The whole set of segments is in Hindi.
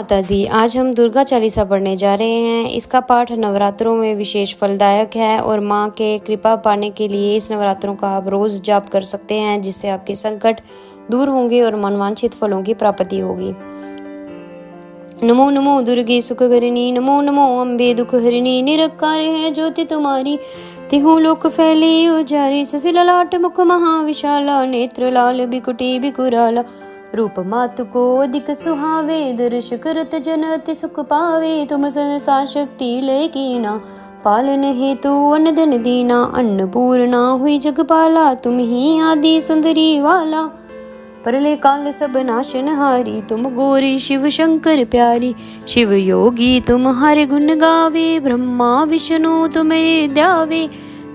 माता दी, आज हम दुर्गा चालीसा पढ़ने जा रहे हैं। इसका पाठ नवरात्रों में विशेष फलदायक है और माँ के कृपा पाने के लिए इस नवरात्रों का आप रोज जाप कर सकते हैं, जिससे आपके संकट दूर होंगे और मनवांछित फलों की प्राप्ति होगी। नमो नमो दुर्गे सुखकरिणी, नमो नमो अम्बे दुखहरिणी। निरंकार है ज्योति तुम्हारी, तिहु लोक फैली उजारी। ससिललाट मुख महाविशाला, नेत्र लाल बिकुटी बिकुराला। रूप मातु को अधिक सुहावे, दर्श करत जन अति सुख पावे। तुम संसार शक्ति लय कीना, पालन हेतु अन्न धन दीना। अन्नपूर्णा हुई जगपाला, तुम ही आदि सुंदरी वाला। परले काल सब नाशनहारी, तुम गौरी शिव शंकर प्यारी। शिव योगी तुम्हारे गुण गावे, ब्रह्मा विष्णु तुम्हें ध्यावे।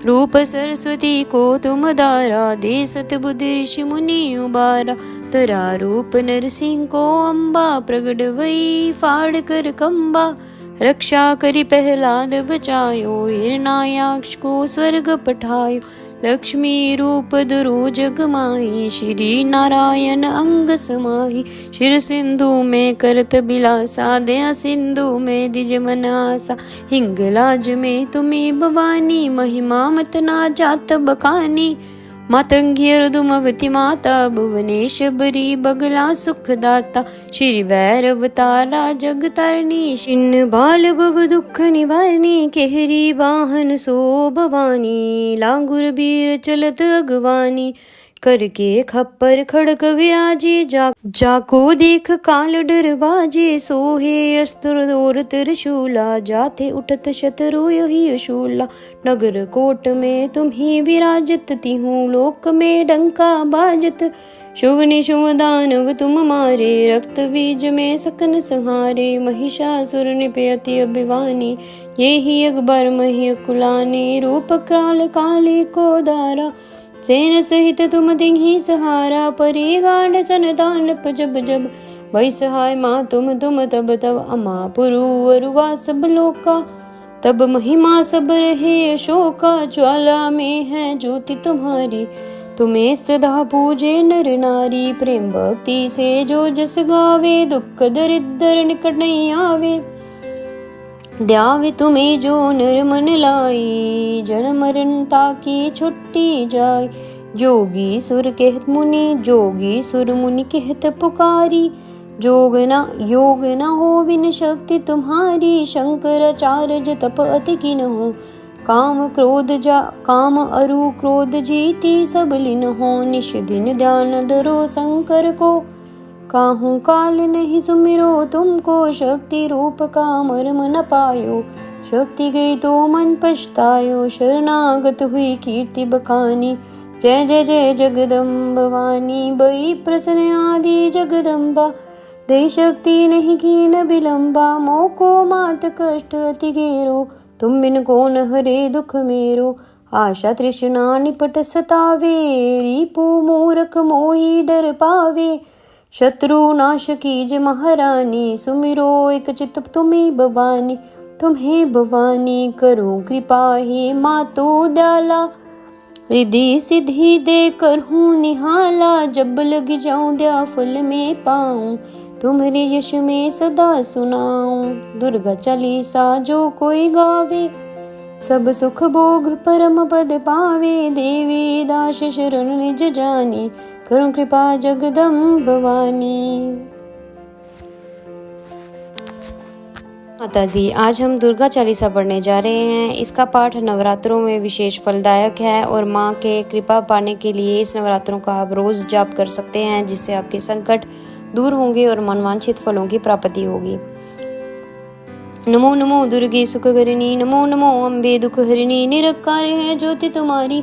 रूप सरस्वती को तुम दारा, दे सतबुद्धि ऋषि मुनि उबारा। तरा रूप नरसिंह को अम्बा, प्रगट वही फाड़ कर कंबा। रक्षा करी प्रहलाद बचायो, हिरणायाक्ष को स्वर्ग पठायो। लक्ष्मी रूप धरो जग माही, श्री नारायण अंग समाही। शिर सिंधु में करत बिलासा, दया सिंधु में दिज मन आसा। हिंगलाज में तुम्ही भवानी, महिमा मत ना जात बखानी। मातंगी अर्दुमवती माता, भुवनेश्वरी बगला सुखदाता। श्री भैरव तारा जग तारणी, छिन्न बाल भव दुख निवारणी। केहरी वाहन सो भवानी, लांगुर बीर चलत अगवानी। करके खप्पर खड़क विराजे, जाको देख काल डर बाजे। सोहे अस्त्र और त्रिशूला, जाते उठत शत्रु यही शूला। नगर कोट में तुम ही विराजत, तिहु लोक में डंका बाजत। शुभ निशुभ दानव तुम मारे, रक्त बीज में सकन संहारे। महिषासुर निपयति अभिवानी, ये ही अकबर मही कुलानी। रूप काल काली को दारा, सेन सहित तुम दिही सहारा। परी गांड सन दानप जब जब, वही सहाय माँ तुम तब तब। अमा पुरु अरुवा सब लोका, तब महिमा सब रहे अशोका। ज्वाला में है ज्योति तुम्हारी, तुम्हें सदा पूजे नर नारी। प्रेम भक्ति से जो जस गावे, दुख दरिद्र निकट नहीं आवे। ध्यावे तुम्हें जो नर मन लाई, जन्म मरण ताकी छुट्टी जाय। जोगी सुर कहत मुनि, जोगी सुर मुनि कहत पुकारी। योग न हो बिन शक्ति तुम्हारी, शंकराचार्य तप अति किन हो। काम अरु क्रोध जीती सब लीन हो। निश दिन ध्यान धरो शंकर को, काहू काल नहीं सुमिरो तुमको। शक्ति रूप का मर्म न पायो, शक्ति गई तो मन पछतायो। शरणागत हुई कीर्ति बखानी, जय जय जय जगदम्ब भवानी। बई प्रसन्न आदि जगदम्बा, दे शक्ति नहीं की न विलंबा। मोको मात कष्ट अति घेरो, तुम बिन कौन हरे दुख मेरो। आशा तृष्णा निपट सतावे, रिपु मूरख मोही डर पावे। शत्रु नाश कीज महारानी, सुमिरो एक चित तुम्हें भवानी। तुम्हें भवानी करो कृपा, हे मातो दयाला। रिद्धि सिद्धि दे कर हूँ निहाला, जब लग जाऊं दया फल में पाऊं। तुम्हारे यश में सदा सुनाऊं, दुर्गा चालीसा जो कोई गावे। सब सुख भोग परम पद पावे, देवी दास शरण निज जानी। करुण कृपा जगदम्ब भवानी। माता दी, आज हम दुर्गा चालीसा पढ़ने जा रहे हैं। इसका पाठ नवरात्रों में विशेष फलदायक है और माँ के कृपा पाने के लिए इस नवरात्रों का आप रोज जाप कर सकते हैं, जिससे आपके संकट दूर होंगे और मनवांछित फलों की प्राप्ति होगी। नमो नमो दुर्गे सुखकरिणी, नमो नमो अम्बे दुखहरिणी। निरंकार है ज्योति तुम्हारी,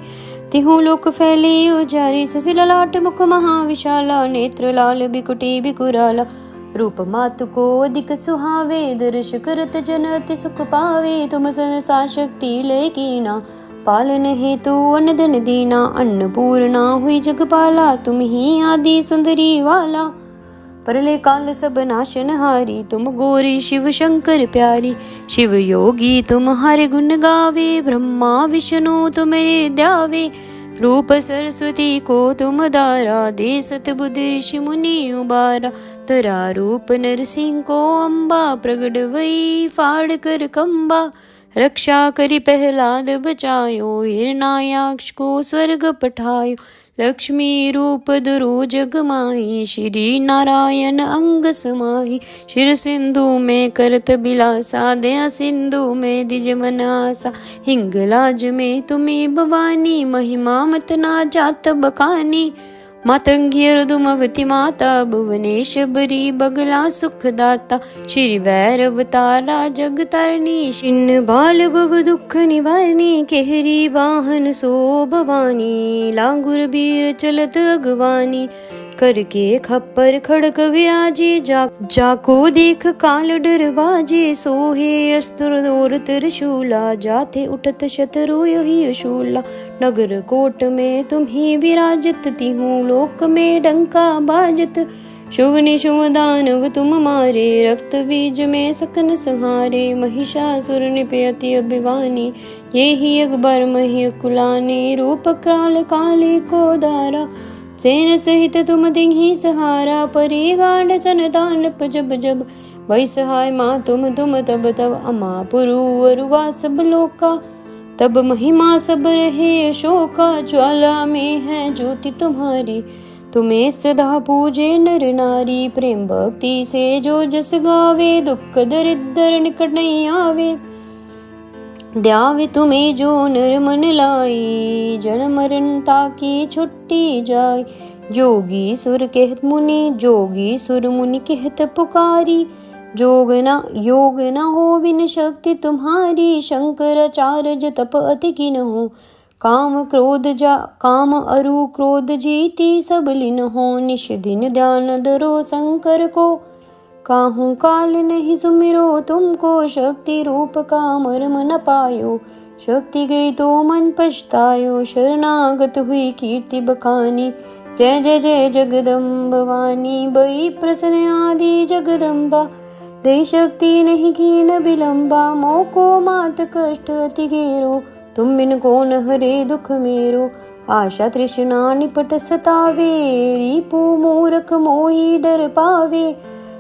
तिहु लोक फैली उजारी। ससिललाट मुख महाविशाला, नेत्र लाल बिकुटी बिकुराला। रूप मातु को अधिक सुहावे, दर्श करत जन अति सुख पावे। तुम संसार शक्ति लय कीना, पालन हेतु अन्न धन दीना। अन्नपूर्णा हुई जगपाला, तुम ही आदि सुंदरी वाला। परले काल सब नाशनहारी, तुम गौरी शिव शंकर प्यारी। शिव योगी तुम्हारे गुण गावे, ब्रह्मा विष्णु तुम्हें ध्यावे। रूप सरस्वती को तुम दारा, दे सतबुद्धि ऋषि मुनि उबारा। तरा रूप नरसिंह को अम्बा, प्रगट वही फाड़ कर कंबा। रक्षा करी प्रहलाद बचायो, हिरणायाक्ष को स्वर्ग पठायो। लक्ष्मी रूप धरो जग माही, श्री नारायण अंग समाही। शिर सिंधु में करत बिलासा, दया सिंधु में दिज मन आसा। हिंगलाज में तुम्ही भवानी, महिमा मत ना जात बखानी। मातंगी अर्दुमवती माता, भुवनेश्वरी बगला सुखदाता। श्री भैरव तारा जग तारणी, छिन्न बाल भव दुख निवारणी। केहरी वाहन सो भवानी, लांगुर बीर चलत अगवानी। करके खप्पर खड़क विराजे, जाको देख काल डरवाजे। सोहे अस्त्र और त्रिशूला, जाते उठत शत्रु यही शूला। नगर कोट में तुम्ही विराजत, तिहूं लोक में डंका बाजत। शुभ निशुभ दानव तुम मारे, रक्त बीज में सकन संहारे। महिषासुर निपयति अभिवानी, ये ही अकबर मही कुलानी। रूप काल काली को दारा, सेन सहित तुम दिही सहारा। परी गांड सन तांडप जब जब, वही सहाय माँ तुम तब तब। अमा पुरु अरुवा सब लोका, तब महिमा सब रहे अशोका। ज्वाला में है ज्योति तुम्हारी, तुम्हें सदा पूजे नर नारी। प्रेम भक्ति से जो जस गावे, दुख दरिद्र निकट नहीं आवे। द्यावे तुम्हें जो नर मन लाई, जन्म मरण ताकी छुट्टी जाय। जोगी सुर कहत मुनि, जोगी सुर मुनि कहत पुकारी। योग न हो बिन शक्ति तुम्हारी, शंकराचार्य तप अति किन हो। काम अरु क्रोध जीती सब लीन हो। निश दिन ध्यान धरो शंकर को, काहू काल नहीं सुमिरो तुमको। शक्ति रूप का मर्म न पायो, शक्ति गई तो मन पछतायो। शरणागत हुई कीर्ति बखानी, जय जय जय जगदम्ब भवानी। बई प्रसन्न आदि जगदम्बा, दे शक्ति नहीं की न विलंबा। मोको मात कष्ट अति घेरो, तुम बिन कौन हरे दुख मेरो। आशा तृष्णा निपट सतावे, रिपु मूर्ख मोही डर पावे।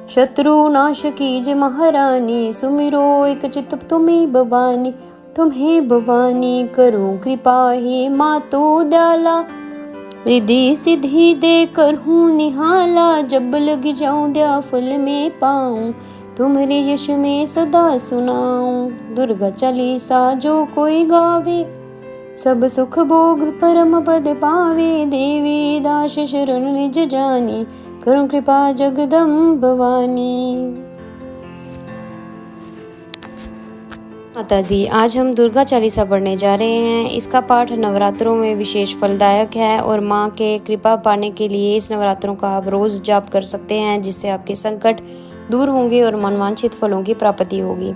शत्रु नाश कीज महारानी, सुमिरो एक चित तुम्हें भवानी। तुम्हें भवानी करो कृपा, हे मातो दयाला। रिद्धि सिद्धि दे कर हूँ निहाला, जब लग जाऊं दया फल में पाऊं। तुम्हारे यश में सदा सुनाऊं, दुर्गा चालीसा जो कोई गावे। सब सुख भोग परम पद पावे, देवी दास शरण निज जानी। करो कृपा जगदम्ब भवानी। माता दी, आज हम दुर्गा चालीसा पढ़ने जा रहे हैं। इसका पाठ नवरात्रों में विशेष फलदायक है और माँ के कृपा पाने के लिए इस नवरात्रों का आप रोज जाप कर सकते हैं, जिससे आपके संकट दूर होंगे और मनवांछित फलों की प्राप्ति होगी।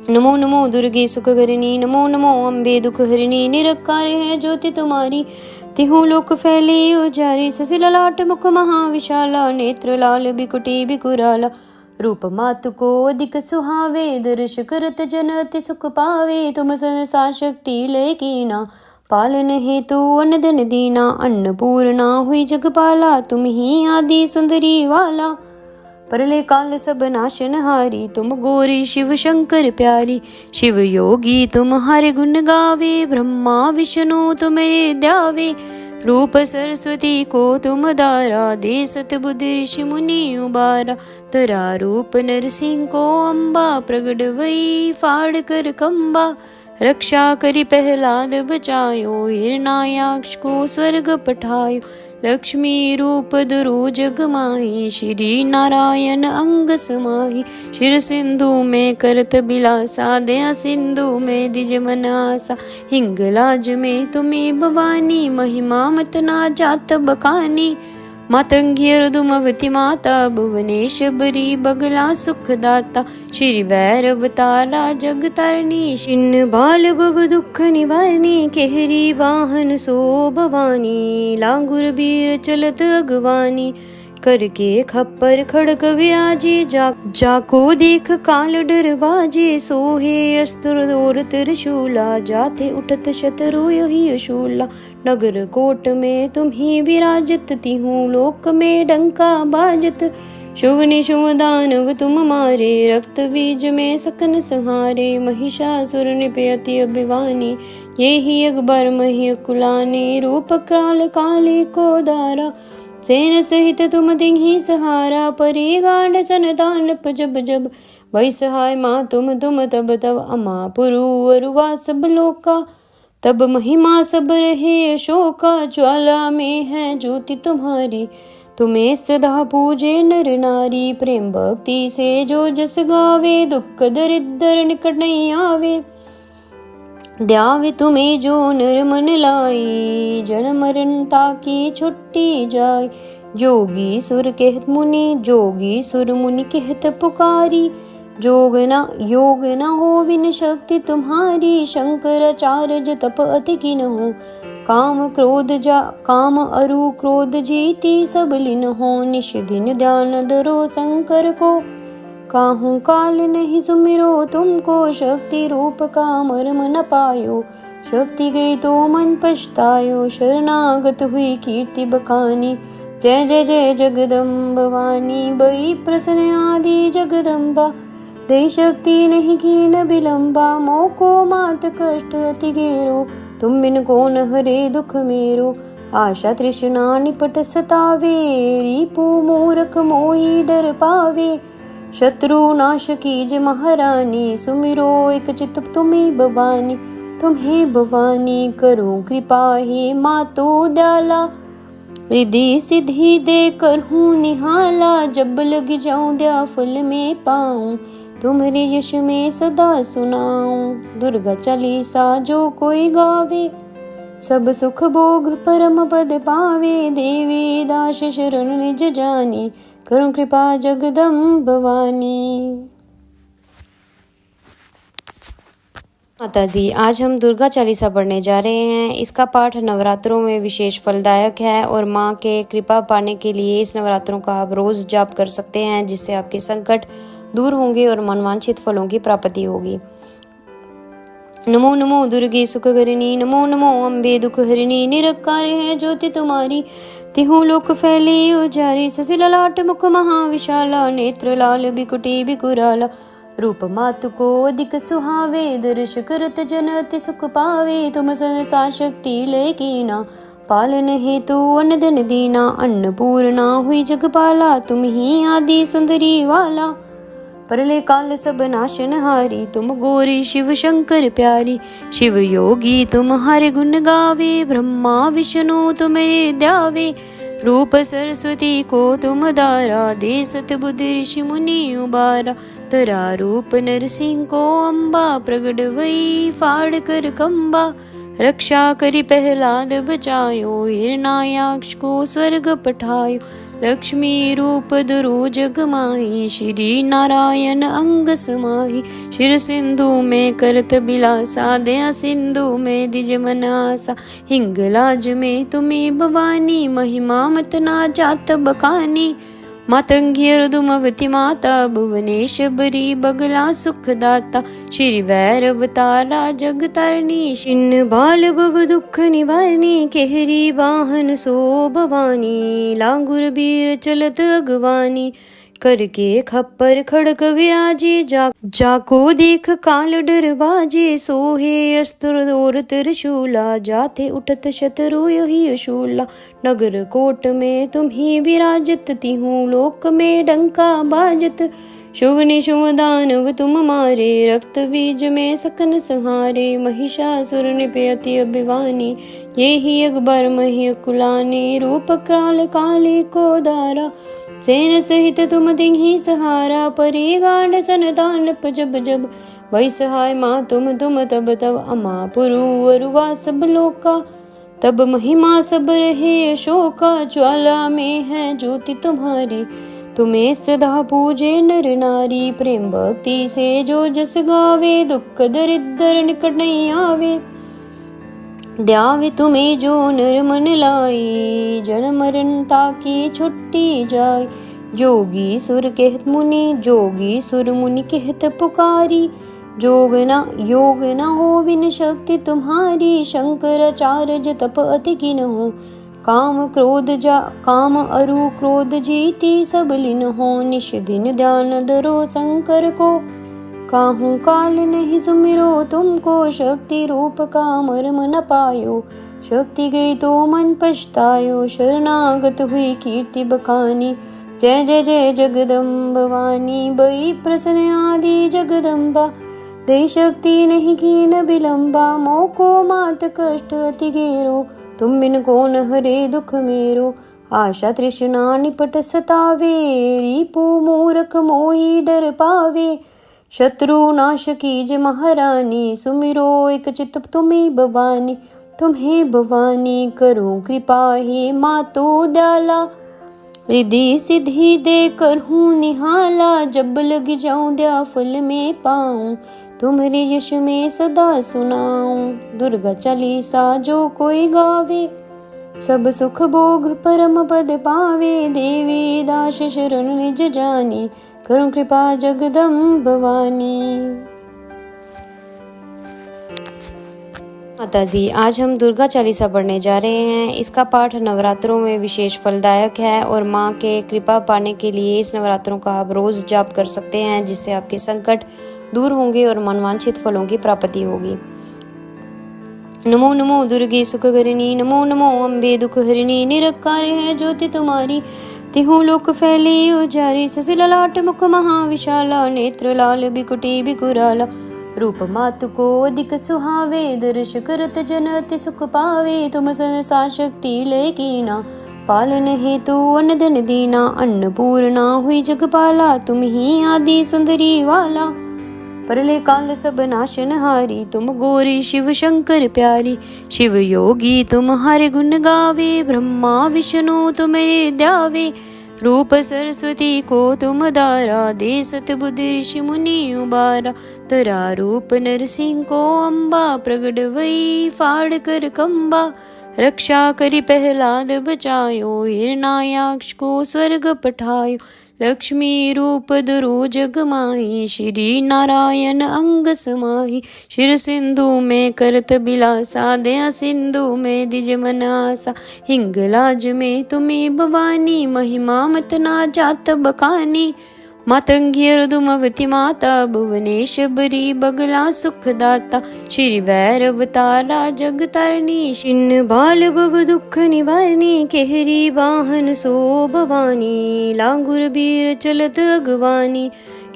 नमो नमो दुर्गे सुखहरिणी, नमो नमो अम्बे दुखहरिणी। निरकार है ज्योति तुम्हारी, तिहु लोक फैली उजारी। ससी ललाट मुख महाविशाला, नेत्र लाल बिकुटी बिकुराला। रूप मातु को अधिक सुहावे, दर्श करत जन अति सुख पावे। तुम संसार शक्ति लय कीना, पालन हेतु अन्न धन दीना। अन्नपूर्णा हुई जगपाला, तुम ही आदि सुंदरी वाला। परले काल सब नाशन हारी, तुम गौरी शिव शंकर प्यारी। शिव योगी तुम्हारे गुण गावे, ब्रह्मा विष्णु तुम्हें ध्यावे। रूप सरस्वती को तुम दारा, दे सतबुद्धि ऋषि मुनि उबारा। तरा रूप नरसिंह को अम्बा, प्रगट वही फाड़ कर कंबा। रक्षा करी प्रहलाद बचायो, हिरणायाक्ष को स्वर्ग पठायो। लक्ष्मी रूप धरो जग माही, श्री नारायण अंग समाही। शिर सिंधु में करत बिलासा, दया सिंधु में दिज मन आसा। हिंगलाज में तुम्ही भवानी, महिमा मत ना जात बखानी। मातंगी अर्दुमवती माता, भुवनेश्वरी बगला सुखदाता। श्री भैरव तारा जग तारणी, छिन्न बाल भव दुख निवारणी। केहरी वाहन सो भवानी, लांगुर बीर चलत अगवानी। करके खप्पर खड़ग विराजे, जाको देख काल डर बाजे, सोहे अस्त्र और त्रिशूला, जाते उठत शत्रु यही अशूला। नगर कोट में तुम्ही विराजत, तिहूँ लोक में डंका बाजत, शुभ निशुभ दानव तुम मारे, रक्त बीज में सकन संहारे, महिषासुर निपयति अभिवानी, ये ही अकबर मही कुलानी, रूप काल काली को दारा, सेन सहित तुम तिन्ही सहारा, परी गांड सन तांडप जब जब, वही सहाय माँ तुम तब तब, अमा पुरु अरुवा सब लोका, तब महिमा सब रहे अशोका, ज्वाला में है ज्योति तुम्हारी, तुम्हें सदा पूजे नर नारी, प्रेम भक्ति से जो जस गावे, दुख दरिद्र निकट नहीं आवे, ध्यावे तुम्हें जो नर मन लाई, जन्म मरण ताकी छुट्टी जाय, जोगी सुर कहत मुनि, जोगी सुर मुनि कहत पुकारी, योग न हो बिन शक्ति तुम्हारी, शंकराचार्य तप अति की न हो, काम अरु क्रोध जीती सब लीन हो, निश दिन ध्यान धरो शंकर को, काहू काल नहीं सुमिरो तुमको, शक्ति रूप का मर्म न पायो, शक्ति गई तो मन पछतायो, शरणागत हुई कीर्ति बखानी, जय जय जय जगदम्ब भवानी, बई प्रसन्न आदि जगदम्बा, दे शक्ति नहीं की न विलंबा, मोको मात कष्ट अति घेरो, तुम बिन कौन हरे दुख मेरो, आशा तृष्णा निपट सतावे, रिपु मूरख मोही डर पावे, शत्रु नाश कीज महारानी, सुमिरो एक चित तुम्हें भवानी, तुम्हें भवानी करो कृपा हे मातो दयाला, रिद्धि सिद्धि दे कर हूँ निहाला, जब लग जाऊं दया फल में पाऊं, तुम्हारे यश में सदा सुनाऊं, दुर्गा चालीसा जो कोई गावे, सब सुख भोग परम पद पावे, देवी दास शरण निज जानी, करुण कृपा जगदम्ब भवानी। माता दी, आज हम दुर्गा चालीसा पढ़ने जा रहे हैं। इसका पाठ नवरात्रों में विशेष फलदायक है और माँ के कृपा पाने के लिए इस नवरात्रों का आप रोज जाप कर सकते हैं, जिससे आपके संकट दूर होंगे और मनवांछित फलों की प्राप्ति होगी। नमो नमो दुर्गे सुखकरिणी, नमो नमो अम्बे दुख हरिणी, निरकार है ज्योति तुम्हारी, तिहु लोक फैली उजारी, ससी ललाट मुख महाविशाला, नेत्र लाल बिकुटी बिकुराला, रूप मातु को अधिक सुहावे, दर्श करत जन अति सुख पावे, तुम संसार शक्ति लय कीना, पालन हेतु अन्न धन दीना, अन्नपूर्णा हुई जगपाला, तुम ही आदि सुंदरी वाला, परले काल सब नाशन हारी, तुम गौरी शिव शंकर प्यारी, शिव योगी तुम हर गुण गावे, ब्रह्मा विष्णु तुम्हें ध्यावे, रूप सरस्वती को तुम दारा, दे सत बुद्धि ऋषि मुनि उबारा, तरा रूप नरसिंह को अम्बा, प्रगट वही फाड़ कर कंबा, रक्षा करी प्रहलाद बचायो, हिरणायाक्ष को स्वर्ग पठायो, लक्ष्मी रूप धरो जग माही, श्री नारायण अंग समाही, शिर सिंधु में करत बिलासा, दया सिंधु में दिज मनासा, हिंगलाज में तुम्हें भवानी, महिमा मत ना जात बखानी, मातंगी रुदुमवती माता, भुवनेश्वरी बगला सुखदाता, श्री भैरव तारा जग तारणी, छिन्न बाल भव दुख निवारणी, केहरी वाहन सो भवानी, लांगुर बीर चलत अगवानी, करके खप्पर खड़ग विराजे, जाको देख काल डर बाजे, सोहे अस्त्र और त्रिशूला, जाते उठत शत्रु यही अशूला, नगर कोट में तुम्ही विराजत, तिहूँ लोक में डंका बाजत, शुभ निशुभ दानव तुम मारे, रक्त बीज में सकन संहारे, महिषासुर निपयति अभिवानी, ये ही अकबर मही कुलानी, रूप काल काली को दारा, सेन सहित तुम तिन्ही सहारा, परी गांड सन तांडप जब जब, वही सहाय माँ तुम तब तब, अमा पुरु अरुवा सब लोका, तब महिमा सब रहे अशोका, ज्वाला में है ज्योति तुम्हारी, तुम्हें सदा पूजे नर नारी, प्रेम भक्ति से जो जस गावे, दुख दरिद्र निकट नहीं आवे, द्यावे तुम्हें जो नर मन लाए, जन्म मरण ताकि छुट्टी जाए। जोगी सुर कहत मुनि, जोगी सुर मुनि कहत पुकारी। योग न हो बिन शक्ति तुम्हारी, शंकराचार्य तप अति किन हो। काम अरु क्रोध जीती, सब लीन हो निश दिन ध्यान धरो शंकर को। काहू काल नहीं सुमिरो तुमको, शक्ति रूप का मर्म न पायो। शक्ति गई तो मन पछतायो, शरणागत हुई कीर्ति बखानी। जय जय जय जगदम्ब वाणी, बई प्रसन्न आदि जगदम्बा। दे शक्ति नहीं कीन विलंबा, मोको मात कष्ट अति घेरो। तुम बिन कौन हरे दुख मेरो, आशा तृष्णा निपट सतावे। रिपु मूरख मोही डर पावे, शत्रु नाश कीज महारानी। सुमिरो एक चित तुम्हें भवानी, तुम्हें भवानी करो कृपा हे मातो दयाला। रिद्धि सिद्धि दे कर हूँ निहाला, जब लग जाऊं दया फल में पाऊं। तुम्हारे यश में सदा सुनाऊं, दुर्गा चालीसा जो कोई गावे। सब सुख भोग परम पद पावे, देवी दास शरण निज जानी। करुण कृपा जगदम्ब भवानी। माता दी, आज हम दुर्गा चालीसा पढ़ने जा रहे हैं। इसका पाठ नवरात्रों में विशेष फलदायक है और माँ के कृपा पाने के लिए इस नवरात्रों का आप रोज जाप कर सकते हैं, जिससे आपके संकट दूर होंगे और मनवांछित फलों की प्राप्ति होगी। नमो नमो दुर्गे सुखकरिणी, नमो नमो अम्बे दुख हरिणी। निरंकार है ज्योति तुम्हारी, तिहु लोक फैली उजारी। ससी ललाट मुख महाविशाला, नेत्र लाल बिकुटी बिकुराला। रूप मातु को अधिक सुहावे, दर्श करत जन अति सुख पावे। तुम संसार शक्ति लय कीना, पालन हेतु अन्न धन दीना। अन्नपूर्णा हुई जगपाला, तुम ही आदि सुंदरी वाला। परले काल सब नाशन हारी, तुम गौरी शिव शंकर प्यारी। शिव योगी तुम्हारे गुण गावे, ब्रह्मा विष्णु तुम्हें ध्यावे। रूप सरस्वती को तुम दारा, दे सत बुद्धि ऋषि मुनि उबारा। तरा रूप नरसिंह को अम्बा, प्रगट वही फाड़ कर कंबा। रक्षा करी प्रहलाद बचायो, हिरणायाक्ष को स्वर्ग पठायो। लक्ष्मी रूप धरो जग माही, श्री नारायण अंग समाही। शिर सिंधु में करत बिलासा, दया सिंधु में दिज मनासा। हिंगलाज में तुम्हें भवानी, महिमा मत ना जात बखानी। मातंगी रुदुमवती माता, भुवनेश बरी बगला सुखदाता। श्री भैरव तारा जग तारणी, छिन्न बाल भव दुख निवारणी। केहरी वाहन सो भवानी, लांगुर बीर चलत अगवानी।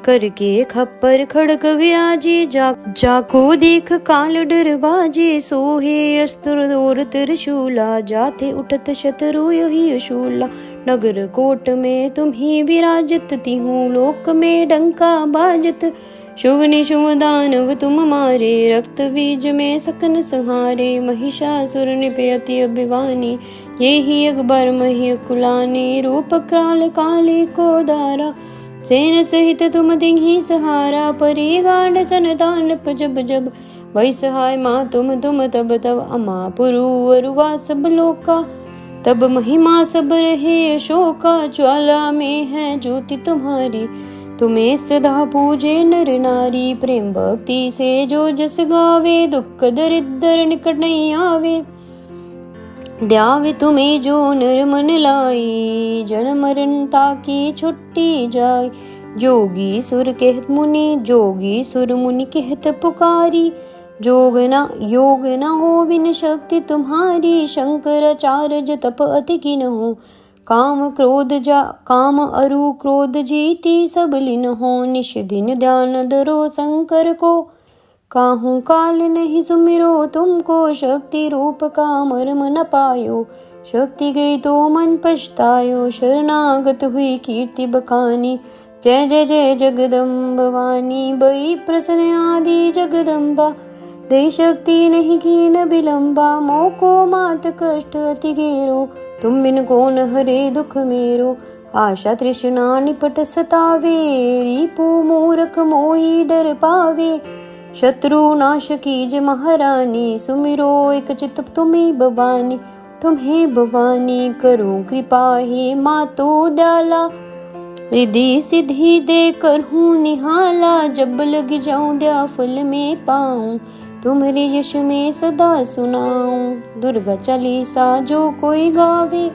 करके खप्पर खड़ग विराजे, जाको देख काल डर बाजे। सोहे अस्त्र और त्रिशूला, जाते उठत शत्रु यही अशूला। नगर कोट में तुम्ही विराजत, तिहु लोक में डंका बाजत। शुभ निशुभ दानव तुम मारे, रक्त बीज में सकन संहारे। महिषासुर निपे अति अभिवानी, ये ही अकबर मही कुलानी। रूप काल काली को दारा, सेन सहित तुम दिही सहारा। परी गांड सन दानप जब जब, वही सहाय माँ तुम तब तब। अमा पुरु अरुवा सब लोका, तब महिमा सब रहे अशोका। ज्वाला में है ज्योति तुम्हारी, तुम्हें सदा पूजे नर नारी। प्रेम भक्ति से जो जस गावे, दुख दरिद्र निकट नहीं आवे। द्यावे तुम्हें जो नर मन लाए, जन्म मरण ताकि छुट्टी जाए। जोगी सुर कहत मुनि, जोगी सुर मुनि कहत पुकारी। योग न हो बिन शक्ति तुम्हारी, शंकराचार्य तप अति किन हो। काम अरु क्रोध जीती, सब लीन हो निश दिन ध्यान धरो शंकर को। काहू काल नहीं सुमिरो तुमको, शक्ति रूप का मर्म न पायो। शक्ति गई तो मन पछतायो, शरणागत हुई कीर्ति बखानी। जय जय जय जगदम्ब वाणी, बई प्रसन्न आदि जगदम्बा। दे शक्ति नहीं कीन विलंबा, मोको मात कष्ट अति घेरो। तुम बिन कौन हरे दुख मेरो, आशा तृष्णा निपट सतावे। रिपु मूरख मोही डर पावे, शत्रु नाश कीजे महारानी, सुमिरो एक चित्त तुम्ही भवानी। तुम्हें भवानी करूं कृपा, हे मातो दयाला। रिद्धि सिद्धि दे कर हूँ निहाला, जब लग जाऊं दया फल में पाऊं। तुम्हारे यश में सदा सुनाऊं, दुर्गा चालीसा जो कोई गावे।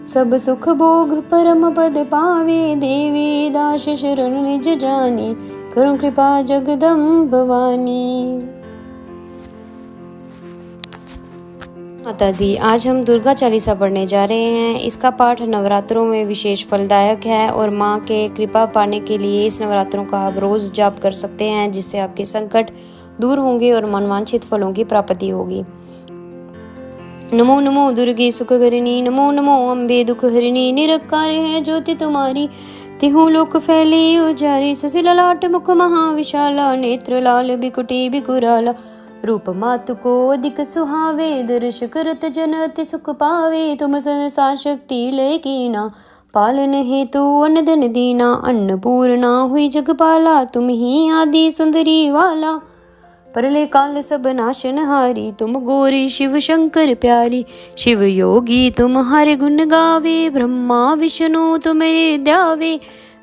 सब सुख भोग परम पद पावे, देवी दास शरण निज जानी। करुण कृपा जगदम्ब भवानी। माता दी, आज हम दुर्गा चालीसा पढ़ने जा रहे हैं। इसका पाठ नवरात्रों में विशेष फलदायक है और माँ के कृपा पाने के लिए इस नवरात्रों का आप रोज जाप कर सकते हैं, जिससे आपके संकट दूर होंगे और मनवांछित फलों की प्राप्ति होगी। नमो नमो दुर्गे सुखकरिणी, नमो नमो अम्बे दुख हरिणी। निरंकार है ज्योति तुम्हारी, तिहु लोक फैली उजारी। ससी ललाट मुख महाविशाला, नेत्र लाल बिकुटी बिकुराला। रूप मातु को अधिक सुहावे, दर्श करत जन अति सुख पावे। तुम संसार शक्ति लय कीना, पालन हेतु अन्न धन दीना। अन्नपूर्णा हुई जगपाला, तुम ही आदि सुंदरी वाला। परले काल सब नाशनहारी, तुम गौरी शिव शंकर प्यारी। शिव योगी तुम्हारे गुण गावे, ब्रह्मा विष्णु तुम्हें ध्यावे।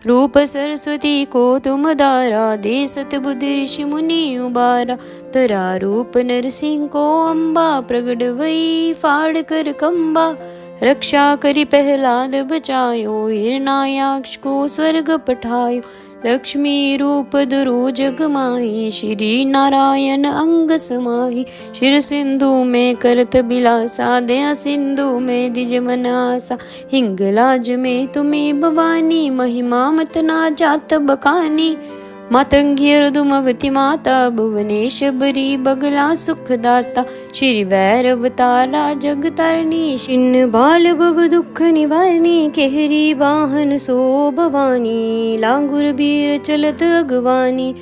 रूप सरस्वती को तुम दारा, दे सतबुद्धि ऋषि मुनि उबारा। तरा रूप नरसिंह को अम्बा, प्रगट वही फाड़ कर कंबा। रक्षा करी प्रहलाद बचायो, हिरणायाक्ष को स्वर्ग पठायो। लक्ष्मी रूप धरो जग माही, श्री नारायण अंग समाही। शिर सिंधु में करत बिलासा, दया सिंधु में दिज मनासा। हिंगलाज में तुम्हें भवानी, महिमा मत ना जात बखानी। मातंगी दुमवती माता, भुवनेश बरी बगला सुखदाता। श्री भैरव तारा जग तारणी, छिन्न बाल भव दुख निवारणी। केहरी वाहन सो भवानी, लांगुर बीर चलत अगवानी।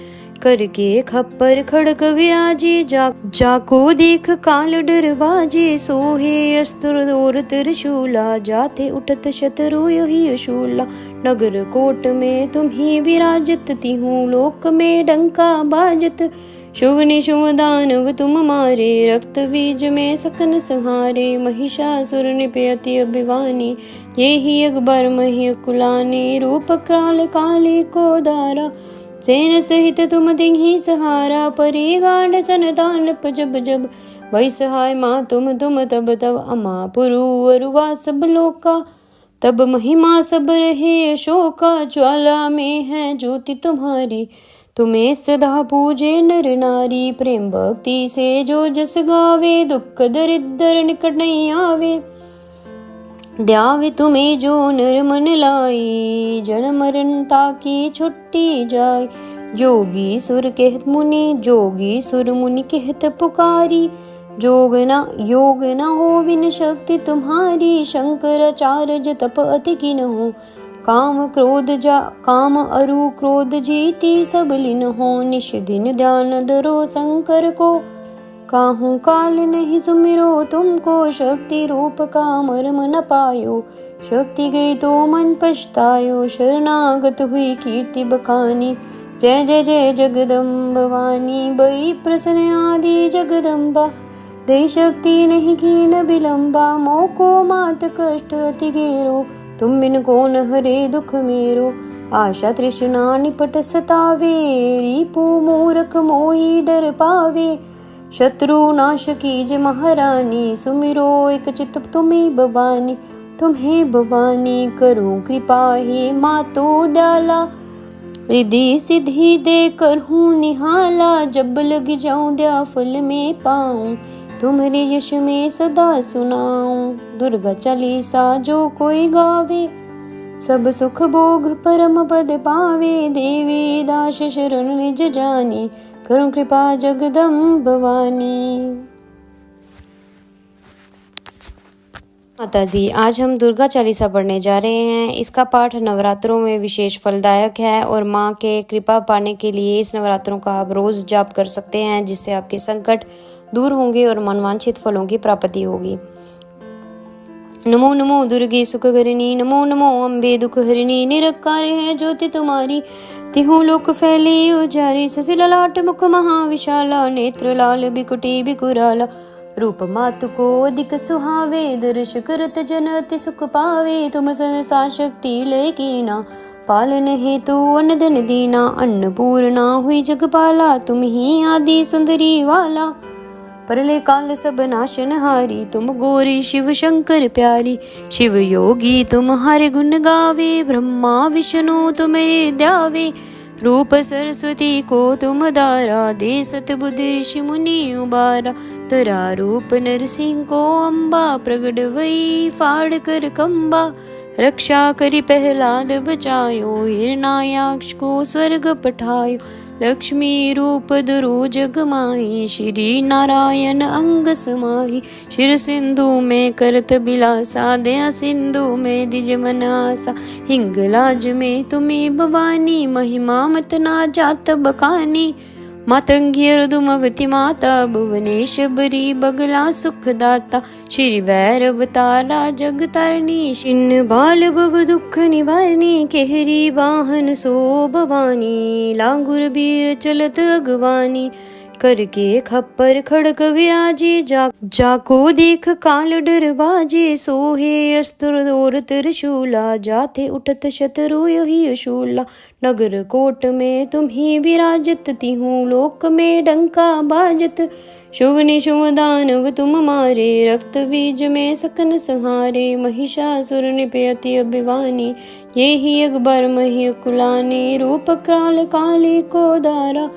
करके खप्पर खड़क विराजे, जाको देख काल डर बाजे। सोहे अस्त्र और त्रिशूला, जाते उठत शत्रु यही अशूला। नगर कोट में तुम्ही विराजत, तिहु लोक में डंका बाजत। शुभ निशुभ दानव तुम मारे, रक्त बीज में सकन संहारे। महिषासुर निपयति अभिवानी, ये ही अकबर मही कुलानी। रूप काल काली को दारा, सेन सहित तुम तिन्ही सहारा। परी गांड सन दानप जब जब, वही सहाय माँ तुम तब तब। अमा पुरु अरुवा सब लोका, तब महिमा सब रहे अशोका। ज्वाला में है ज्योति तुम्हारी, तुम्हें सदा पूजे नर नारी। प्रेम भक्ति से जो जस गावे, दुख दरिद्र निकट नहीं आवे। ध्यावे तुम्हें जो नर मन लाई, जन्म मरण ताकि छुट्टी जाए। योगी सुर कहत मुनि, जोगी सुर मुनि कहत पुकारी। योग न हो बिन शक्ति तुम्हारी, शंकराचार्य तप अति किन हो। काम अरु क्रोध जीती सब लीन हो। निश दिन ध्यान धरो शंकर को, काहू काल नहीं सुमिरो तुमको। शक्ति रूप का मर्म न पायो, शक्ति गई तो मन पछतायो। शरणागत हुई कीर्ति बखानी, जय जय जय जगदम्ब भवानी। बई प्रसन्न आदि जगदम्बा, दे शक्ति नहीं कीन विलंबा। मोको मात कष्ट अति घेरो, तुम बिन कौन हरे दुख मेरो। आशा तृष्णा निपट सतावे, रिपु मूर्ख मोही डर पावे। शत्रु नाश कीजे महारानी, सुमिरो एक चित्त तुम्ही भवानी। तुम्हें भवानी करूं कृपा, हे मातो दयाला। रिद्धि सिद्धि दे कर हूँ निहाला, जब लग जाऊं दया फल में पाऊं। तुम्हारे यश में सदा सुनाऊं, दुर्गा चालीसा जो कोई गावे। सब सुख भोग परम पद पावे, देवी दास शरण निज जानी। करुण कृपा जगदम्ब भवानी। माता दी, आज हम दुर्गा चालीसा पढ़ने जा रहे हैं। इसका पाठ नवरात्रों में विशेष फलदायक है और माँ के कृपा पाने के लिए इस नवरात्रों का आप रोज जाप कर सकते हैं, जिससे आपके संकट दूर होंगे और मनवांछित फलों की प्राप्ति होगी। नमो नमो दुर्गे सुखकरिणी, नमो नमो अम्बे दुखहरिणी। निरकार है ज्योति तुम्हारी, तिहु लोक फैली उजारी। ससी ललाट मुख महाविशाला, नेत्र लाल बिकुटी बिकुराला। रूप मातु को अधिक सुहावे, दर्श करत जन अति सुख पावे। तुम संसार शक्ति लय कीना, पालन हेतु अन्न धन दीना। अन्नपूर्णा हुई जगपाला, तुम ही आदि सुंदरी वाला। परले काल सब नाशनहारी, तुम गौरी शिव शंकर प्यारी। शिव योगी तुम्हारे गुण गावे, ब्रह्मा विष्णु तुम्हें ध्यावे। रूप सरस्वती को तुम दारा, दे सतबुद्धि ऋषि मुनि उबारा। तरा रूप नरसिंह को अम्बा, प्रगट वही फाड़ कर कंबा। रक्षा करी प्रहलाद बचायो, हिरणायाक्ष को स्वर्ग पठायो। लक्ष्मी रूप धरो जग माही, श्री नारायण अंग समाही। शिर सिंधु में करत बिलासा, दया सिंधु में दिज मन आसा। हिंगलाज में तुम्ही भवानी, महिमा मत ना जात बखानी। मातंगी अर्दुमवती माता, भुवनेश बरी बगला सुखदाता। श्री भैरव तारा जग तारणी, छिन्न बाल भव दुख निवारणी। केहरी वाहन सो भवानी, लांगुर बीर चलत अगवानी। करके खप्पर खड़क विराजे, जाको देख काल डर बाजे। सोहे अस्त्र और त्रिशूला, जाते उठत शत्रु यही अशूला। नगर कोट में तुम ही विराजत, तिहु लोक में डंका बाजत। शुभ निशुभ दानव तुम मारे, रक्त बीज में सकन संहारे। महिषासुर निपयति अभिवानी, ये ही अकबर मही कुलानी। रूप काल काली को दारा,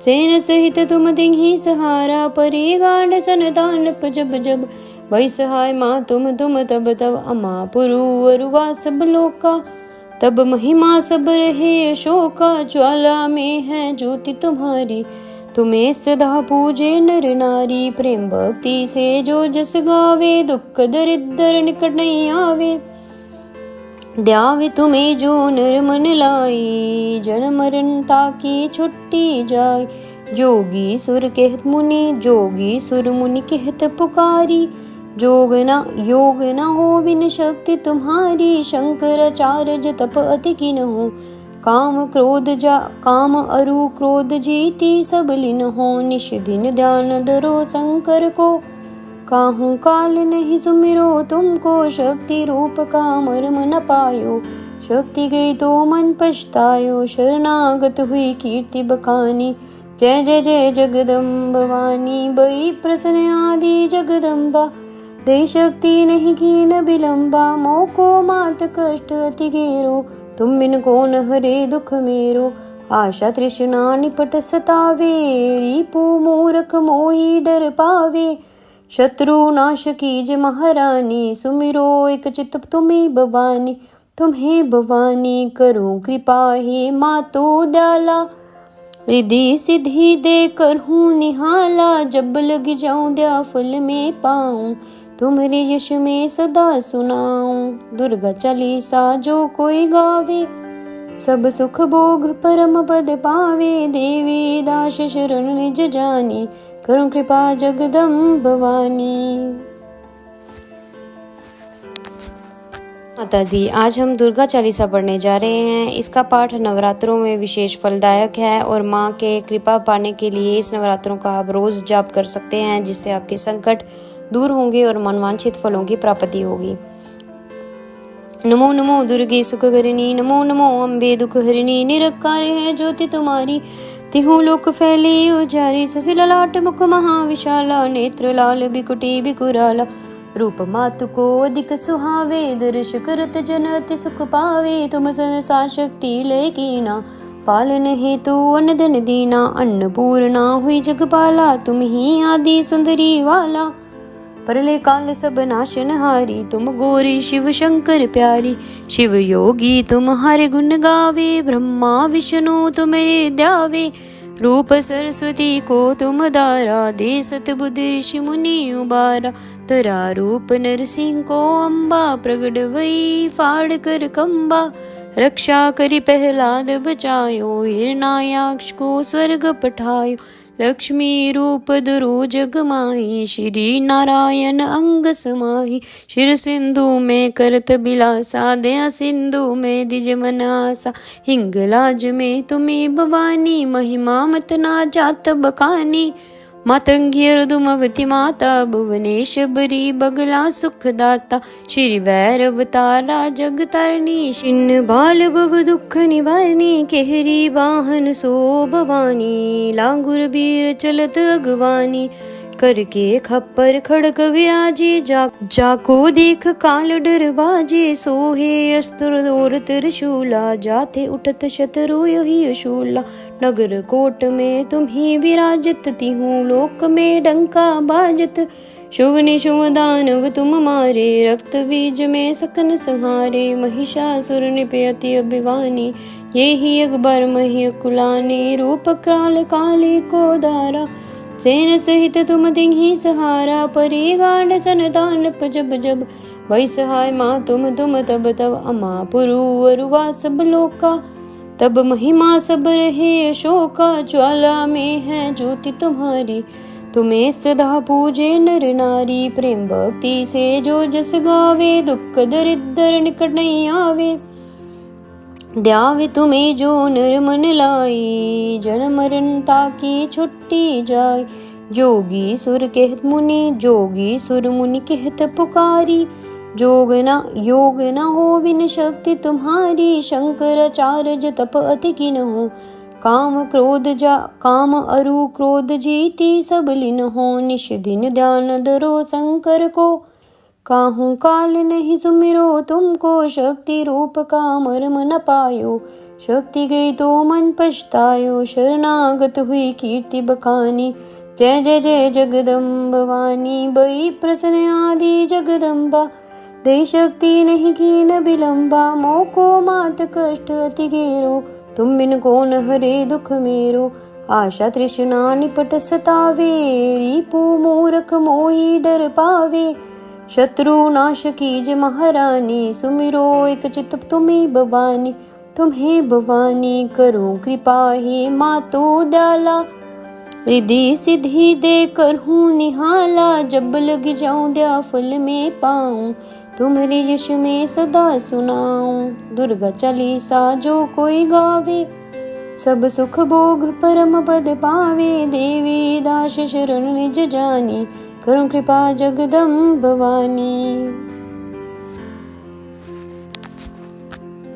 सेन सहित तुम तिन्हि सहारा। परी गांड सन दानप जब जब, वही सहाय माँ तुम तब तब। अमा पुरु अरुवा सब लोका, तब महिमा सब रहे अशोका। ज्वाला में है ज्योति तुम्हारी, तुम्हें सदा पूजे नर नारी। प्रेम भक्ति से जो जस गावे, दुख दरिद्र निकट नहीं आवे। ध्यावे तुम्हें जो नर मन लाई, जन्म मरण ताकी छुट्टी जाय। जोगी सुर कहत मुनि, जोगी सुर मुनि कहत पुकारी। योग न हो बिन शक्ति तुम्हारी, शंकराचार्य तप अति किन हो। काम अरु क्रोध जीती, सब लीन हो। निश दिन ध्यान धरो शंकर को, काहू काल नहीं सुमिरो तुमको। शक्ति रूप का मर्म न पायो, शक्ति गई तो मन पछतायो। शरणागत हुई कीर्ति बखानी, जय जय जय जगदम्ब भवानी। बई प्रसन्न आदि जगदम्बा, दे शक्ति नहीं की न विलंबा। मोको मात कष्ट अति घेरो, तुम बिन कौन हरे दुख मेरो। आशा तृष्णा निपट सतावे, रिपु मूर्ख मोही डर पावे। शत्रु नाश कीज महारानी, सुमिरो एक चित तुम्हें भवानी। तुम्हें भवानी करो कृपा, हे मातो दयाला। रिद्धि सिद्धि दे कर हूँ निहाला, जब लग जाऊं दया फल में पाऊं। तुम्हारे यश में सदा सुनाऊं, दुर्गा चालीसा जो कोई गावे। सब सुख भोग परम पद पावे, देवी दास शरण निज जानी। करो कृपा जगदम्ब भवानी। माता दी, आज हम दुर्गा चालीसा पढ़ने जा रहे हैं। इसका पाठ नवरात्रों में विशेष फलदायक है और माँ के कृपा पाने के लिए इस नवरात्रों का आप रोज जाप कर सकते हैं, जिससे आपके संकट दूर होंगे और मनवांछित फलों की प्राप्ति होगी। नमो नमो दुर्गे सुखकरिणी, नमो नमो अम्बे दुखहरिणी। निरकार है ज्योति तुम्हारी, तिहु लोक फैली उजारी। ससी ललाट मुख महाविशाला, नेत्र लाल बिकुटी बिकुराला। रूप मातु को अधिक सुहावे, दर्श करत जन अति सुख पावे। तुम संसार शक्ति लय कीना, पालन हेतु अन्न धन दीना। अन्नपूर्णा हुई जगपाला, तुम ही आदि सुंदरी वाला। परले काल सब नाशनहारी, तुम गौरी शिव शंकर प्यारी। शिव योगी तुम्हारे गुण गावे, ब्रह्मा विष्णु तुम्हें ध्यावे। रूप सरस्वती को तुम दारा, दे सतबुद्धि ऋषि मुनि उबारा। तरा रूप नरसिंह को अम्बा, प्रगट वही फाड़ कर कंबा। रक्षा करी प्रहलाद बचायो, हिरणायाक्ष को स्वर्ग पठायो। लक्ष्मी रूप धरो जग माही, श्री नारायण अंग समाही। शिर सिंधु में करत बिलासा, दया सिंधु में दिज मनासा। हिंगलाज में तुम्ही भवानी, महिमा मत ना जात बखानी। मातंगी अर्दुमवती माता, भुवनेश्वरी बगला सुखदाता। श्री भैरव तारा जग तारणी, छिन्न बाल भव दुख निवारणी। केहरी वाहन सो भवानी, लांगुर बीर चलत अगवानी। करके खप्पर खड़ग विराजे, जाको देख काल डर बाजे। सोहे अस्त्र और त्रिशूला, जाते उठत शत्रु यही अशूला। नगर कोट में तुम्ही विराजत, तिहूं लोक में डंका बाजत। शुभ निशुभ दानव तुम मारे, रक्त बीज में सकन संहारे। महिषासुर निपयति अभिवानी, ये ही अकबर मही कुलानी। रूप काल काली को दारा, सेन सहित तुम तिन्ही सहारा। परी गांड सन दानप जब जब, वही सहाय माँ तुम तब तब। अमा पुरु अरुवा सब लोका, तब महिमा सब रहे अशोका। ज्वाला में है ज्योति तुम्हारी, तुम्हें सदा पूजे नर नारी। प्रेम भक्ति से जो जस गावे, दुख दरिद्र निकट नहीं आवे। द्यावे तुम्हें जो नर मन लाई, जन्म मरण ताकी छुट्टी जाय। जोगी सुर कहत मुनि, जोगी सुर मुनि कहत पुकारी। योग न हो बिन शक्ति तुम्हारी, शंकराचार्य तप अति किन हो। काम अरु क्रोध जीती, सब लीन हो। निश दिन ध्यान धरो शंकर को, काहू काल नहीं सुमिरो तुमको। शक्ति रूप का मर्म न पायो, शक्ति गई तो मन पछतायो। शरणागत हुई कीर्ति बखानी, जय जय जय जगदम्ब भवानी। बई प्रसन्न आदि जगदम्बा, दे शक्ति नहीं की न विलंबा। मोको मात कष्ट अति घेरो, तुम बिन कौन हरे दुख मेरो। आशा तृष्णा निपट सतावे, रिपु मूरख मोही डर पावे। शत्रु नाश कीज महारानी, सुमिरो एक चित तुम्हें भवानी। तुम्हें भवानी करो कृपा, हे मातो दयाला। रिद्धि सिद्धि दे कर हूँ निहाला, जब लग जाऊं दया फल में पाऊं। तुम्हारे यश में सदा सुनाऊं, दुर्गा चालीसा जो कोई गावे। सब सुख भोग परम पद पावे, देवी दास शरण निज जानी। करो कृपा जगदम्ब भवानी।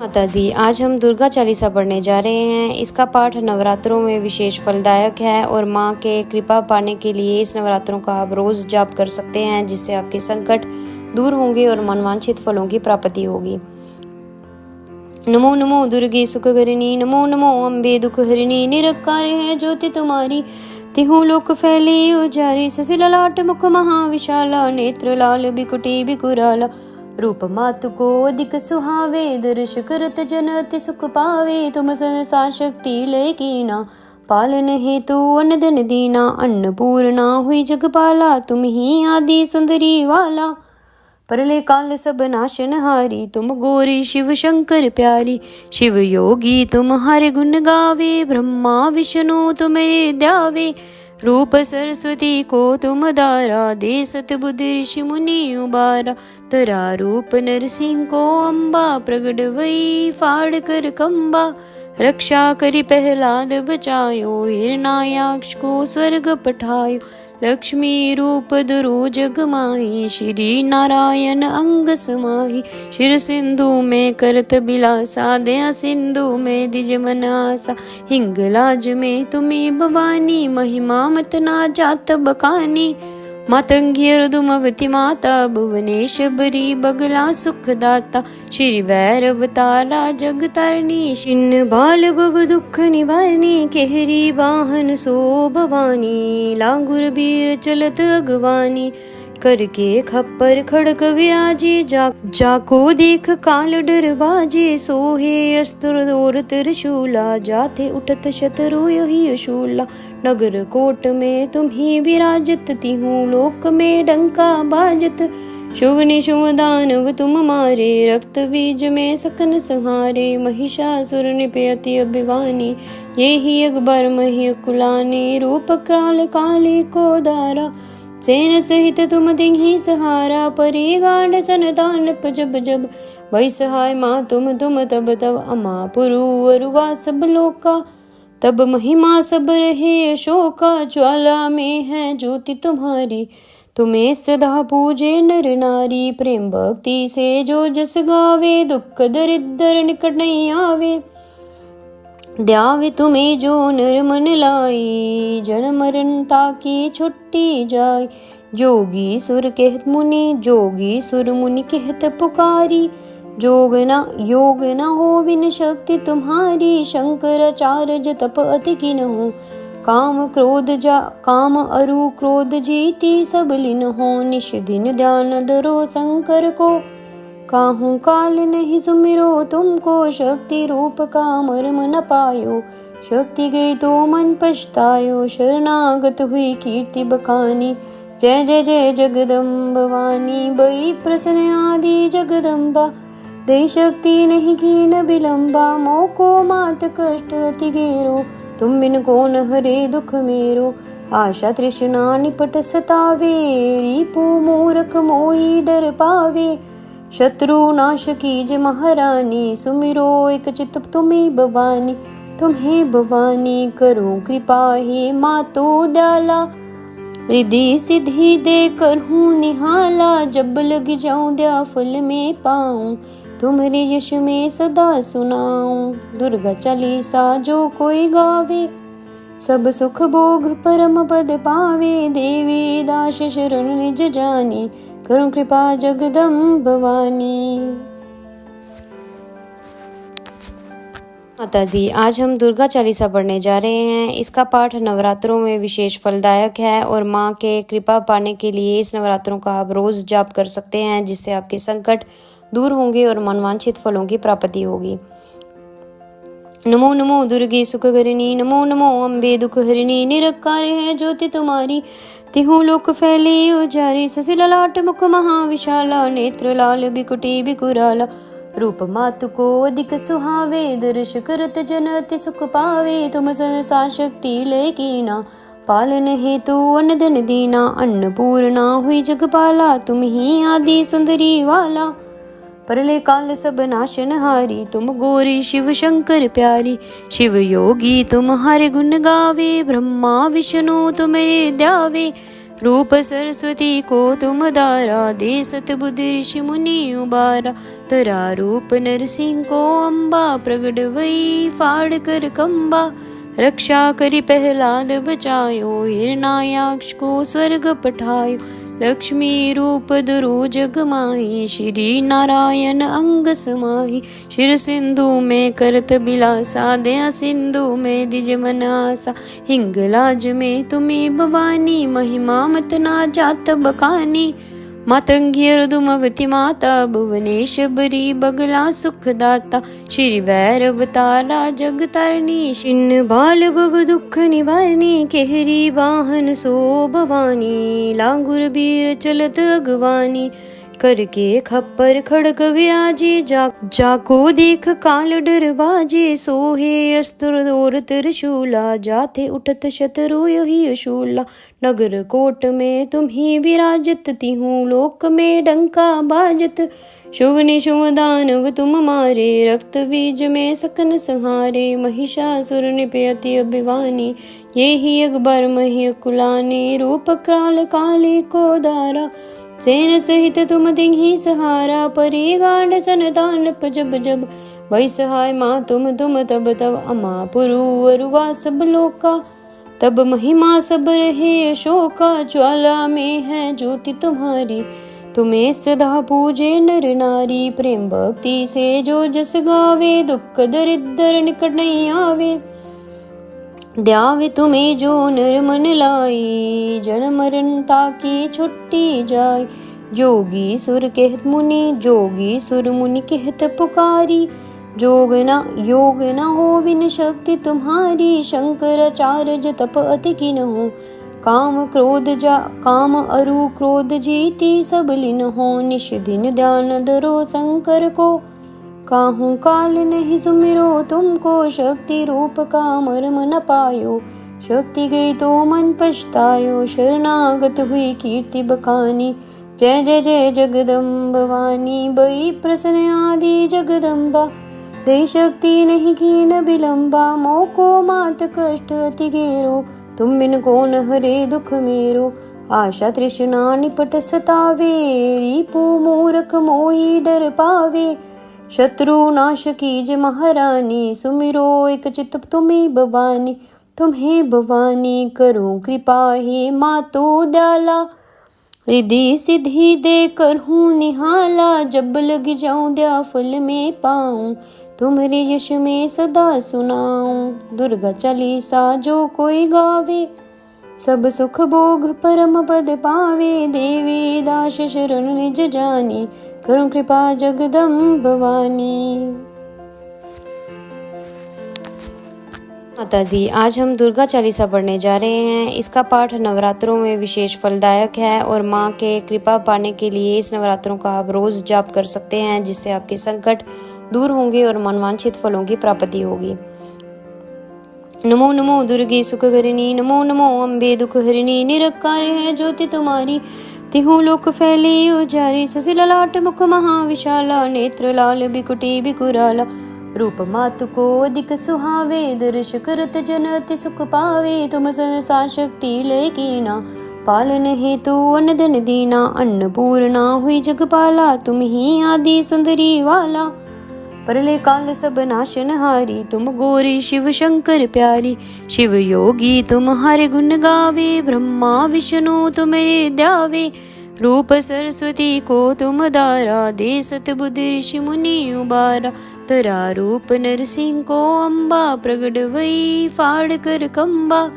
माता दी, आज हम दुर्गा चालीसा पढ़ने जा रहे हैं। इसका पाठ नवरात्रों में विशेष फलदायक है और माँ के कृपा पाने के लिए इस नवरात्रों का आप रोज जाप कर सकते हैं, जिससे आपके संकट दूर होंगे और मनवांछित फलों की प्राप्ति होगी। नमो नमो दुर्गे सुखकरिणी, नमो नमो अम्बे दुख हरिणी। निरकार है ज्योति तुम्हारी, तिहु लोक फैली उजारी। ससी ललाट मुख महाविशाला, नेत्र लाल बिकुटी बिकुराला। रूप मातु को अधिक सुहावे, दर्श करत जन अति सुख पावे। तुम संसार शक्ति लय कीना, पालन हेतु अन्न धन दीना। अन्नपूर्णा हुई जगपाला, तुम ही आदि सुंदरी वाला। परले काल सब नाशन हारी, तुम गौरी शिव शंकर प्यारी। शिव योगी तुम्हारे गुण गावे, ब्रह्मा विष्णु तुम्हें ध्यावे। रूप सरस्वती को तुम दारा, दे सत बुद्धि ऋषि मुनि उबारा। तरा रूप नरसिंह को अम्बा, प्रगट वही फाड़ कर कंबा। रक्षा करी प्रहलाद बचायो, हिरणायाक्ष को स्वर्ग पठायो। लक्ष्मी रूप धरो जग माही, श्री नारायण अंग समाही। शिर सिंधु में करत बिलासा, दया सिंधु में दिज मनासा। हिंगलाज में तुम्ही भवानी, महिमा मत ना जात बखानी। मातंगी अर्दुमवती माता, भुवनेश्वरी बगला सुखदाता। श्री भैरव तारा जग तारणी, छिन्न बाल भव दुख निवारणी। केहरी वाहन सो भवानी, लांगुर बीर चलत अगवानी। करके खप्पर खड़ग विराजे, जाको देख काल डर बाजे। सोहे अस्त्र और त्रिशूला, जाते उठत शत्रु यही अशूला। नगर कोट में तुम्ही विराजत, तिहूं लोक में डंका बाजत। शुभ निशुभ दानव तुम मारे, रक्त बीज में सकन संहारे। महिषासुर निपयति अभिवानी, ये ही अकबर महिकुलानी। रूप काल काली को दारा, सेन सहित तुम तिन्हि सहारा। परी गांड सन दानप जब जब, भई सहाय माँ तुम तब तब। अमा पुरु अरुवा सब लोका, तब महिमा सब रहे अशोका। ज्वाला में है ज्योति तुम्हारी, तुम्हें सदा पूजे नर नारी। प्रेम भक्ति से जो जस गावे, दुख दरिद्र निकट नहीं आवे। ध्यावे तुम्हें जो नर मन लाई, जन्म मरण ताकी छुट्टी जाय। जोगी सुर कहत मुनि, जोगी सुर मुनि कहत पुकारी। योग न हो बिन शक्ति तुम्हारी, शंकराचार्य तप अति किन हो। काम अरु क्रोध जीती सब लीन हो। निश दिन ध्यान धरो शंकर को, काहू काल नहीं सुमिरो तुमको। शक्ति रूप का मर्म न पायो, शक्ति गई तो मन पछतायो। शरणागत हुई कीर्ति बखानी, जय जय जय जगदम्ब वाणी। बई प्रसन्न आदि जगदम्बा, दे शक्ति नहीं की न विलंबा। मोको मात कष्ट अति गेरो, तुम बिन कौन हरे दुख मेरो। आशा तृष्णा निपट सतावे, रिपु मूरख मोही डर पावे। शत्रु नाश कीज महारानी, सुमिरो एक चित तुम्हें भवानी। तुम्हें भवानी करो कृपा हे मातो दयाला, रिद्धि सिद्धि दे कर हूँ निहाला। जब लग जाऊं दया फल में पाऊं, तुम्हारे यश में सदा सुनाऊं। दुर्गा चालीसा जो कोई गावे, सब सुख भोग परम पद पावे। देवी दास शरण निज जानी, करो कृपा जगदम्ब भवानी। माता दी, आज हम दुर्गा चालीसा पढ़ने जा रहे हैं। इसका पाठ नवरात्रों में विशेष फलदायक है और माँ के कृपा पाने के लिए इस नवरात्रों का आप रोज जाप कर सकते हैं, जिससे आपके संकट दूर होंगे और मनवांछित फलों की प्राप्ति होगी। नमो नमो दुर्गे सुखकरिणी, नमो नमो अम्बे दुख हरिणी। निरकार है ज्योति तुम्हारी, तिहु लोक फैली उजारी। ससी ललाट मुख महाविशाला, नेत्र लाल बिकुटी बिकुराला। रूप मातु को अधिक सुहावे, दर्श करत जन अति सुख पावे। तुम संसार शक्ति लय कीना, पालन हेतु अन्न धन दीना। अन्नपूर्णा हुई जगपाला, तुम ही आदि सुंदरी वाला। परले काल सब नाशन हारी, तुम गौरी शिव शंकर प्यारी। शिव योगी तुम्हारे गुण गावे, ब्रह्मा विष्णु तुम्हें ध्यावे। रूप सरस्वती को तुम दारा, दे सत बुद्धि ऋषि मुनि उबारा। तरा रूप नरसिंह को अम्बा, प्रगट वही फाड़ कर कंबा। रक्षा करी प्रहलाद बचायो, हिरणायाक्ष को स्वर्ग पठायो। लक्ष्मी रूप धरो जग माही, श्री नारायण अंग समाही। शिर सिंधु में करत बिलासा, दया सिंधु में दिज मन आसा। हिंगलाज में तुम्हें भवानी, महिमा मत ना जात बखानी। मातंगी अर्दुमवती माता, भुवनेश्वरी बगला सुखदाता। श्री भैरव तारा जग तारणी, छिन्न बाल भव दुख निवारणी। केहरी वाहन सो भवानी, लांगुर बीर चलत अगवानी। करके खप्पर खड़ग विराजे, जाको देख काल डर बाजे। सोहे अस्त्र और त्रिशूला, जाते उठत शत्रु यही अशूला। नगर कोट में तुम्ही विराजत, तिहु लोक में डंका बाजत। शुभ निशुभ दानव तुम मारे, रक्त बीज में सकन संहारे। महिषासुर निपयति अभिवानी, ये ही अकबर महिकुलानी। रूप काल काली को दारा, सेन सहित तुम तिन्हि सहारा। परी गांड सन दानप जब जब, भई सहाय माँ तुम तब तब। अमा पुरु अरुवा सब लोका, तब महिमा सब रहे अशोका। ज्वाला में है ज्योति तुम्हारी, तुम्हें सदा पूजे नर नारी। प्रेम भक्ति से जो जस गावे, दुख दरिद्र निकट नहीं आवे। ध्यावे तुम्हें जो नर मन लाई, जन्म मरण ताकी छुट्टी जाय। जोगी सुर कहत मुनि, जोगी सुर मुनि कहत पुकारी। योग न हो बिन शक्ति तुम्हारी, शंकराचार्य तप अति किन हो। काम अरु क्रोध जीती सब लिन हो निश दिन ध्यान धरो शंकर को। काहू काल नहीं सुमिरो तुमको शक्ति रूप का मर्म न पायो। शक्ति गई तो मन पछतायो शरणागत हुई कीर्ति बखानी। जय जय जय जगदम्ब वाणी बई प्रसन्न आदि जगदम्बा। दे शक्ति नहीं कीन बिलम्बा मोको मात कष्ट अति घेरो। तुम बिन कौन हरे दुख मेरो। आशा तृष्णा निपट सतावे रिपु मूरख मोही डर पावे। शत्रु नाश कीज महारानी सुमिरो एक चित तुम्ही भवानी। तुम्हें भवानी करो कृपा हे मातो दयाला। रिद्धि सिद्धि दे कर हूँ निहाला जब लग जाऊं दया फल में पाऊं। तुम्हारे यश में सदा सुनाऊं दुर्गा चालीसा जो कोई गावे। सब सुख भोग परम पद पावे देवी दास शरण निज जानी। करो कृपा जगदम्ब भवानी। माता दी, आज हम दुर्गा चालीसा पढ़ने जा रहे हैं। इसका पाठ नवरात्रों में विशेष फलदायक है और माँ के कृपा पाने के लिए इस नवरात्रों का आप रोज जाप कर सकते हैं, जिससे आपके संकट दूर होंगे और मनवांछित फलों की प्राप्ति होगी। नमो नमो दुर्गे सुख हरिणी, नमो नमो अम्बे दुख हरिणी। निरंकार है ज्योति तुम्हारी, तिहु लोक फैली उजारी। ससी ललाट मुख महाविशाला, नेत्र लाल बिकुटी बिकुराला। रूप मातु को अधिक सुहावे, दर्श करत जन अति सुख पावे। तुम संसार शक्ति लय कीना, पालन हेतु अन्न धन दीना। अन्नपूर्णा हुई जगपाला, तुम ही आदि सुंदरी वाला। परले काल सब नाशन हारी, तुम गौरी शिव शंकर प्यारी। शिव योगी तुम्हारे गुण गावे, ब्रह्मा विष्णु तुम्हें ध्यावे। रूप सरस्वती को तुम दारा, दे सत बुद्धि ऋषि मुनि उबारा। तरा रूप नरसिंह को अम्बा, प्रगट वही फाड़ कर कंबा।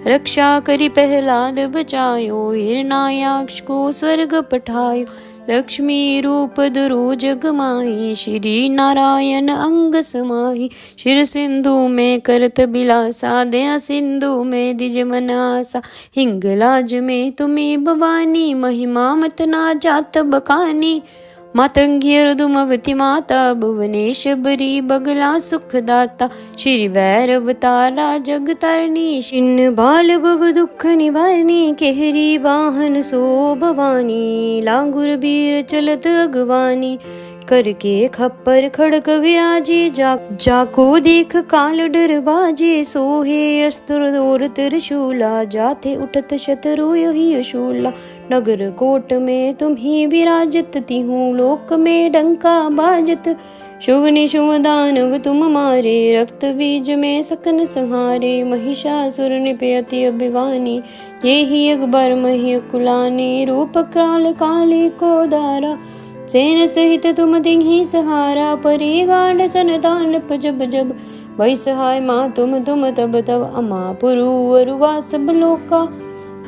रक्षा करी प्रहलाद बचायो, हिरण्याक्ष को स्वर्ग पठायो। लक्ष्मी रूप धरो जग माही, श्री नारायण अंग समाही। शिर सिंधु में करत बिलासा, दया सिंधु में दिज मनासा। हिंगलाज में तुम्हें भवानी, महिमा मत ना जात बखानी। मातंगी रुदुमवती माता, भुवनेश्वरी बगला सुखदाता। श्री भैरव तारा जग तारणी, छिन्न बाल भव दुख निवारणी। केहरी वाहन सो भवानी, लांगुर बीर चलत अगवानी। करके खप्पर खड़क विराजे, जाको देख काल डर बाजे। सोहे अस्त्र और त्रिशूला, जाते उठत शत्रु यही अशूला। नगर कोट में तुम्ही विराजत, तिहु लोक में डंका बाजत। शुभ निशुभ दानव तुम मारे, रक्त बीज में सकन संहारे। महिषासुर निपयति अभिवानी, ये ही अकबर मही कुलानी। रूप काल काली को दारा, सेन सहित तुम तिन्ही सहारा। परी गांड सन दानप जब जब, वही सहाय माँ तुम तब तब। अमा पुरु अरुवा सब लोका,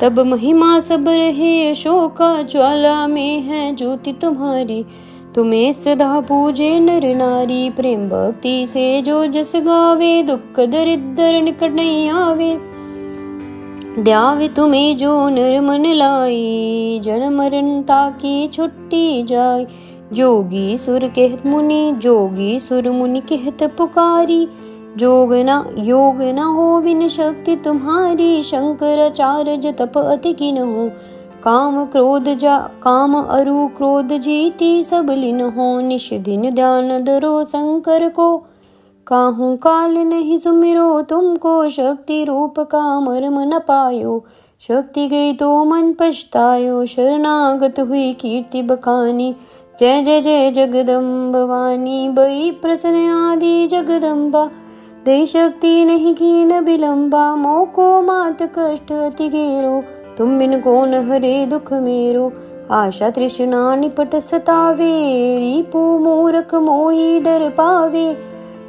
तब महिमा सब रहे अशोका। ज्वाला में है ज्योति तुम्हारी, तुम्हें सदा पूजे नर नारी। प्रेम भक्ति से जो जस गावे, दुख दरिद्र निकट नहीं आवे। द्यावे तुम्हें जो नर मन लाई, जन्म मरण ताकी छुट्टी जाय। जोगी सुर कहत मुनि, जोगी सुर मुनि कहत पुकारी। योग न हो बिन शक्ति तुम्हारी, शंकराचार्य तप अति किन हो। काम अरु क्रोध जीती सब लिन हो, निश दिन ध्यान धरो शंकर को। काहू काल नहीं सुमिरो तुमको, शक्ति रूप का मर्म न पायो। शक्ति गई तो मन पछतायो, शरणागत हुई कीर्ति बखानी। जय जय जय जगदम्ब वाणी बई प्रसन्न आदि जगदम्बा। दे शक्ति नहीं कीन बिलम्बा, मोको मात कष्ट अति घेरो। तुम बिन कौन हरे दुख मेरो। आशा तृष्णा निपट सतावे, रिपु मूरख मोही डर पावे।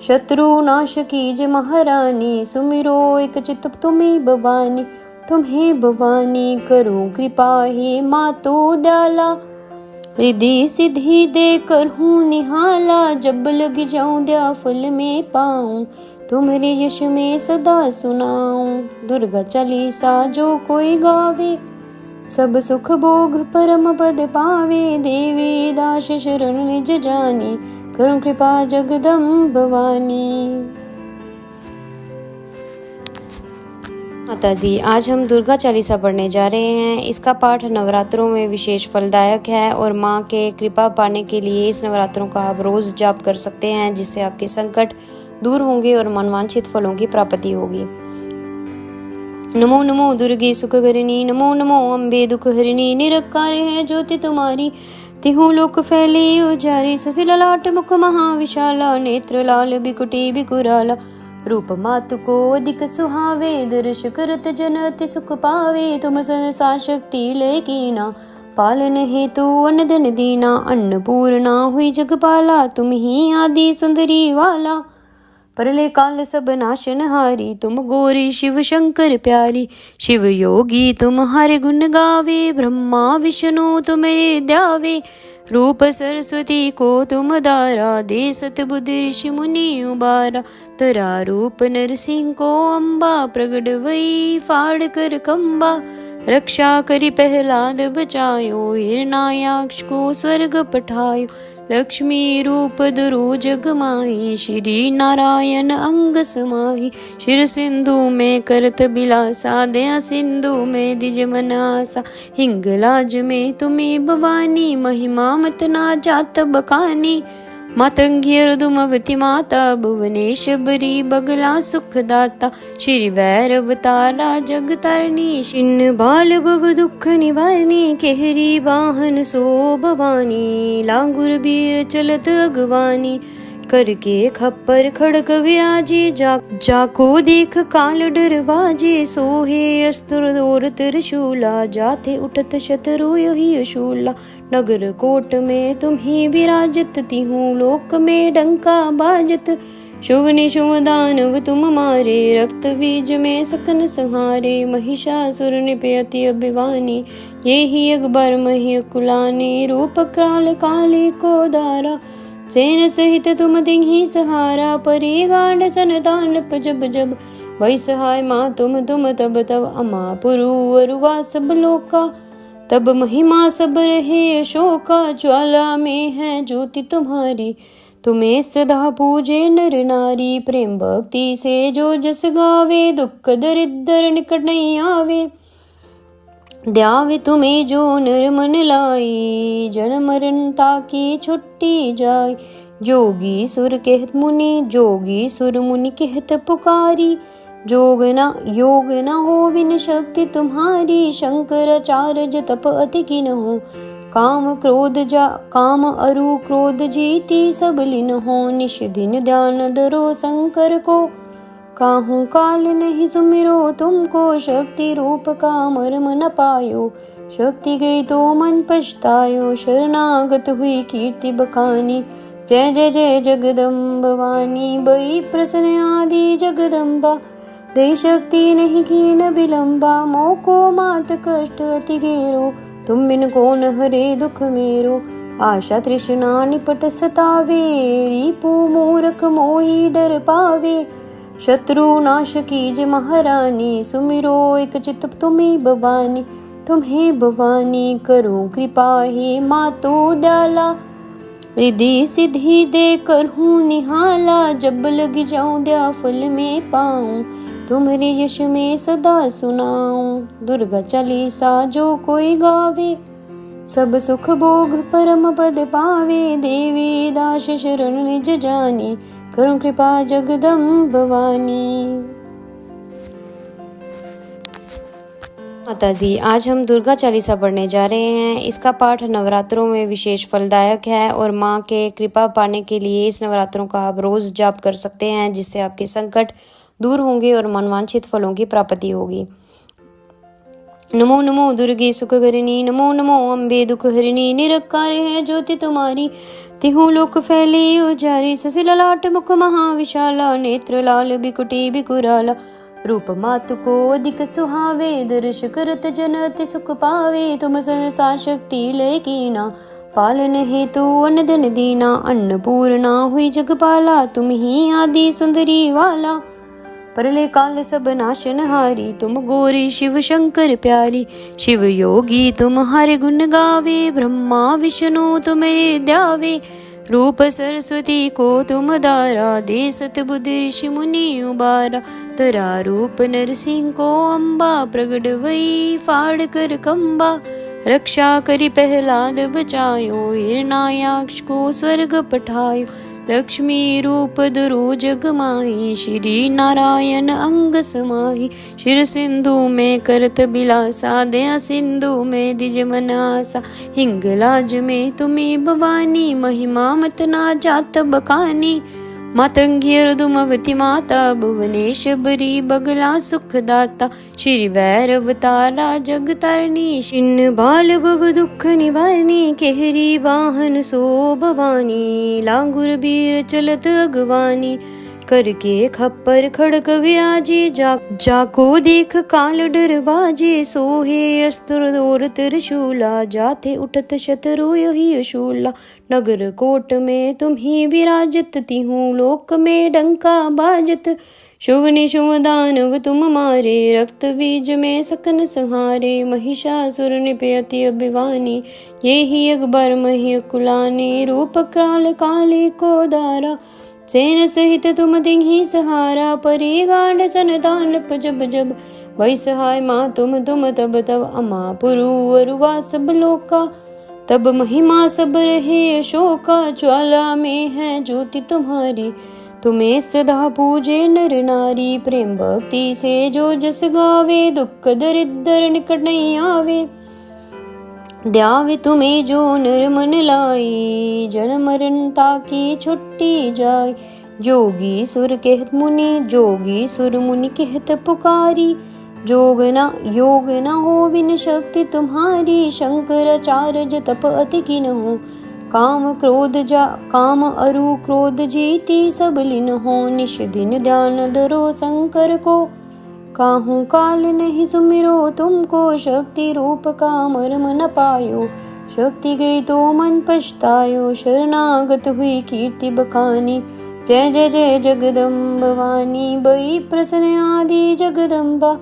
शत्रु नाश कीज महारानी, सुमिरो एक चित तुम्ही भवानी। तुम्हें भवानी करो कृपा हे मातो दयाला। रिद्धि सिद्धि दे कर हूँ निहाला, जब लग जाऊं दया फल में पाऊं। तुम्हारे यश में सदा सुनाऊं। दुर्गा चालीसा जो कोई गावे, सब सुख भोग परम पद पावे। देवी दास शरण निज जानी, करुण कृपा जगदम्ब भवानी। माता दी, आज हम दुर्गा चालीसा पढ़ने जा रहे हैं। इसका पाठ नवरात्रों में विशेष फलदायक है और माँ के कृपा पाने के लिए इस नवरात्रों का आप रोज जाप कर सकते हैं, जिससे आपके संकट दूर होंगे और मनवांछित फलों की प्राप्ति होगी। नमो नमो दुर्गे सुखकरिणी, नमो नमो अम्बे दुख हरिणी। निरंकार है ज्योति तुम्हारी, तिहु लोक फैली उजारी। ससी ललाट मुख महाविशाला, नेत्र लाल बिकुटी बिकुराला। रूप मातु को अधिक सुहावे, दर्श करत जन अति सुख पावे। तुम संसार शक्ति लय कीना, पालन हेतु अन्न धन दीना। अन्नपूर्णा हुई जगपाला, तुम ही आदि सुंदरी वाला। परले काल सब नाशनहारी, तुम गौरी शिव शंकर प्यारी। शिव योगी तुम्हारे गुण गावे, ब्रह्मा विष्णु तुम्हें ध्यावे। रूप सरस्वती को तुम दारा, दे सत बुद्धि ऋषि मुनि उबारा। तरा रूप नरसिंह को अम्बा, प्रगट वही फाड़ कर खम्बा। रक्षा करी प्रहलाद बचायो, हिरणायाक्ष को स्वर्ग पठायो। लक्ष्मी रूप धरो जग माही, श्री नारायण अंग समाही। शिर सिंधु में करत बिलासा, दया सिंधु में दिज मनासा। हिंगलाज में तुम्हें भवानी, महिमा मत ना जात बखानी। मातंगी रुदुमवती माता, भुवनेश बरी बगला सुखदाता। श्री भैरव तारा जग तारणी, छिन्न बाल भव दुख निवारणी। केहरी वाहन सो भवानी, लांगुर बीर चलत अगवानी। करके खप्पर खड़ग विराजे, जाको देख काल डर बाजे। सोहे अस्त्र और त्रिशूला, जाते उठत शत्रु यही अशूला। नगर कोट में तुम्ही विराजत, तिहु लोक में डंका बाजत। शुभ निशुभ दानव तुम मारे, रक्त बीज में सकन संहारे। महिषासुर निपयति अभिवानी, ये ही अकबर मही कुलानी। रूप काल काली को दारा, सेन सहित तुम दिही सहारा। परी गांड सन दानप जब जब, वही सहाय माँ तुम तब तब। अमा पुरु अरुवा सब लोका, तब महिमा सब रहे अशोका। ज्वाला में है ज्योति तुम्हारी, तुम्हें सदा पूजे नर नारी। प्रेम भक्ति से जो जस गावे, दुख दरिद्र निकट नहीं आवे। ध्यावे तुम्हें जो नर मन लाई, जन्म मरण ताकी छुट्टी जाय। जोगी सुर कहत मुनि, जोगी सुर मुनि कहत पुकारी। योग न हो बिन शक्ति तुम्हारी, शंकराचार्य तप अति किन हो। काम अरु क्रोध जीती, सब लीन हो। निश दिन ध्यान धरो शंकर को, काहू काल नहीं सुमिरो तुमको। शक्ति रूप का मर्म न पायो, शक्ति गई तो मन पछतायो। शरणागत हुई कीर्ति बखानी, जय जय जय जगदम्ब भवानी। बई प्रसन्न आदि जगदम्बा, दे शक्ति नहीं की न विलंबा। मोको मात कष्ट अति घेरो, तुम बिन कौन हरे दुख मेरो। आशा तृष्णा निपट सतावे, रिपु मूर्ख मोही डर पावे। शत्रु नाश कीज महारानी, सुमिरो एक चित तुम्हें भवानी। तुम्हें भवानी करो कृपा हे मातो दयाला। रिद्धि सिद्धि दे कर हूँ निहाला, जब लग जाऊं दया फल में पाऊं। तुम्हारे यश में सदा सुनाऊं। दुर्गा चालीसा जो कोई गावे, सब सुख भोग परम पद पावे। देवी दास शरण निज जानी, करुण कृपा जगदम्ब भवानी। माता दी, आज हम दुर्गा चालीसा पढ़ने जा रहे हैं। इसका पाठ नवरात्रों में विशेष फलदायक है और माँ के कृपा पाने के लिए इस नवरात्रों का आप रोज जाप कर सकते हैं, जिससे आपके संकट दूर होंगे और मनवांछित फलों की प्राप्ति होगी। नमो नमो दुर्गे सुखकरिणी, नमो नमो अम्बे दुख हरिणी। निरंकार है ज्योति तुम्हारी, तिहु लोक फैली उजारी। ससी ललाट मुख महाविशाला, नेत्र लाल बिकुटी बिकुराला। रूप मातु को अधिक सुहावे, दर्श करत जन अति सुख पावे। तुम संसार शक्ति लय कीना, पालन हेतु अनदन दीना अन्नपूर्णा हुई जगपाला तुम ही आदि सुंदरी वाला। प्रलय काल सब नाशनहारी तुम गौरी शिव शंकर प्यारी। शिव योगी तुम्हारे गुण गावे ब्रह्मा विष्णु तुम्हें ध्यावे। रूप सरस्वती को तुम दारा दे सतबुद्धि ऋषि मुनि उबारा। तरा रूप नरसिंह को अम्बा प्रगट वही फाड़ कर कंबा। रक्षा करी प्रहलाद बचायो हिरणायाक्ष को स्वर्ग पठायो। लक्ष्मी रूप धरो जग माही श्री नारायण अंग समाही। शिर सिंधु में करत बिलासा दया सिंधु में दिज मनासा। हिंगलाज में तुम्ही भवानी महिमा मत ना जात बखानी। मातंगी दुमवती माता भुवनेश्वरी बगला सुखदाता। श्री भैरवतारा जग तारणी छिन्न बाल भव दुख निवारणी। केहरी वाहन सो भवानी लांगुर बीर चलत अगवानी। करके खप्पर खड़क विराजे जाको देख काल डर बाजे। सोहे अस्त्र और त्रिशूला जाते उठत शत्रु यही अशूला। नगर कोट में तुम ही विराजत तिहूँ लोक में डंका बाजत। शुभ निशुभ दानव तुम मारे रक्त बीज में सकन संहारे। महिषासुर निपयति अभिवानी ये ही अकबर मही कुलानी। रूप काल काले को दारा सेन सहित तुम तिन्ही सहारा। परी गांड सन दानप जब जब वही सहाय माँ तुम तब तब। अमा पुरु अरुवा सब लोका तब महिमा सब रहे अशोका। ज्वाला में है ज्योति तुम्हारी तुम्हें सदा पूजे नर नारी। प्रेम भक्ति से जो जस गावे दुख दरिद्र निकट नहीं आवे। ध्यावे तुम्हें जो नर मन लाई जन्म मरण ताकि छुट्टी जाए। जोगी सुर कहत मुनि कहत पुकारी। योग न हो बिन शक्ति तुम्हारी। शंकराचार्य तप अति किन हो काम अरु क्रोध जीती सब लीन हो। निश दिन ध्यान धरो शंकर को काहू काल नहीं सुमिरो तुमको। शक्ति रूप का मर्म न पायो शक्ति गई तो मन पछतायो। शरणागत हुई कीर्ति बखानी जय जय जय जगदम्ब भवानी। बई प्रसन्न आदि जगदम्बा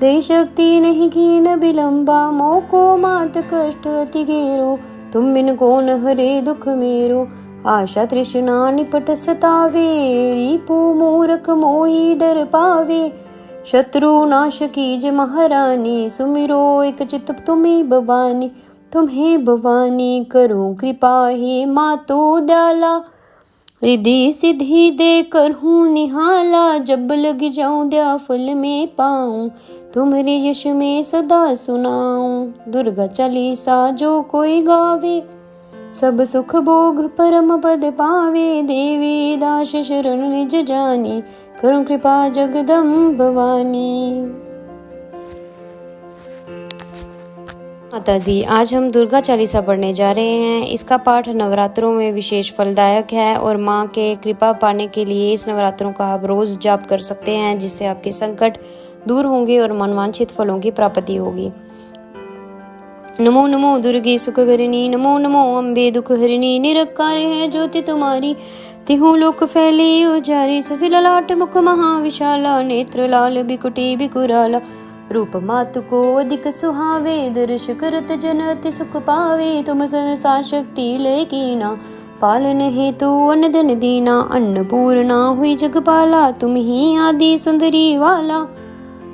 दे शक्ति नहीं कीन विलंबा। मोको मात कष्ट अति घेरो तुम बिन कौन हरे दुख मेरो। आशा तृष्णा निपट सतावे रिपु मूर्ख मोही डर पावे। शत्रु नाश कीज महारानी सुमिरो एक चित तुम्हें भवानी। तुम्हें भवानी करो कृपा हे मातो दयाला। रिद्धि सिद्धि दे कर हूँ निहाला। जब लग जाऊं दया फल में पाऊं तुम्हारे यश में सदा सुनाऊं। दुर्गा चालीसा जो कोई गावे सब सुख भोग परम पद पावे। देवी दास शरण निज जानी करो कृपा जगदम्ब भवानी। माता दी आज हम दुर्गा चालीसा पढ़ने जा रहे हैं। इसका पाठ नवरात्रों में विशेष फलदायक है और माँ के कृपा पाने के लिए इस नवरात्रों का आप रोज जाप कर सकते हैं, जिससे आपके संकट दूर होंगे और मनवांछित फलों की प्राप्ति होगी। नमो नमो दुर्गे सुखकरिणी नमो नमो अम्बे दुख हरिणी। निरकार है ज्योति तुम्हारी तिहूँ लोक फैली उजारी। ससी ललाट मुख महाविशाला नेत्र लाल बिकुटी बिकुराला। रूप मातु को अधिक सुहावे दर्श करत जन अति सुख पावे। तुम संसार शक्ति लय कीना पालन हेतु अनदन दीना। अन्नपूर्णा हुई जगपाला तुम ही आदि सुंदरी वाला।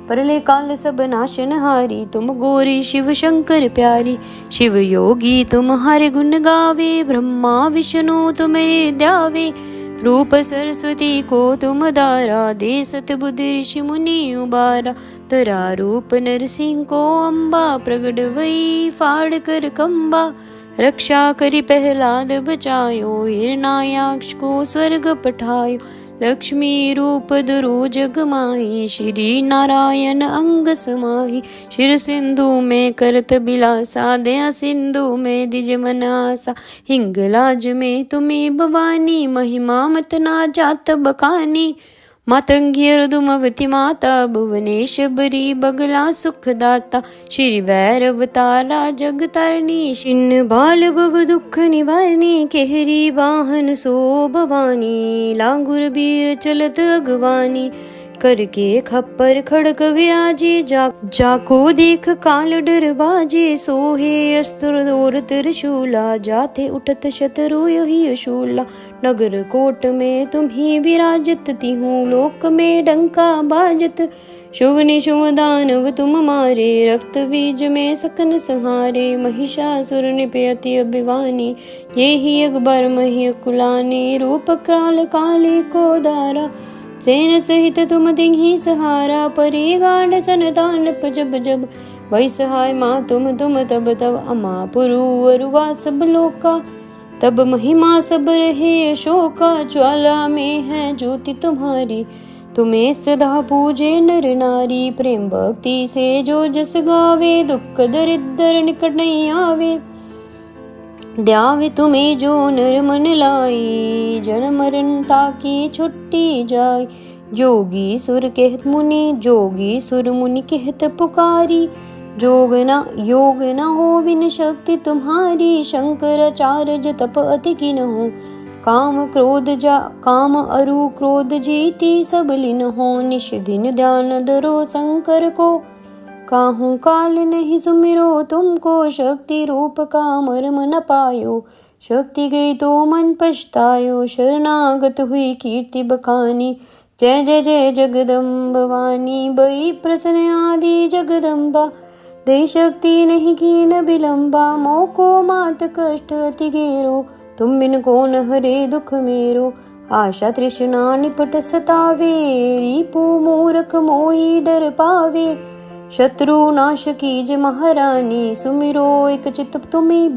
प्रलय काल सब नाशनहारी तुम गौरी शिव शंकर प्यारी। शिव योगी तुम्हारे गुण गावे ब्रह्मा विष्णु तुम्हें ध्यावे। रूप सरस्वती को तुम दारा दे सतबुद्धि ऋषि मुनि उबारा। तरा रूप नरसिंह को अम्बा प्रगट वही फाड़ कर कंबा। रक्षा करी प्रहलाद बचायो हिरणायाक्ष को स्वर्ग पठायो। लक्ष्मी रूप धरो जग माही श्री नारायण अंग समाही। शिर सिंधु में करत बिलासा दया सिंधु में दिज मनासा। हिंगलाज में तुम्ही भवानी महिमा मत ना जात बखानी। मातंगियर्दुमवती माता भुवनेश्वरी बगला सुखदाता श्री भैरवतारा जगतारिणी छिन्न बाल भव दुख निवारणी केहरी वाहन सो भवानी लांगुर बीर चलत अगवानी करके खप्पर खड़क विराजे जाको देख काल डर बाजे सोहे अस्त्र और त्रिशूला जाते उठत शत्रु यही अशूला नगर कोट में तुम ही विराजत तिहूँ लोक में डंका बाजत शुभ निशुभ दानव तुम मारे रक्त बीज में सकन संहारे महिषासुर निपयति अभिवानी ये ही अकबर मही कुलानी रूप काल काले को दारा सेन सहित तुम तिन्ही सहारा परी गांड सन दानप जब जब वही सहाय माँ तुम तब तब अमा पुरु अरुवा सब लोका तब महिमा सब रहे अशोका ज्वाला में है ज्योति तुम्हारी तुम्हें सदा पूजे नर नारी प्रेम भक्ति से जो जस गावे दुख दरिद्र निकट नहीं आवे द्यावे तुम्हें जो नर मन लाई जन मरण ताकि छुट्टी जाय जोगी सुर कहत मुनि कहत पुकारी योग न हो बिन शक्ति तुम्हारी शंकराचार्य तप अति की न हो काम अरु क्रोध जीती सब लीन हो निश दिन ध्यान धरो शंकर को काहू काल नहीं सुमिरो तुमको शक्ति रूप का मर्म न पायो शक्ति गई तो मन पछतायो शरणागत हुई कीर्ति बखानी जय जय जय जगदम्ब भवानी बई प्रसन्न आदि जगदम्बा दे शक्ति नहीं की न विलंबा मोको मात कष्ट अति घेरो तुम बिन कौन हरे दुख मेरो आशा तृष्णा निपट सतावे रिपु मूर्ख मोही डर पावे शत्रु नाश कीज महारानी सुमिरो एक चित तुम्हें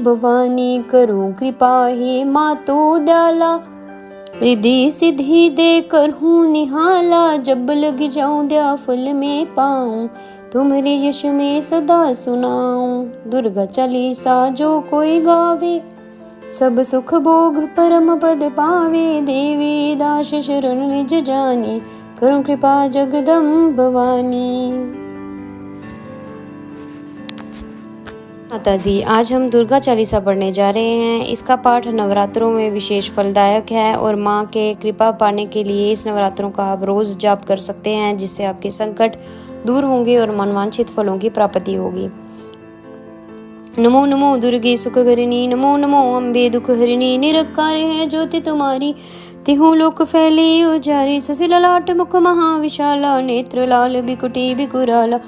भवानी करो कृपा हे मातो दयाला रिद्धि सिद्धि दे कर हूँ निहाला जब लग जाऊं दया फल में पाऊं तुम्हारे यश में सदा सुनाऊं दुर्गा चालीसा जो कोई गावे सब सुख भोग परम पद पावे देवी दास शरण निज जानी करो कृपा जगदम्ब भवानी। माता दी आज हम दुर्गा चालीसा पढ़ने जा रहे हैं। इसका पाठ नवरात्रों में विशेष फलदायक है और माँ के कृपा पाने के लिए इस नवरात्रों का आप रोज जाप कर सकते हैं जिससे आपके संकट दूर होंगे और मनवांछित फलों की प्राप्ति होगी। नमो नमो दुर्गे सुखहरिणी नमो नमो अम्बे दुखहरिणी निरकार है ज्योति तुम्हारी तिहु लोक फैली उजारी ससिला लाट मुख महाविशाला नेत्र लाल बिकुटी बिकुराला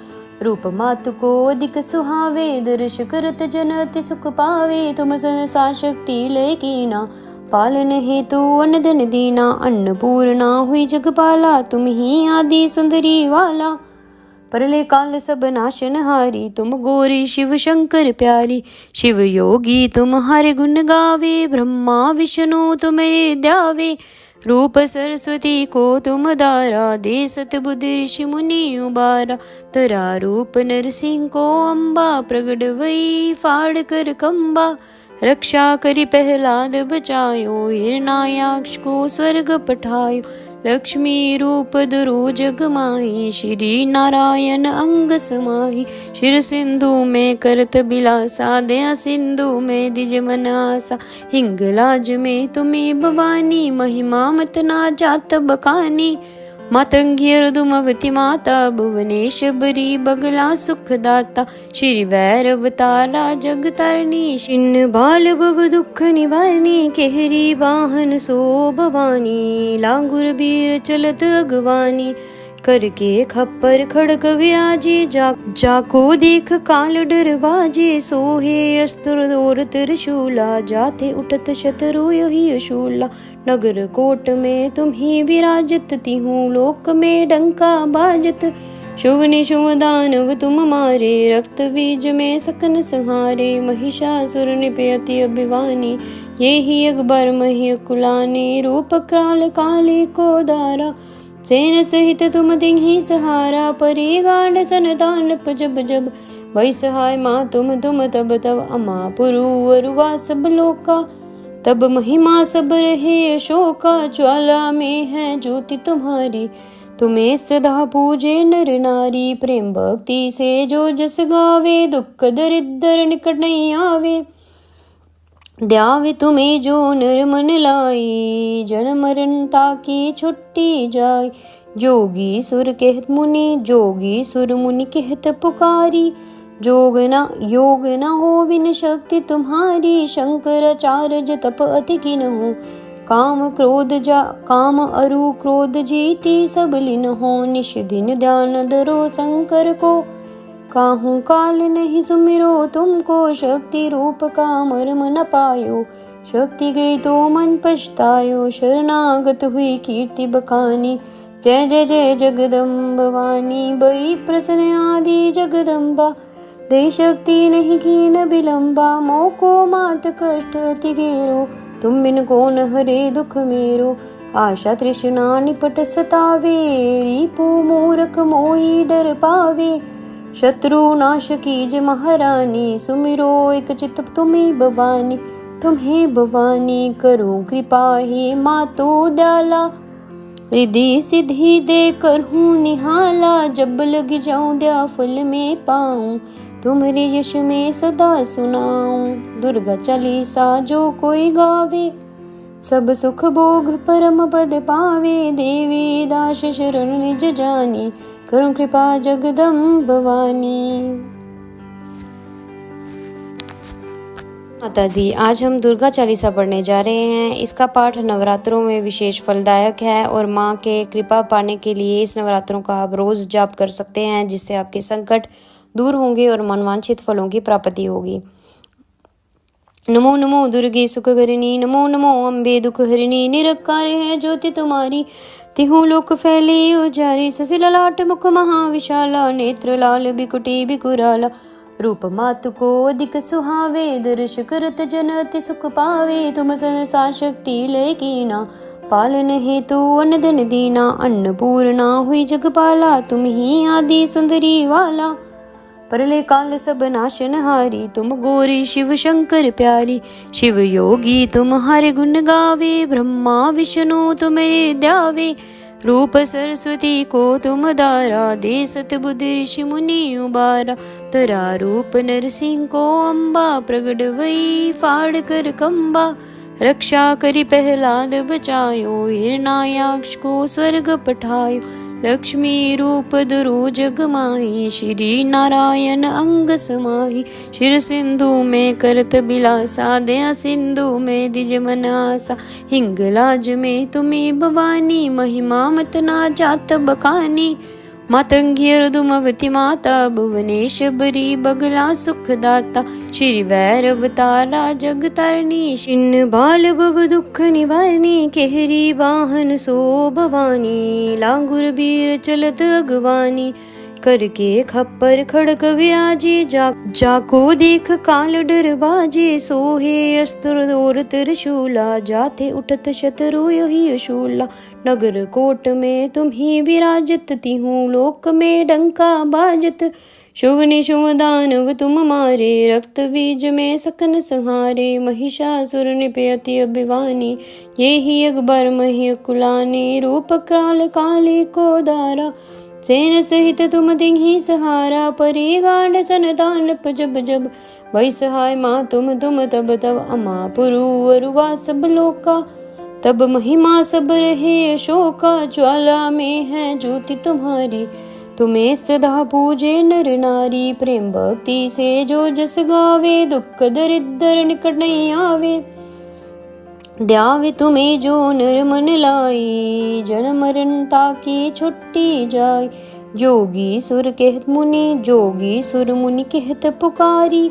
रूप मातु को अधिक सुहावे दर्श करत जन अति सुख पावे तुम संसार शक्ति लय कीना पालन हेतु अन्न धन दीना अन्नपूर्णा हुई जगपाला तुम ही आदि सुंदरी वाला परले काल सब नाशन हारी तुम गौरी शिव शंकर प्यारी शिव योगी तुम हरे गुण गावे ब्रह्मा विष्णु तुम्हें ध्यावे रूप सरस्वती को तुम दारा दे सत बुद्धि ऋषि मुनि उबारा तरा रूप नरसिंह को अम्बा प्रगट वही फाड़ कर कंबा रक्षा करी प्रहलाद बचायो हिरणायाक्ष को स्वर्ग पठायो लक्ष्मी रूप धरो जग माही श्री नारायण अंग समाही शिर सिंधु में करत बिलासा दया सिंधु में दिज मन आसा हिंगलाज में तुम्हें भवानी महिमा मत ना जात बखानी मातंगियर्दुमवती माता भुवनेश्वरी बगला सुखदाता श्री भैरवतारा जगतारिणी छिन्न बाल भव दुख निवारणी केहरी वाहन सो भवानी लांगुर बीर चलत अगवानी करके खप्पर खड़क विराजे जाको देख काल डर बाजे सोहे अस्त्र और त्रिशूला जाते उठत शत्रु यही अशूला नगर कोट में तुम ही विराजत तिहूँ लोक में डंका बाजत शुभ निशुभ दानव तुम मारे रक्त बीज में सकन संहारे महिषासुर निपयति अभिवानी ये ही अकबर मही कुलानी रूप काल काले को दारा सेन सहित तुम तिन्ही सहारा परी गांड सन दानप जब जब वही सहाय माँ तुम तब तब अमा पुरु अरुवा सब लोका तब महिमा सब रहे अशोका, ज्वाला में है ज्योति तुम्हारी। तुम्हें सदा पूजे नर नारी, प्रेम भक्ति से जो जस गावे, दुख दरिद्र निकट नहीं आवे। ध्यावे तुम्हें जो नर मन लाई, जन्म मरण ताकी छुट्टी जाय। जोगी सुर कहत मुनि, जोगी सुर मुनि कहत पुकारी। योग न हो बिन शक्ति तुम्हारी, शंकराचार्य तप अति किन हो। काम अरु क्रोध जीती, सब लीन हो। निश दिन ध्यान धरो शंकर को, काहू काल नहीं सुमिरो तुमको। शक्ति रूप का मर्म न पायो, शक्ति गई तो मन पछतायो। शरणागत हुई कीर्ति बखानी, जय जय जय जगदम्ब वाणी। बई प्रसन्न आदि जगदम्बा, दे शक्ति नहीं की न विलंबा। मोको मात कष्ट अति घेरो, तुम बिन कौन हरे दुख मेरो। आशा तृष्णा निपट सतावे, रिपु मूरख मोही डर पावे। शत्रु नाश कीज महारानी, सुमिरो एक चित तुम्हें भवानी। तुम्हें भवानी करो कृपा हे मातो दयाला, रिद्धि सिद्धि दे कर हूँ निहाला। जब लग जाऊं दया फल में पाऊं, तुम्हारे यश में सदा सुनाऊं। दुर्गा चालीसा जो कोई गावे, सब सुख भोग परम पद पावे। देवी दास शरण निज जानी, करो कृपा जगदम्ब भवानी। माता दी, आज हम दुर्गा चालीसा पढ़ने जा रहे हैं। इसका पाठ नवरात्रों में विशेष फलदायक है और माँ के कृपा पाने के लिए इस नवरात्रों का आप रोज जाप कर सकते हैं, जिससे आपके संकट दूर होंगे और मनवांछित फलों की प्राप्ति होगी। नमो नमो दुर्गे सुखकरिणी, नमो नमो अम्बे दुख हरिणी। निरकार है ज्योति तुम्हारी, तिहु लोक फैली उजारी। ससी ललाट मुख महाविशाला, नेत्र लाल बिकुटी बिकुराला। रूप मातु को अधिक सुहावे, दर्श करत जन अति सुख पावे। तुम संसार शक्ति लय कीना, पालन हेतु अन्न धन दीना। अन्नपूर्णा हुई जगपाला, तुम ही आदि सुंदरी वाला। परले काल सब नाशन हारी, तुम गौरी शिव शंकर प्यारी। शिव योगी तुम्हारे गुण गावे, ब्रह्मा विष्णु तुम्हें ध्यावे। रूप सरस्वती को तुम दारा, दे सत बुद्धि ऋषि मुनि उबारा। तरा रूप नरसिंह को अम्बा, प्रगट वही फाड़ कर कंबा। रक्षा करी प्रहलाद बचायो, हिरण्याक्ष को स्वर्ग पठायो। लक्ष्मी रूप धरो जग माही, श्री नारायण अंग समाही। शिर सिंधु में करत बिलासा, दया सिंधु में दिज मन आसा। हिंगलाज में तुम्ही भवानी, महिमा मत ना जात बखानी। मातंगी अर्दुमवती माता, भुवनेश्वरी बगला सुखदाता। श्री भैरव तारा जग तारणी, छिन्न बाल भव दुख निवारणी। केहरी वाहन सो भवानी, लांगुर बीर चलत अगवानी। करके खप्पर खड़क विराजे, जाको देख काल डर बाजे। सोहे अस्त्र और त्रिशूला, जाते उठत शत्रु यही शूला। नगर कोट में तुम ही विराजत, तिहु लोक में डंका बाजत। शुभ निशुभ दानव तुम मारे, रक्त बीज में सकन संहारे। महिषासुर निपयति अभिवानी, ये ही अकबर मही कुलानी। रूप काल काली को दारा, सेन सहित तुम दिंही सहारा। परी गांड सन दानप जब जब, वही सहाय माँ तुम तब तब। अमा पुरु अरुवा सब लोका, तब महिमा सब रहे अशोका। ज्वाला में है ज्योति तुम्हारी, तुम्हें सदा पूजे नर नारी। प्रेम भक्ति से जो जस गावे, दुख दरिद्र निकट नहीं आवे। ध्यावे तुम्हें जो नर मन लाई, जन्म मरण ताकी छुट्टी जाय। जोगी सुर कहत मुनि, जोगी सुर मुनि कहत पुकारी।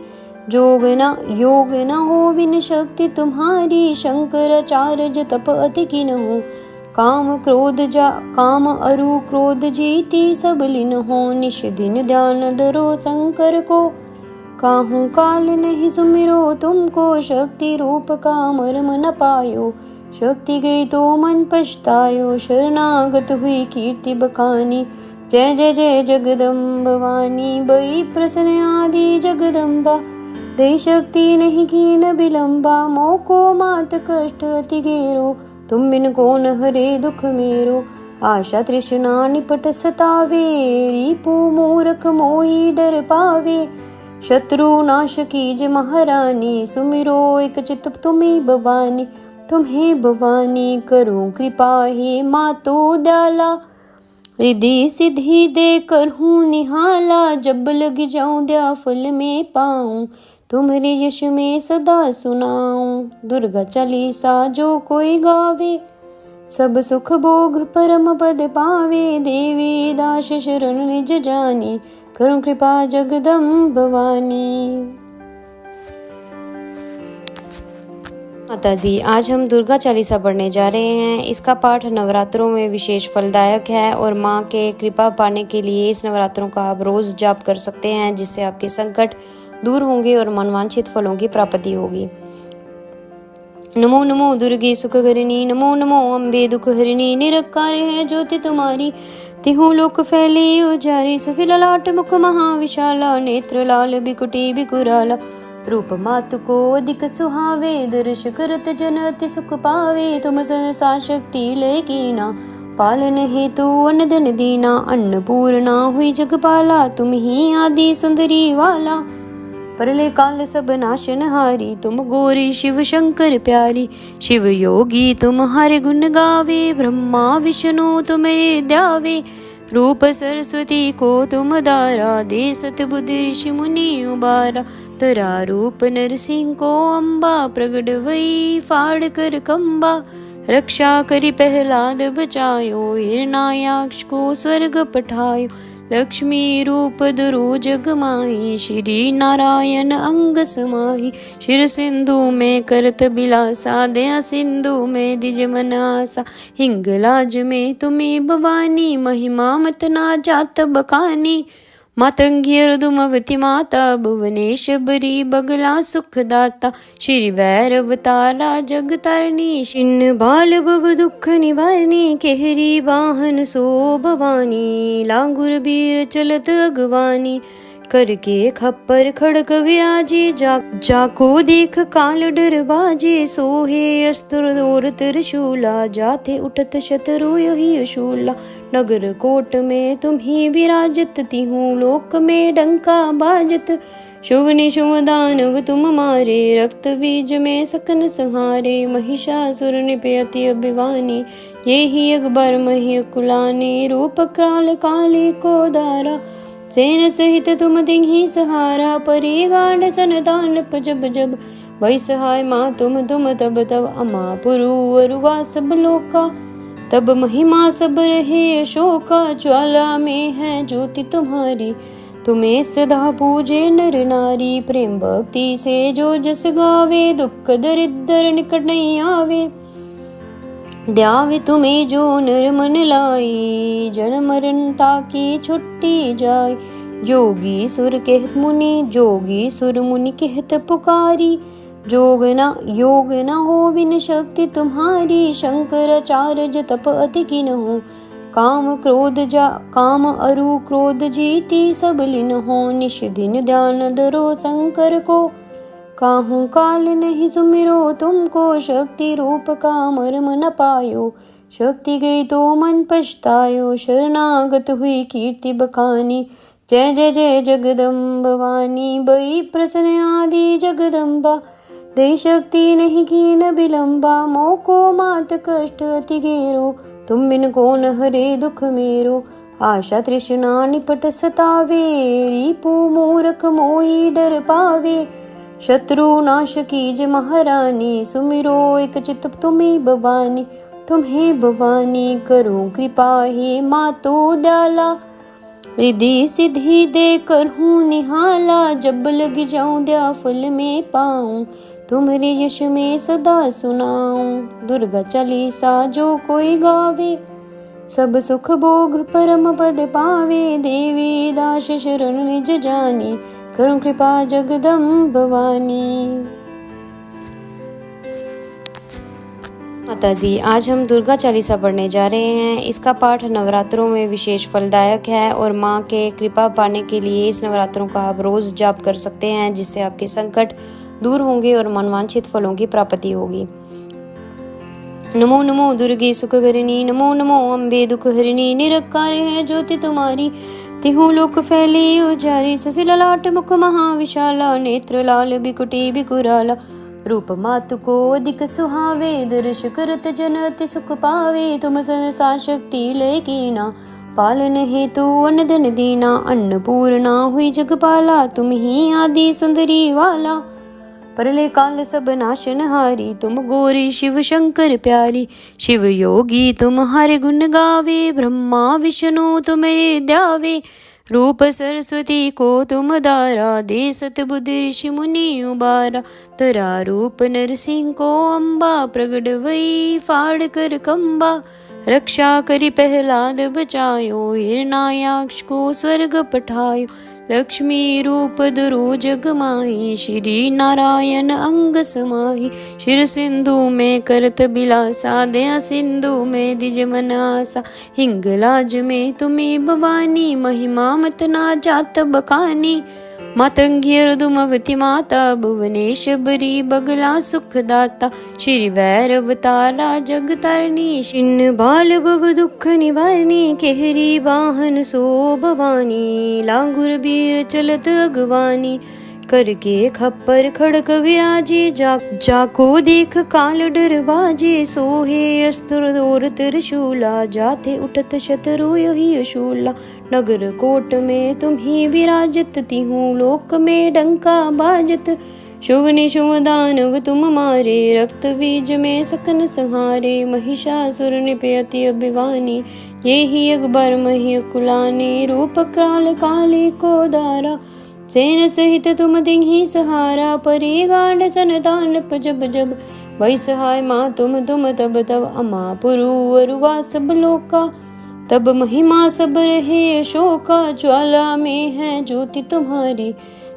योग न हो बिन शक्ति तुम्हारी, शंकराचार्य तप अति किन हो। काम अरु क्रोध जीती, सब लीन हो। निश दिन ध्यान धरो शंकर को, काहू काल नहीं सुमिरो तुमको। शक्ति रूप का मर्म न पायो, शक्ति गई तो मन पछतायो। शरणागत हुई कीर्ति बखानी, जय जय जय जगदम्ब वाणी। बई प्रसन्न आदि जगदम्बा, दे शक्ति नहीं कीन विलंबा, मोको मात कष्ट अति घेरो। तुम बिन कौन हरे दुख मेरो, आशा तृष्णा निपट सतावे। रिपु मूर्ख मोही डर पावे, शत्रु नाश कीज महारानी। सुमिरो एक चित तुम्ही भवानी, तुम्हें भवानी करो कृपा। हे मातो दयाला, रिद्धि सिद्धि दे कर हूँ निहाला। जब लग जाऊं दया फल में पाऊं, तुम्हारे यश में सदा सुनाऊं। दुर्गा चालीसा जो कोई गावे, सब सुख भोग परम पद पावे। देवी दास शरण निज जानी, करुण कृपा जगदम्ब भवानी। माता दी, आज हम दुर्गा चालीसा पढ़ने जा रहे हैं। इसका पाठ नवरात्रों में विशेष फलदायक है और माँ के कृपा पाने के लिए इस नवरात्रों का आप रोज जाप कर सकते हैं, जिससे आपके संकट दूर होंगे और मनवांछित फलों की प्राप्ति होगी। नमो नमो दुर्गे सुख हरिणी, नमो नमो अम्बे दुख हरिणी। निरकार है ज्योति तुम्हारी, तिहु लोक फैली उजारी। ससी ललाट मुख महाविशाला, नेत्र लाल बिकुटी बिकुराला। रूप मातु को अधिक सुहावे, दर्श करत जन अति सुख पावे। तुम संसार शक्ति लय कीना, पालन हेतु अन्न धन दीना। अन्नपूर्णा हुई जगपाला, तुम ही आदि सुंदरी वाला। परले काल सब नाशनहारी, तुम गौरी शिव शंकर प्यारी। शिव योगी तुम्हारे गुण गावे, ब्रह्मा विष्णु तुम्हें ध्यावे। रूप सरस्वती को तुम दारा, दे सत बुद्धि ऋषि मुनि उबारा। तरा रूप नरसिंह को अम्बा, प्रगट वही फाड़ कर कंबा। रक्षा करी प्रहलाद बचायो, हिरणायाक्ष को स्वर्ग पठायो। लक्ष्मी रूप धरो जग माही, श्री नारायण अंग समाही। शिर सिंधु में करत बिलासा, दया सिंधु में दिज मन आसा। हिंगलाज में तुम्हें भवानी, महिमा मत ना जात बखानी। मातंगी अर्दुमवती माता, भुवनेश्वरी बगला सुखदाता। श्री भैरव तारा जग तारणी, छिन्न बाल भव दुख निवारणी। केहरी वाहन सो भवानी, लांगुर बीर चलत अगवानी। करके खप्पर खड़क विराजी, जाको देख काल डर बाजे। सोहे अस्त्र और त्रिशूला, जाते उठत शत्रु यही शूला। नगर कोट में तुम ही विराजत, तिहु लोक में डंका बाजत। शुभ निशुभ दानव तुम मारे, रक्त बीज में सकन संहारे। महिषासुर निपयति अभिवानी, ये ही अकबर मही कुलानी। रूप काल काली को दारा, सेन सहित तुम तिन्हि सहारा। परिगाढ़ सन दानप जब जब, वही सहाय माँ तुम तब तब। अमा पुरु अरुवा सब लोका, तब महिमा सब रहे अशोका। ज्वाला में है ज्योति तुम्हारी, तुम्हें सदा पूजे नर नारी। प्रेम भक्ति से जो जस गावे, दुख दरिद्र निकट नहीं आवे। ध्यावे तुम्हें जो नर मन लाई, जन्म मरण ताकी छुट्टी जाय। जोगी सुर कहत मुनि, जोगी सुर मुनि कहत पुकारी। योग न हो बिन शक्ति तुम्हारी, शंकराचार्य तप अति किन हो। काम अरु क्रोध जीती सब लिन हो। निश दिन ध्यान धरो शंकर को, काहू काल नहीं सुमिरो तुमको। शक्ति रूप का मर्म न पायो, शक्ति गई तो मन पछतायो। शरणागत हुई कीर्ति बखानी, जय जय जय जगदम्ब भवानी। बई प्रसन्न आदि जगदम्बा, दे शक्ति नहीं कीन विलंबा। मोको मात कष्ट अति घेरो, तुम बिन कौन हरे दुख मेरो। आशा तृष्णा निपट सतावे, रिपु मूर्ख मोही डर पावे। शत्रु नाश कीज महारानी, सुमिरो एक चित तुम्ही भवानी। तुम्हें भवानी करो कृपा। हे मातो दयाला, रिद्धि सिद्धि दे कर हूँ निहाला। जब लग जाऊं दया फल में पाऊं, तुम्हारे यश में सदा सुनाऊं। दुर्गा चालीसा जो कोई गावे, सब सुख भोग परम पद पावे। देवी दास शरण निज जानी, करुण कृपा जगदम्ब भवानी। माता दी, आज हम दुर्गा चालीसा पढ़ने जा रहे हैं। इसका पाठ नवरात्रों में विशेष फलदायक है और माँ के कृपा पाने के लिए इस नवरात्रों का आप रोज जाप कर सकते हैं, जिससे आपके संकट दूर होंगे और मनवांछित फलों की प्राप्ति होगी। नमो नमो दुर्गे सुखहरिणी, नमो नमो अम्बे दुखहरिणी। निरंकार है ज्योति तुम्हारी, तिहु लोक फैली उजारी। ससी ललाट मुख महाविशाला, नेत्र लाल बिकुटी बिकुराला। रूप मातु को अधिक सुहावे, दर्श करत जन अति सुख पावे। तुम संसार शक्ति लय कीना, पालन हेतु अन्न धन दीना। अन्नपूर्णा हुई जगपाला, तुम ही आदि सुंदरी वाला। परले काल सब नाशनहारी, तुम गौरी शिव शंकर प्यारी। शिव योगी तुम हर गुण गावे, ब्रह्मा विष्णु तुम्हें ध्यावे। रूप सरस्वती को तुम दारा, दे सत बुद्धि ऋषि मुनि उबारा। तरा रूप नरसिंह को अम्बा, प्रगट वही फाड़ कर कंबा। रक्षा करी प्रहलाद बचायो, हिरणायाक्ष को स्वर्ग पठायो। लक्ष्मी रूप धरो जग माही, श्री नारायण अंग समाही। शिर सिंधु में करत बिलासा, दया सिंधु में दिज मन आसा। हिंगलाज में तुम्हें भवानी, महिमा मत ना जात बखानी। मातंगी रुदुमवती माता, भुवनेश्वरी बगला सुखदाता। श्री भैरव तारा जग तारणी, छिन्न बाल भव दुख निवारणी। केहरी वाहन सो भवानी, लांगुर बीर चलत अगवानी। करके खप्पर खड़क विराजे, जाको देख काल डर बाजे। सोहे अस्त्र और त्रिशूला, जाते उठत शत्रु यही अशूला। नगर कोट में तुम्ही विराजत, तिहु लोक में डंका बाजत। शुभ निशुभ दानव तुम मारे, रक्त बीज में सकन संहारे। महिषासुर निपयति अभिवानी, ये ही अकबर मही कुलानी। रूप काल काली को दारा, सेन सहित तुम दिही सहारा। परी गांड सन दानप जब जब, वही सहाय माँ तुम तब तब। अमा पुरु अरुवा सब लोका, तब महिमा सब रहे अशोका। ज्वाला में है ज्योति तुम्हारी,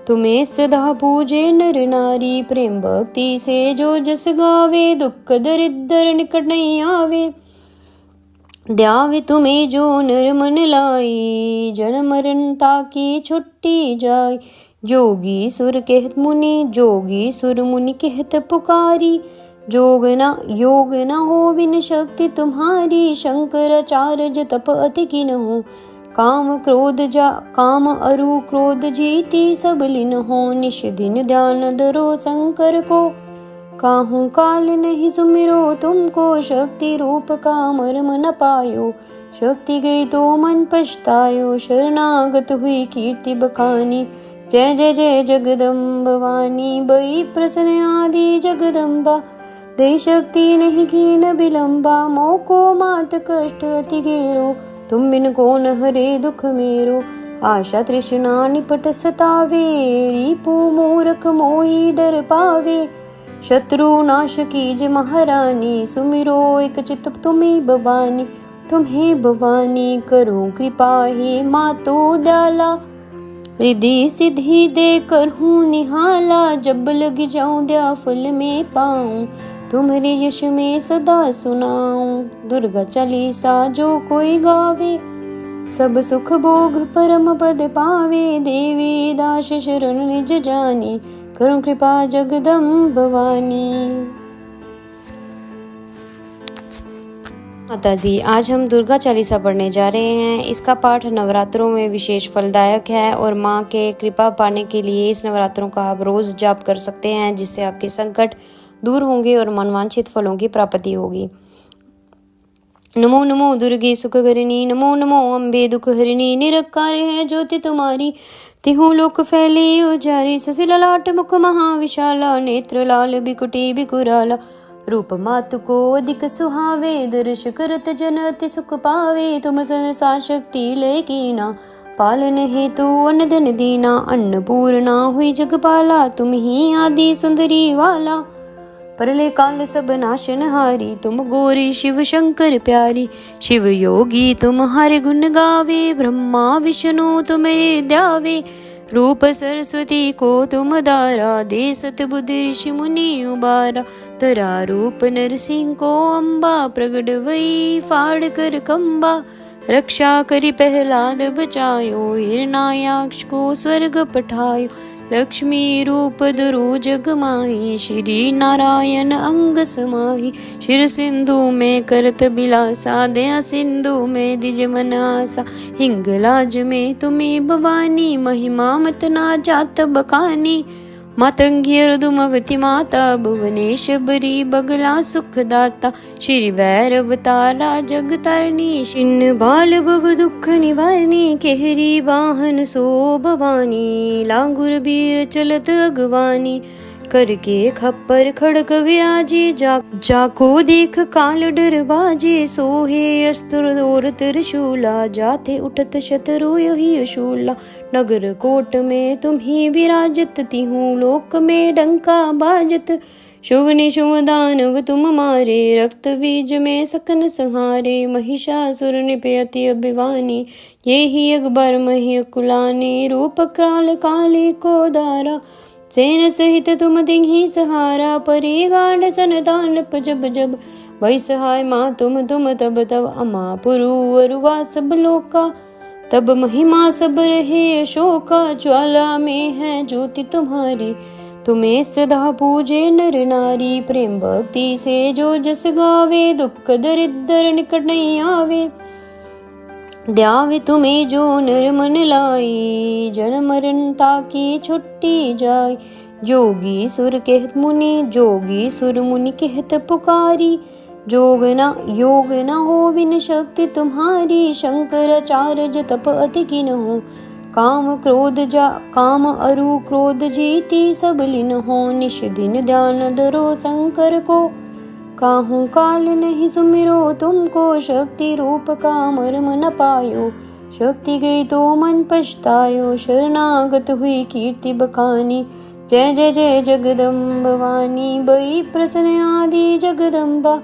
तुम्हें सदा पूजे नर नारी। प्रेम भक्ति से जो जस गावे, दुख दरिद्र निकट नहीं आवे। द्यावे तुम्हें जो नर मन लाई, जन्म मरण ताकी छुट्टी जाय। जोगी सुर कहत मुनि, जोगी सुर मुनि कहत पुकारी। योग न हो बिन शक्ति तुम्हारी, शंकराचार्य तप अति किन हो। काम अरु क्रोध जीती, सब लीन हो। निश दिन ध्यान धरो शंकर को, काहू काल नहीं सुमिरो तुमको। शक्ति रूप का मर्म न पायो, शक्ति गई तो मन पछतायो। शरणागत हुई कीर्ति बखानी, जय जय जय जगदम्ब भवानी। बई प्रसन्न आदि जगदम्बा, दे शक्ति नहीं कीन बिलम्बा। मोको मात कष्ट अति घेरो, तुम बिन कौन हरे दुख मेरो। आशा तृष्णा निपट सतावे, रिपु मूरख मोही डर पावे। शत्रु नाश कीज महारानी, सुमिरो एक चित तुम्हें भवानी। तुम्हें भवानी करो कृपा, हे मातो दयाला। रिद्धि सिद्धि दे कर हूँ निहाला, जब लग जाऊं दया फल में पाऊं। तुम्हारे यश में सदा सुनाऊं, दुर्गा चालीसा जो कोई गावे। सब सुख भोग परम पद पावे, देवी दास शरण निज जानी। करो कृपा जगदम्ब भवानी। माता दी, आज हम दुर्गा चालीसा पढ़ने जा रहे हैं। इसका पाठ नवरात्रों में विशेष फलदायक है और माँ के कृपा पाने के लिए इस नवरात्रों का आप रोज जाप कर सकते हैं, जिससे आपके संकट दूर होंगे और मनवांछित फलों की प्राप्ति होगी। नमो नमो दुर्गे सुखहरिणी, नमो नमो अम्बे दुखहरिणी। निरंकार है ज्योति तुम्हारी, तिहु लोक फैली उजारी। ससी ललाट मुख महाविशाला, नेत्र लाल बिकुटी बिकुराला। रूप मातु को अधिक सुहावे, दर्श करत जन अति सुख पावे। तुम संसार शक्ति लय कीना, पालन हेतु अन्न धन दीना। अन्नपूर्णा हुई जगपाला, तुम ही आदि सुंदरी वाला। परले काल सब नाशनहारी, तुम गौरी शिव शंकर प्यारी। शिव योगी तुम हर गुण गावे, ब्रह्मा विष्णु तुम्हें ध्यावे। रूप सरस्वती को तुम दारा, दे सतबुद्धि ऋषि मुनि उबारा। तरा रूप नरसिंह को अम्बा, प्रगट वही फाड़ कर कंबा। रक्षा करी प्रहलाद बचायो, हिरणायाक्ष को स्वर्ग पठायो। लक्ष्मी रूप धरो जग माही, श्री नारायण अंग समाही। शिर सिंधु में करत बिलासा, दया सिंधु में दिज मनासा। हिंगलाज में तुम्हें भवानी, महिमा मत ना जात बखानी। मातंगी रुदुमवती माता, भुवनेश्वरी बगला सुखदाता। श्री भैरव तारा जग तारणी, छिन्न बाल भव दुख निवारणी। केहरी वाहन सो भवानी, लांगुर बीर चलत अगवानी। करके खप्पर खड़ग विराजे, जाको देख काल डर बाजे। सोहे अस्त्र और त्रिशूला, जाते उठत शत्रु यही अशूला। नगर कोट में तुम्ही विराजत, तिहूँ लोक में डंका बाजत। शुभ निशुभ दानव तुम मारे, रक्त बीज में सकन संहारे। महिषासुर निपयति अभिवानी, ये ही अकबर मही कुलानी। रूप काल काली को दारा, सेन सहित तुम दिन्ही सहारा। परे गांड सन दानप जब जब, वही सहाय माँ तुम तब तब। अमा पुरु अरुवा सब लोका, तब महिमा सब रहे अशोका। ज्वाला में है ज्योति तुम्हारी, तुम्हें सदा पूजे नर नारी। प्रेम भक्ति से जो जस गावे, दुख दरिद्र निकट नहीं आवे। द्यावे तुम्हें जो नर मन लाई, जन्म मरण ताकी छुट्टी जाय। जोगी सुर कहत मुनि, जोगी सुर मुनि कहत पुकारी। योग न हो बिन शक्ति तुम्हारी, शंकराचार्य तप अति किन हो। काम अरु क्रोध जीती, सब लीन हो। निश दिन ध्यान धरो शंकर को, काहू काल नहीं सुमिरो तुमको। शक्ति रूप का मर्म न पायो, शक्ति गई तो मन पछतायो। शरणागत हुई कीर्ति बखानी, जय जय जय जगदम्ब भवानी। बई प्रसन्न आदि जगदम्बा,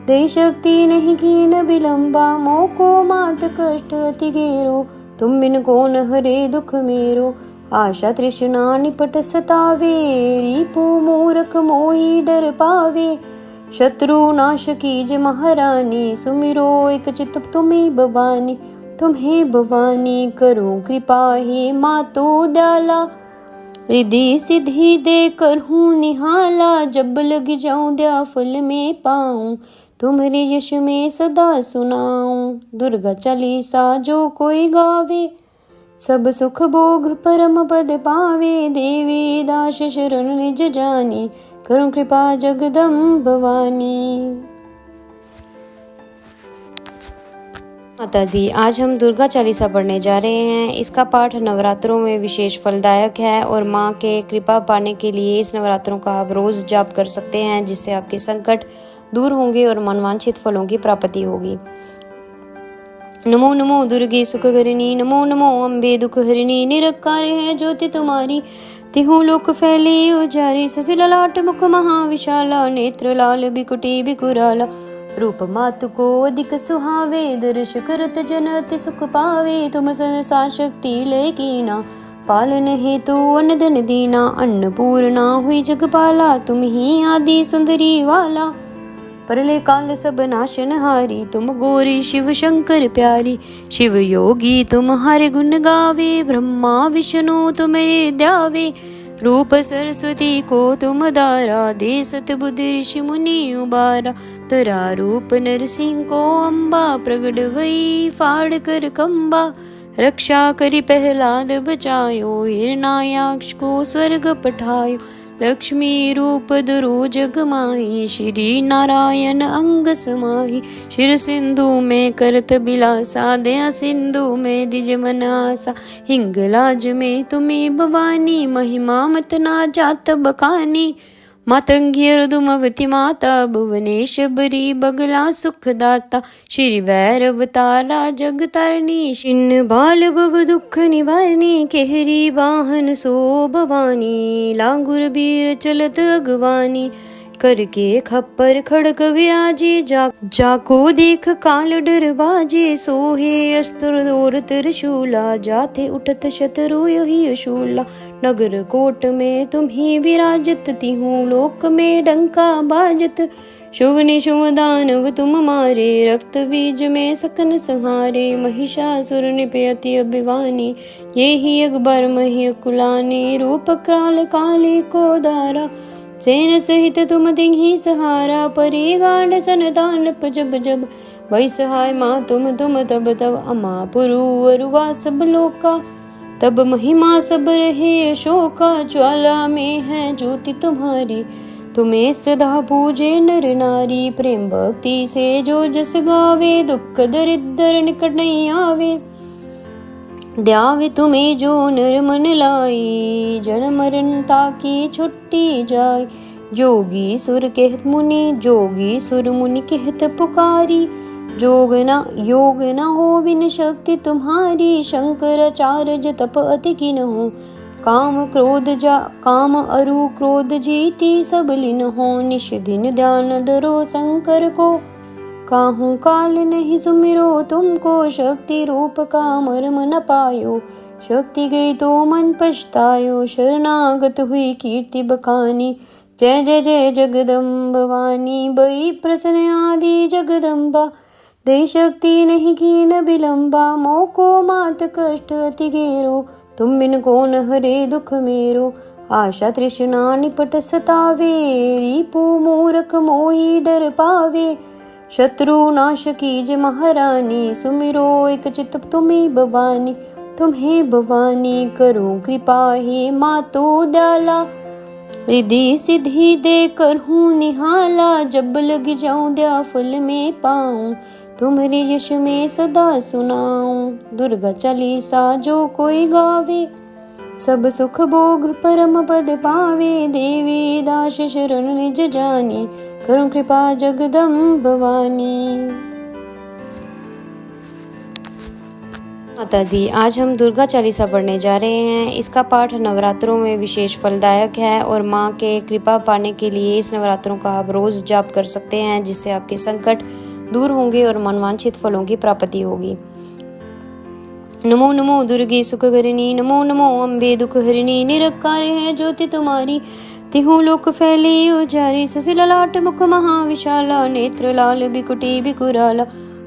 दे शक्ति नहीं की न विलंबा। मोको मात कष्ट अति घेरो, तुम बिन कौन हरे दुख मेरो। आशा तृष्णा निपट सतावे, रिपु मूरख मोही डर पावे। शत्रु नाश कीज महारानी, सुमिरो एक चित तुम्हें भवानी। तुम्हें भवानी करो कृपा, हे मातो दयाला। रिद्धि सिद्धि दे कर हूँ निहाला, जब लग जाऊं दया फल में पाऊं। तुम्हारे यश में सदा सुनाऊं, दुर्गा चालीसा जो कोई गावे। सब सुख भोग परम पद पावे, देवी दास शरण निज जानी। करुण कृपा जगदम्ब भवानी। माता दी, आज हम दुर्गा चालीसा पढ़ने जा रहे हैं। इसका पाठ नवरात्रों में विशेष फलदायक है और माँ के कृपा पाने के लिए इस नवरात्रों का आप रोज जाप कर सकते हैं, जिससे आपके संकट दूर होंगे और मनवांछित फलों की प्राप्ति होगी। नमो नमो दुर्गे सुखकरिणी, नमो नमो अम्बे दुख हरिणी। निरंकार है ज्योति तुम्हारी, तिहु लोक फैली उजारी। ससिला लाट मुख महाविशाला, नेत्र लाल बिकुटी बिकुराला। रूप मातु को अधिक सुहावे, दर्श करत जन अति सुख पावे। तुम संसार शक्ति लय कीना, पालन हेतु अन्न धन दीना। अन्नपूर्णा हुई जगपाला, तुम ही आदि सुंदरी वाला। परले काल सब नाशन हारी, तुम गौरी शिव शंकर प्यारी। शिव योगी तुम्हारे गुण गावे, ब्रह्मा विष्णु तुम्हें ध्यावे। रूप सरस्वती को तुम दारा, दे सतबुद्धि ऋषि मुनि उबारा। तरा रूप नरसिंह को अम्बा, प्रगट वही फाड़ कर कंबा। रक्षा करी प्रहलाद बचायो, हिरणायाक्ष को स्वर्ग पठायो। लक्ष्मी रूप धरो जग माही, श्री नारायण अंग समाही। शिर सिंधु में करत बिलासा, दया सिंधु में दिज मनासा। हिंगलाज में तुम्हें भवानी, महिमा मत ना जात बखानी। मातंगी रुदुमवती माता, भुवनेश्वरी बगला सुखदाता। श्री भैरव तारा जग तारणी, छिन्न बाल भव दुख निवारणी। केहरी वाहन सो भवानी, लांगुर बीर चलत अगवानी। करके खप्पर खड़क विराजे, जाको देख काल डरवाजे, सोहे अस्त्र और त्रिशूला, जाते उठत शत्रु यही अशूला। नगर कोट में तुम ही विराजत, तिहूँ लोक में डंका बाजत, शुभ निशुभ दानव तुम मारे, रक्त बीज में सकन संहारे, महिषासुर निपयति अभिवानी, ये ही अकबर मही कुलानी, रूप काल काली को दारा, सेन सहित तुम तिन्ही सहारा, परी गांड सन दानप जब जब, वही सहाय माँ तुम तब तब, अमा पुरु अरुवा सब लोका, तब महिमा सब रहे अशोका, ज्वाला में है ज्योति तुम्हारी, तुम्हें सदा पूजे नर नारी, प्रेम भक्ति से जो जस गावे, दुख दरिद्र निकट नहीं आवे, द्यावे तुम्हें जो नर मन लाई, जन्म मरण ताकि छुट्टी जाय, जोगी सुर कहत मुनि, जोगी सुर मुनि कहत पुकारी, योग न हो बिन शक्ति तुम्हारी, शंकराचार्य तप अति किन हो, काम अरु क्रोध जीती सब लीन हो, निश दिन ध्यान धरो शंकर को, काहू काल नहीं सुमिरो तुमको, शक्ति रूप का मर्म न पायो, शक्ति गई तो मन पछतायो, शरणागत हुई कीर्ति बखानी, जय जय जय जगदम्ब भवानी, बई प्रसन्न आदि जगदम्बा, दे शक्ति नहीं की न विलंबा, मोको मात कष्ट अति घेरो, तुम बिन कौन हरे दुख मेरो, आशा तृष्णा निपट सतावे, रिपु मूरख मोही डर पावे, शत्रु नाश कीज महारानी, सुमिरो एक चित तुम्ही भवानी, तुम्हें भवानी करो कृपा हे मातो दयाला, रिद्धि सिद्धि दे कर हूँ निहाला, जब लग जाऊं दया फल में पाऊं, तुम्हारे यश में सदा सुनाऊं, दुर्गा चालीसा जो कोई गावे, सब सुख भोग परम पद पावे, देवी दास शरण निज जानी, करो कृपा जगदम्ब भवानी। माता दी, आज हम दुर्गा चालीसा पढ़ने जा रहे हैं। इसका पाठ नवरात्रों में विशेष फलदायक है और माँ के कृपा पाने के लिए इस नवरात्रों का आप रोज जाप कर सकते हैं, जिससे आपके संकट दूर होंगे और मनवांछित फलों की प्राप्ति होगी। नमो नमो दुर्गे सुखकरिणी, नमो नमो अम्बे दुख हरिणी, निरकार है ज्योति तुम्हारी, तिहूँ लोक फैली उजारी, ससिला लाट मुख महाविशाला, नेत्र लाल बिकुटी बिकुराला,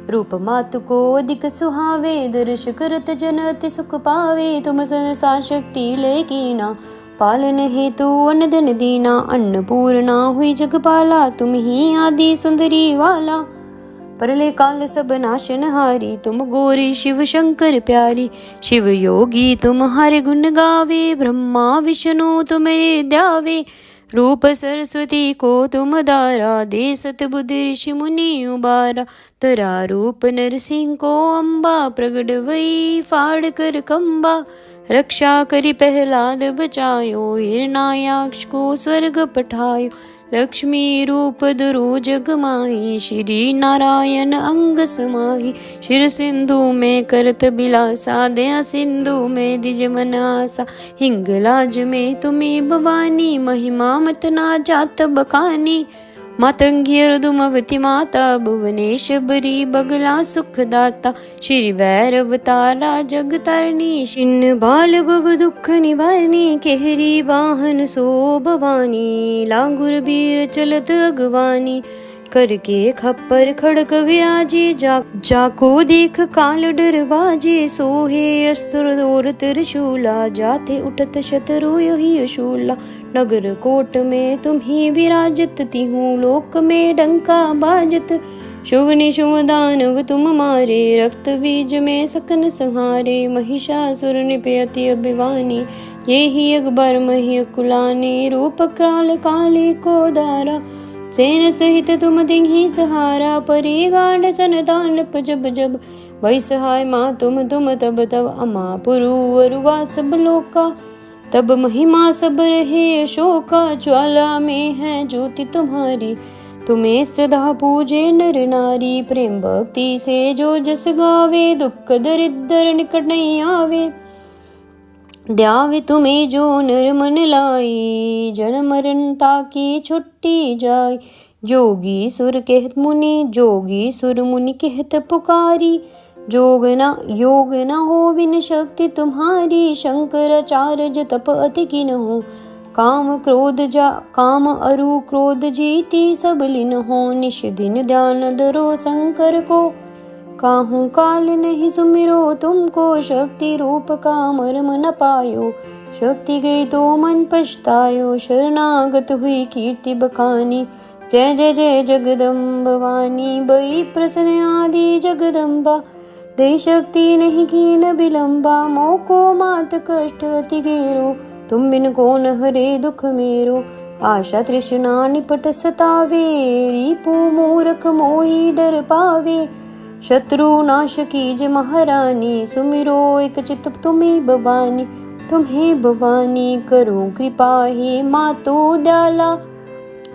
रूप मातु को अधिक सुहावे, दर्श करत जन अति सुख पावे, तुम संसार शक्ति ले कीना, पालन हेतु अन्न धन दीना, अन्नपूर्णा हुई जगपाला, तुम ही आदि सुंदरी वाला, परले काल सब नाशन हारी, तुम गौरी शिव शंकर प्यारी, शिव योगी तुम हरे गुण गावे, ब्रह्मा विष्णु तुम्हें ध्यावे, रूप सरस्वती को तुम दारा, दे सतबुद्धि ऋषि मुनि उबारा, तरा रूप नरसिंह को अम्बा, प्रगट वही फाड़ कर कंबा, रक्षा करी प्रहलाद बचायो, हिरणायाक्ष को स्वर्ग पठायो, लक्ष्मी रूप धरो जग माही, श्री नारायण अंग समाही, शिर सिंधु में करत बिलासा, दया सिंधु में दिज मन आसा, हिंगलाज में तुम्हें भवानी, महिमा मत ना जात बखानी, मातंगी अर्दुमवती माता, भुवनेश बरी बगला सुखदाता, श्री भैरव तारा जग तारणी, छिन्न बाल भव दुख निवारणी, केहरी वाहन सो भवानी, लांगुर बीर चलत अगवानी, करके खप्पर खड़क विराजे, जाको देख काल डरवाजे, सोहे अस्त्र और त्रिशूला, जाते उठत शत्रु यही अशूला, नगर कोट में तुम ही विराजत, तिहूँ लोक में डंका बाजत, शुभ निशुभ दानव तुम मारे, रक्त बीज में सकन संहारे, महिषासुर निपयति अभिवानी, ये ही अकबर मही कुलानी, रूप काल काली को दारा, सेन सहित तुम तिन्ही सहारा, परी गांड सन दानप जब जब, वही सहाय माँ तुम तब तब, अमा पुरु अरुवा सब लोका, तब महिमा सब रहे अशोका, ज्वाला में है ज्योति तुम्हारी, तुम्हें सदा पूजे नर नारी, प्रेम भक्ति से जो जस गावे, दुख दरिद्र निकट नहीं आवे, ध्यावे तुम्हें जो नर मन लाई, जन्म मरण ताकि छुट्टी जाय। जोगी सुर कहत मुनि, जोगी सुर मुनि कहत पुकारी। योग न हो बिन शक्ति तुम्हारी, शंकराचार्य तप अति किन हो। काम अरु क्रोध जीती, सब लीन हो निश दिन ध्यान धरो शंकर को। काहू काल नहीं सुमिरो तुमको, शक्ति रूप का मर्म न पायो। शक्ति गई तो मन पछतायो, शरणागत हुई कीर्ति बखानी। जय जय जय जगदम्ब वाणी, बई प्रसन्न आदि जगदम्बा। दे शक्ति नहीं की न बिलम्बा, मोको मात कष्ट अति गेरो। तुम बिन कौन हरे दुख मेरो, आशा तृष्णा निपट सतावे। रिपु मूर्ख मोही डर पावे, शत्रु नाश कीज महारानी। सुमिरो एक चित तुम्हें भवानी, तुम्हें भवानी करो कृपा हे मातो दयाला।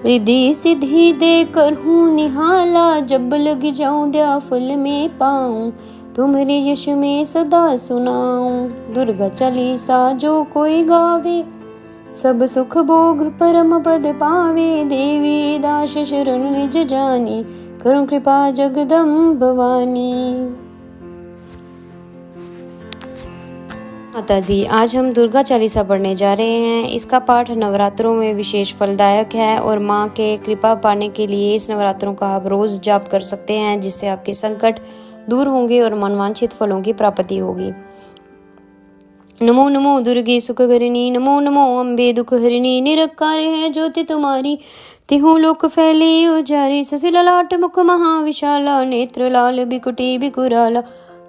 रिद्धि सिद्धि दे कर हूँ निहाला, जब लग जाऊं दया फल में पाऊं। तुम्हारे यश में सदा सुनाऊं, दुर्गा चालीसा जो कोई गावे। सब सुख भोग परम पद पावे, देवी दास शरण निज जानी। करो कृपा जगदम्ब भवानी। माता दी, आज हम दुर्गा चालीसा पढ़ने जा रहे हैं। इसका पाठ नवरात्रों में विशेष फलदायक है और माँ के कृपा पाने के लिए इस नवरात्रों का आप रोज जाप कर सकते हैं, जिससे आपके संकट दूर होंगे और मनवांछित फलों की प्राप्ति होगी। नमो नमो दुर्गे सुखकरिणी, नमो नमो अम्बे दुख हरिणी। निरकार है ज्योति तुम्हारी, तिहु लोक फैली उजारी। ससी ललाट मुख महाविशाला, नेत्र लाल बिकुटी बिकुराला।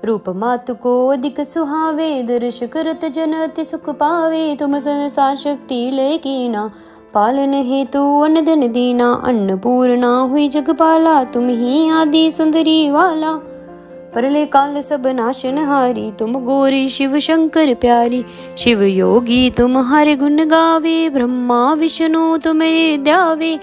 रूप मातु को अधिक सुहावे, दर्श करत जन अति सुख पावे। तुम संसार शक्ति लय कीना, पालन हेतु अन्न धन दीना। अन्नपूर्णा हुई जगपाला, तुम ही आदि सुंदरी वाला। परले काल सब नाशन हारी, तुम गौरी शिव शंकर प्यारी। शिव योगी तुम्हारे गुण गावे, ब्रह्मा विष्णु तुम्हें ध्यावे।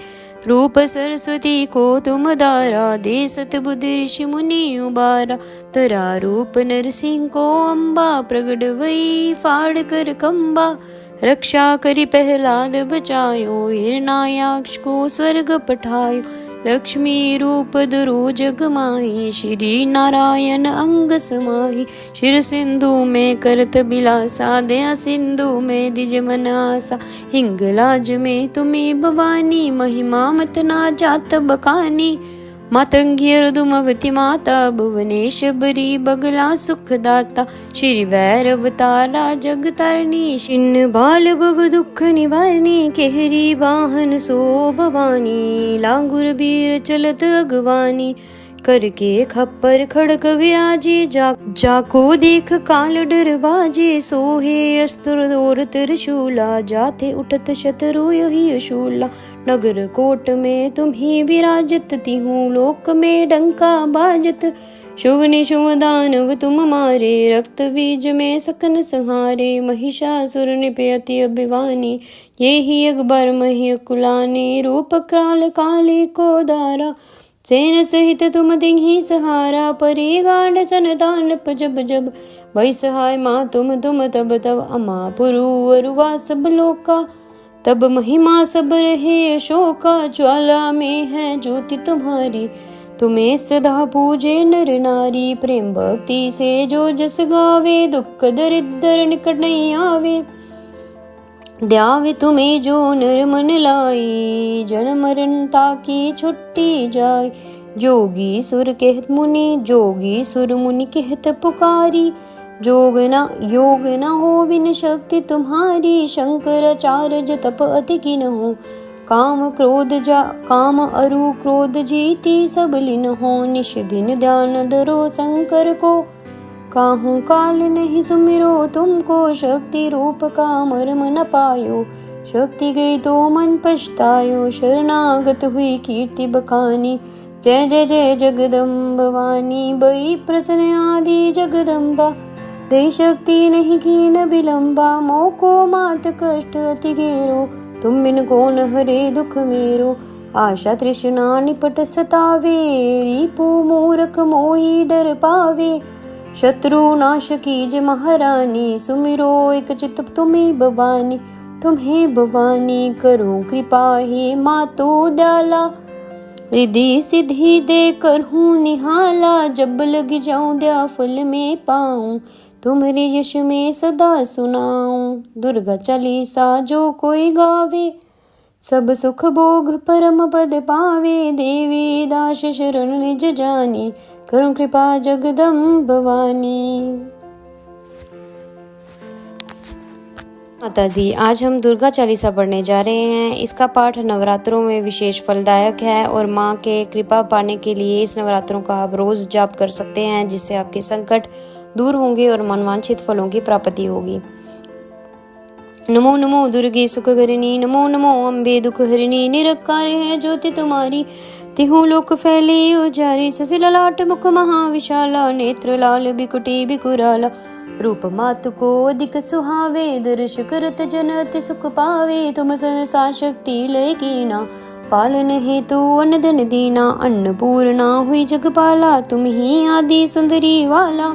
रूप सरस्वती को तुम दारा, दे सतबुद्धि ऋषि मुनि उबारा। तरा रूप नरसिंह को अम्बा, प्रगट वही फाड़ कर कंबा। रक्षा करी प्रहलाद बचायो, हिरणायाक्ष को स्वर्ग पठायो। लक्ष्मी रूप धरो जग माही, श्री नारायण अंग समाही। शिर सिंधु में करत बिलासा, दया सिंधु में दिज मन आसा। हिंगलाज में तुम्ही भवानी, महिमा मत ना जात बखानी। मातंगी अर्दुमवती माता, भुवनेश्वरी बगला सुखदाता। श्री भैरव तारा जग तारणी, छिन्न बाल भव दुख निवारणी। केहरी वाहन सो भवानी, लांगुर बीर चलत अगवानी। करके खप्पर खड़क विराजे, जाको देख काल डर बाजे। सोहे अस्त्र और त्रिशूला, जाते उठत शत्रु यही अशूला। नगर कोट में तुम ही विराजत, तिहूँ लोक में डंका बाजत। शुभ निशुभ दानव तुम मारे, रक्त बीज में सकन संहारे। महिषासुर निपे अति अभिवानी, ये ही अकबर मही कुलानी। रूप काल काली को दारा, सेन सहित तुम दिही सहारा। परी गांड सन दानप जब जब, भई सहाय माँ तुम तब तब। अमा पुरु अरुवा सब लोका, तब महिमा सब रहे अशोका। ज्वाला में है ज्योति तुम्हारी, तुम्हें सदा पूजे नर नारी। प्रेम भक्ति से जो जस गावे, दुख दरिद्र निकट नहीं आवे। ध्यावे तुम्हें जो नर मन लाई, जन्म मरण ताकि छुट्टी जाय। जोगी सुर कहत मुनि, जोगी सुर मुनि कहत पुकारी। योग न हो बिन शक्ति तुम्हारी, शंकराचार्य तप अति किन हो। काम अरु क्रोध जीती, सब लीन हो निश दिन ध्यान धरो शंकर को। काहू काल नहीं सुमिरो तुमको, शक्ति रूप का मर्म न पायो। शक्ति गई तो मन पछतायो, शरणागत हुई कीर्ति बखानी। जय जय जय जगदम्ब वाणी, बई प्रसन्न आदि जगदम्बा। दे शक्ति नहीं की न बिलम्बा, मोको मात कष्ट अति गेरो। तुम बिन कौन हरे दुख मेरो, आशा तृष्णा निपट सतावे। रिपु मूर्ख मोही डर पावे, शत्रु नाश कीजिए महारानी, सुमिरो एक चित तुम्हें भवानी। तुम्हें भवानी करो कृपा, हे मातो दयाला। रिद्धि सिद्धि दे कर हूँ निहाला, जब लग जाऊं दया फल में पाऊं। तुम्हारे यश में सदा सुनाऊं, दुर्गा चालीसा जो कोई गावे। सब सुख भोग परम पद पावे, देवी दास शरण निज जानी। करो कृपा जगदम्ब भवानी। माता दी, आज हम दुर्गा चालीसा पढ़ने जा रहे हैं। इसका पाठ नवरात्रों में विशेष फलदायक है और माँ के कृपा पाने के लिए इस नवरात्रों का आप रोज जाप कर सकते हैं, जिससे आपके संकट दूर होंगे और मनवांछित फलों की प्राप्ति होगी। नमो नमो दुर्गे सुखकरिणी, नमो नमो अम्बे दुख हरिणी। निरकार है ज्योति तुम्हारी, तिहु लोक फैली उजारी। ससी ललाट मुख महाविशाला, नेत्र लाल बिकुटी बिकुराला। रूप मात को अधिक सुहावे, दर्श करत जन अति सुख पावे। तुम संसार शक्ति लय कीना, पालन हेतु अन्न धन दीना। अन्नपूर्णा हुई जगपाला, तुम ही आदि सुंदरी वाला।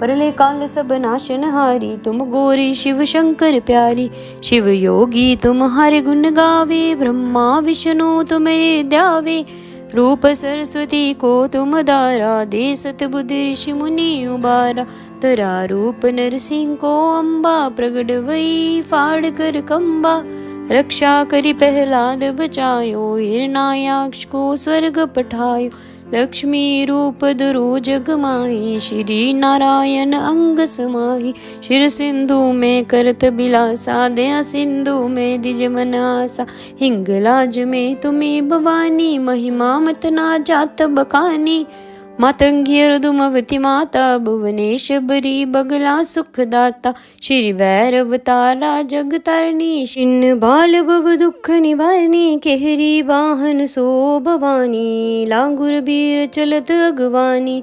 परले काल सब नाशनहारी, तुम गौरी शिव शंकर प्यारी। शिव योगी तुम्हारे गुण गावे, ब्रह्मा विष्णु तुम्हें ध्यावे। रूप सरस्वती को तुम दारा, दे सत बुद्धि ऋषि मुनि उबारा। तरा रूप नरसिंह को अम्बा, प्रगट वही फाड़ कर कंबा। रक्षा करी प्रहलाद बचायो, हिरण्याक्ष को स्वर्ग पठायो। लक्ष्मी रूप धरो जग माही, श्री नारायण अंग समाही। शिर सिंधु में करत बिलासा, दया सिंधु में दिज मन आसा। हिंगलाज में तुम्हें भवानी, महिमा मत ना जात बखानी। मातंगी अर्दुमवती माता, भुवनेश्वरी बगला सुखदाता। श्री भैरव तारा जग तारणी, छिन्न बाल भव दुख निवारणी। केहरी वाहन सो भवानी, लांगुर बीर चलत अगवानी।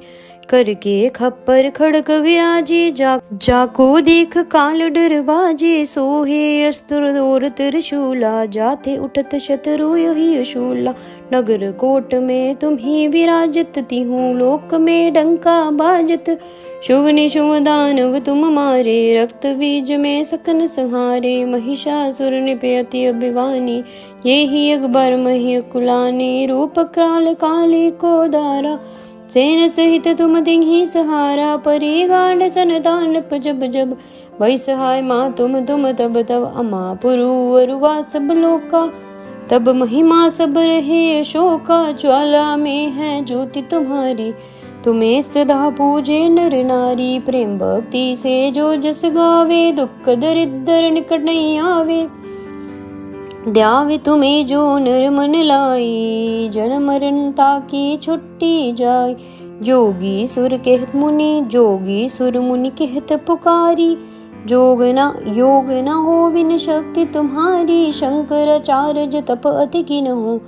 करके खप्पर खड़क विराजे, जाको देख काल डर बाजे। सोहे अस्त्र और त्रिशूला, जाते उठत शत्रु यही शूला। नगर कोट में तुम्ही विराजत, तिहूं लोक में डंका बाजत। शुभ निशुभ दानव तुम मारे, रक्त बीज में सकन संहारे। महिषासुर निपे अति अभिवानी, ये ही अकबर मही कुलानी। रूप काल काली को दारा, सेन सहित तुम तिन्ही सहारा। परी गांड सन तांडप जब जब, वही सहाय माँ तुम तब तब। अमा पुरु अरुवा सब लोका, तब महिमा सब रहे अशोका। ज्वाला में है ज्योति तुम्हारी, तुम्हें सदा पूजे नर नारी। प्रेम भक्ति से जो जस गावे, दुख दरिद्र निकट नहीं आवे। ध्यावे तुम्हें जो नर मन लाई, जन्म मरण ताकी छुट्टी जाय। जोगी सुर कहत मुनि, जोगी सुर मुनि कहत पुकारी। योग न हो बिन शक्ति तुम्हारी, शंकराचार्य तप अति किन हो।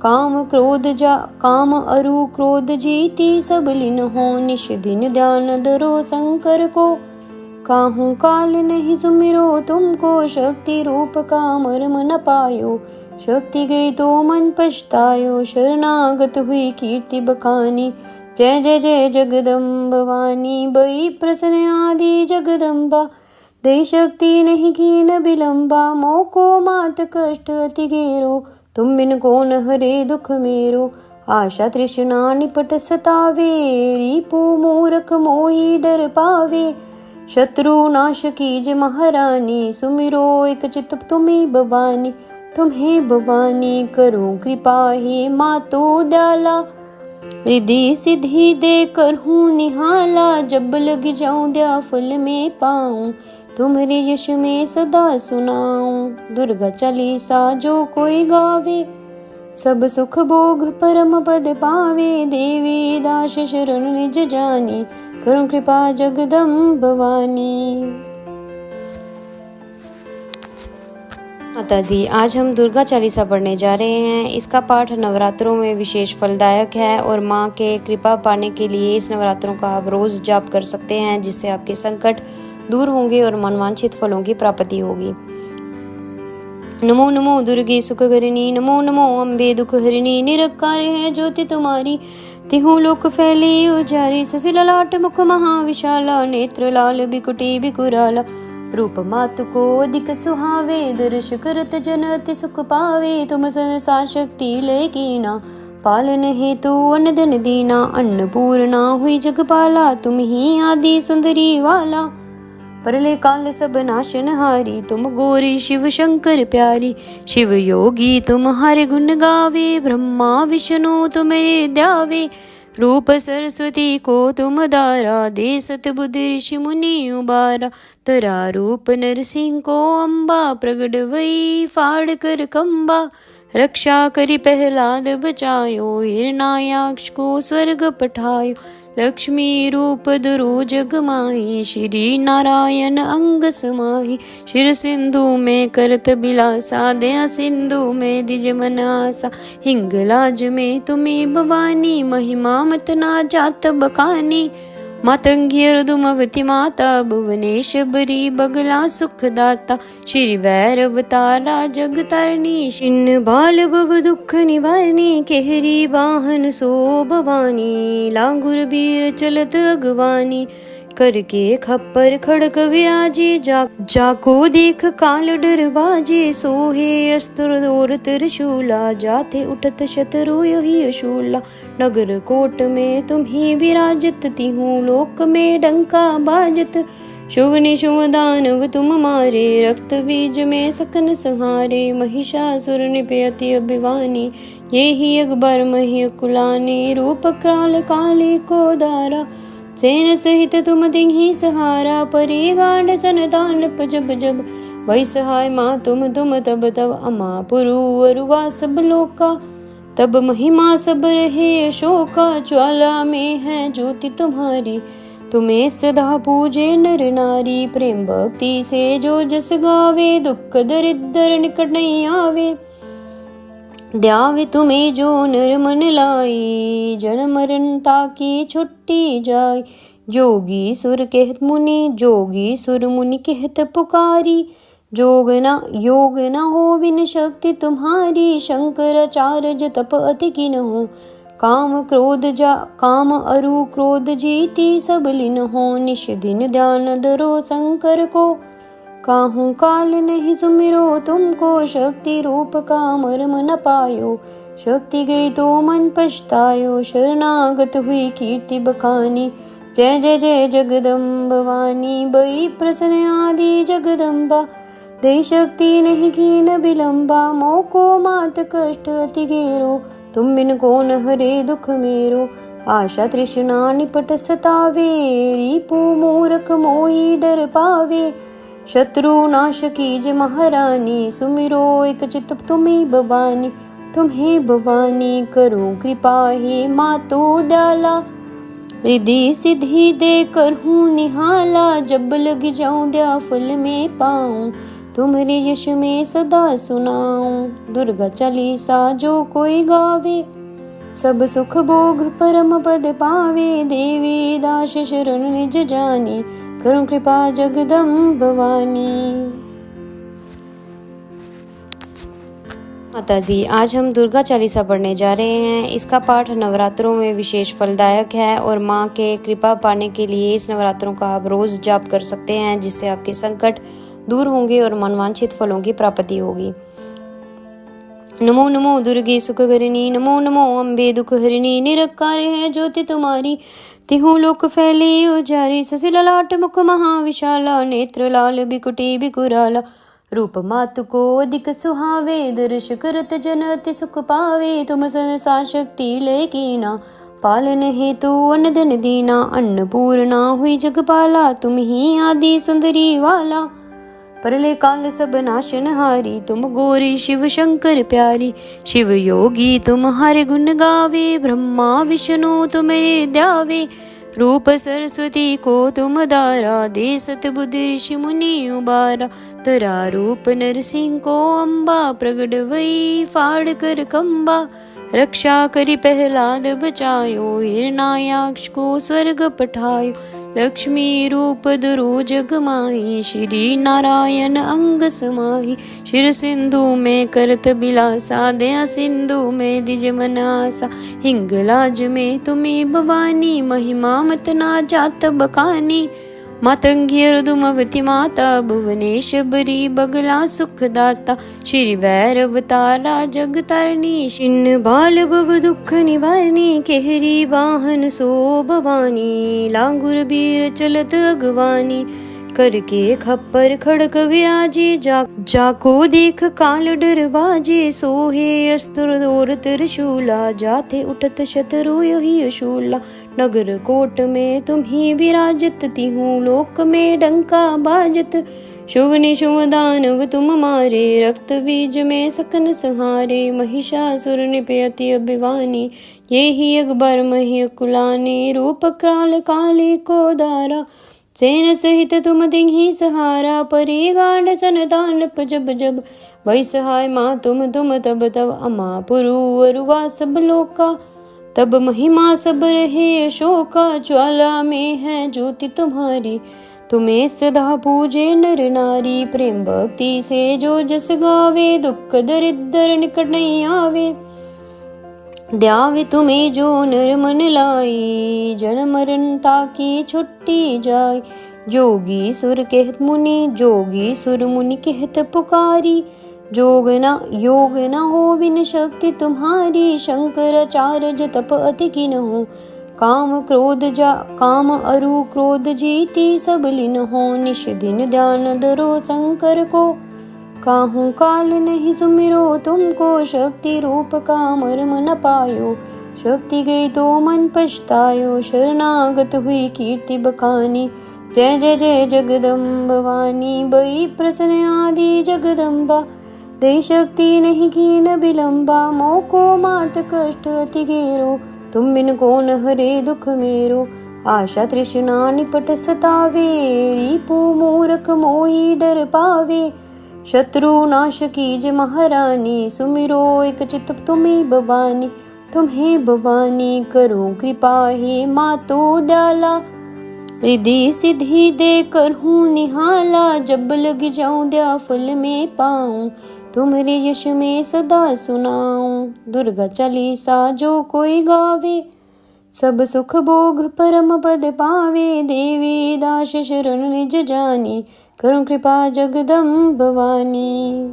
काम अरु क्रोध जीती सब लिन हो। निश दिन ध्यान धरो शंकर को, काहू काल नहीं सुमिरो तुमको। शक्ति रूप का मर्म न पायो, शक्ति गई तो मन पछतायो। शरणागत हुई कीर्ति बखानी, जय जय जय जगदम्ब भवानी। बई प्रसन्न आदि जगदम्बा, दे शक्ति नहीं की न विलंबा। मोको मात कष्ट अति घेरो, तुम बिन कौन हरे दुख मेरो। आशा तृष्णा निपट सतावे, रिपु मूरख मोही डर पावे। शत्रु नाश कीजिए महारानी, सुमिरो एक चित तुम्हें भवानी। तुम्हें भवानी करो कृपा, हे मातो दयाला। रिद्धि सिद्धि दे कर हूँ निहाला, जब लग जाऊं दया फल में पाऊं। तुम्हारे यश में सदा सुनाऊं, दुर्गा चालीसा जो कोई गावे। सब सुख भोग परम पद पावे, देवी दास शरण निज जानी। करो कृपा जगदम्ब भवानी। माता दी, आज हम दुर्गा चालीसा पढ़ने जा रहे हैं। इसका पाठ नवरात्रों में विशेष फलदायक है और माँ के कृपा पाने के लिए इस नवरात्रों का आप रोज जाप कर सकते हैं, जिससे आपके संकट दूर होंगे और मनवांछित फलों की प्राप्ति होगी। नमो नमो दुर्गे सुखकरिणी, नमो नमो अम्बे दुखहरिणी। निरकार है ज्योति तुम्हारी, तिहु लोक फैली उजारी। ससी ललाट मुख महाविशाला, नेत्र लाल बिकुटी बिकुराला। रूप मातु को अधिक सुहावे, दर्श करत जन अति सुख पावे। तुम संसार शक्ति लय कीना, पालन हेतु अन्न धन दीना। अन्नपूर्णा हुई जगपाला, तुम ही आदि सुंदरी वाला। परले काल सब नाशनहारी, तुम गौरी शिव शंकर प्यारी। शिव योगी तुम्हारे गुण गावे, ब्रह्मा विष्णु तुम्हें ध्यावे। रूप सरस्वती को तुम दारा, दे सत बुद्धि ऋषि मुनि उबारा। तरा रूप नरसिंह को अम्बा, प्रगट वही फाड़ कर कंबा। रक्षा करी प्रहलाद बचायो, हिरणायाक्ष को स्वर्ग पठायो। लक्ष्मी रूप धरो जग माही, श्री नारायण अंग समाही। शिर सिंधु में करत बिलासा, दया सिंधु में दिज मन आसा। हिंगलाज में तुम्हें भवानी, महिमा मत ना जात बखानी। मातंगी अर्दुमवती माता, भुवनेश बरी बगला सुखदाता। श्री भैरव तारा जग तारणी, छिन्न बाल भव दुख निवारणी। केहरी वाहन सो भवानी, लांगुर बीर चलत अगवानी। करके खप्पर खड़क विराजे, जाको देख काल डर बाजे। सोहे अस्त्र और त्रिशूला, जाते उठत शत्रु यही शूला। नगर कोट में तुम्ही विराजत, तिहु लोक में डंका बाजत। शुभ निशुभ दानव तुम मारे, रक्त बीज में सकन संहारे। महिषासुर निपयति अभिवानी, ये ही अकबर मही कुलानी। रूप काल काली को दारा, सेन सहित तुम तिन्ही सहारा। परी गांड सन दानप जब जब, वही सहाय माँ तुम तब तब। अमा पुरु अरुवा सब लोका, तब महिमा सब रहे अशोका। ज्वाला में है ज्योति तुम्हारी, तुम्हें सदा पूजे नर नारी। प्रेम भक्ति से जो जस गावे, दुख दरिद्र निकट नहीं आवे। ध्यावे तुम्हें जो नर मन लाई, जन्म मरण ताकी छुट्टी जाय। जोगी सुर कहत मुनि, जोगी सुर मुनि कहत पुकारी। योग न हो बिन शक्ति तुम्हारी, शंकराचार्य तप अति किन हो। काम अरु क्रोध जीती सब लिन हो। निश दिन ध्यान धरो शंकर को, काहू काल नहीं सुमिरो तुमको। शक्ति रूप का मर्म न पायो, शक्ति गई तो मन पछतायो। शरणागत हुई कीर्ति बखानी, जय जय जय जगदम्ब भवानी। बई प्रसन्न आदि जगदम्बा, दे शक्ति नहीं कीन बिलम्बा। मोको मात कष्ट अति घेरो, तुम बिन कौन हरे दुख मेरो। आशा तृष्णा निपट सतावे, रिपु मूर्ख मोही डर पावे। शत्रु नाश कीज महारानी, सुमिरो एक चित तुम्हें भवानी। तुम्हें भवानी करो कृपा, हे मातो दयाला। रिद्धि सिद्धि दे कर हूँ निहाला, जब लग जाऊं दया फल में पाऊं। तुम्हारे यश में सदा सुनाऊं, दुर्गा चालीसा जो कोई गावे। सब सुख भोग परम पद पावे, देवी दास शरण निज जानी। करुण कृपा जगदम्ब भवानी। माता दी, आज हम दुर्गा चालीसा पढ़ने जा रहे हैं। इसका पाठ नवरात्रों में विशेष फलदायक है और माँ के कृपा पाने के लिए इस नवरात्रों का आप रोज जाप कर सकते हैं, जिससे आपके संकट दूर होंगे और मनवांछित फलों की प्राप्ति होगी। नमो नमो दुर्गे सुखकरिणी, नमो नमो अम्बे दुखहरिणी। निरकार है ज्योति तुम्हारी, तिहु लोक फैली उजारी। ससी ललाट मुख महाविशाला, नेत्र लाल बिकुटी बिकुराला। रूप मातु को अधिक सुहावे, दर्श करत जन अति सुख पावे। तुम संसार शक्ति लय कीना, पालन हेतु अन्न धन दीना। अन्नपूर्णा हुई जगपाला, तुम ही आदि सुंदरी वाला। परले काल सब नाशनहारी, तुम गौरी शिव शंकर प्यारी। शिव योगी तुम्हारे गुण गावे, ब्रह्मा विष्णु तुम्हें ध्यावे। रूप सरस्वती को तुम दारा, दे सत बुद्धि ऋषि मुनि उबारा। तरा रूप नरसिंह को अम्बा, प्रगट वही फाड़ कर कंबा। रक्षा करी प्रहलाद बचायो, हिरणायाक्ष को स्वर्ग पठायो। लक्ष्मी रूप धरो जग माही, श्री नारायण अंग समाही। शिर सिंधु में करत बिलासा, दया सिंधु में दिज मनासा। हिंगलाज में तुम्हें भवानी, महिमा मत ना जात बखानी। मातंगी अर्दुमवती माता, भुवनेश्वरी बगला सुखदाता। श्री भैरव तारा जग तारणी, छिन्न बाल भव दुख निवारणी। केहरी वाहन सो भवानी, लांगुर बीर चलत अगवानी। करके खप्पर खड़क विराजे, जाको देख काल डर बाजे। सोहे अस्त्र और त्रिशूला, जाते उठत शत्रु यही अशूला। नगर कोट में तुम्ही विराजत, तिहूँ लोक में डंका बाजत। शुभ निशुभ दानव तुम मारे, रक्त बीज में सकन संहारे। महिषासुर निपयति अभिवानी, ये ही अकबर मही कुलानी। रूप काल काली को दारा, सेन सहित तुम तिन्ही सहारा। परी गांड सन दानप जब जब, वही सहाय माँ तुम तब तब। अमा पुरु अरुवा सब लोका, तब महिमा सब रहे अशोका। ज्वाला में है ज्योति तुम्हारी, तुम्हें सदा पूजे नर नारी। प्रेम भक्ति से जो जस गावे, दुख दरिद्र निकट नहीं आवे। द्यावे तुम्हें जो नर मन लाई, जन्म मरण ताकी छुट्टी जाय। जोगी सुर कहत मुनि, जोगी सुर मुनि कहत पुकारी। योग न हो बिन शक्ति तुम्हारी, शंकराचार्य तप अति की न हो। काम अरु क्रोध जीती, सब लीन हो। निश दिन ध्यान धरो शंकर को, काहू काल नहीं सुमिरो तुमको। शक्ति रूप का मर्म न पायो, शक्ति गई तो मन पछतायो। शरणागत हुई कीर्ति बखानी, जय जय जय जगदम्ब भवानी। बई प्रसन्न आदि जगदम्बा, दे शक्ति नहीं की न विलंबा। मोको मात कष्ट अति घेरो, तुम बिन कौन हरे दुख मेरो। आशा तृष्णा निपट सतावे, रिपु मूरख मोही डर पावे। शत्रु नाश कीज महारानी, सुमिरो एक चित तुम्हें भवानी। तुम्हें भवानी करो कृपा, हे मातो दयाला। रिद्धि सिद्धि दे कर हूँ निहाला, जब लग जाऊं दया फल में पाऊं। तुम्हारे यश में सदा सुनाऊं, दुर्गा चालीसा जो कोई गावे। सब सुख भोग परम पद पावे, देवी दास शरण निज जानी। करुण कृपा जगदम्ब भवानी।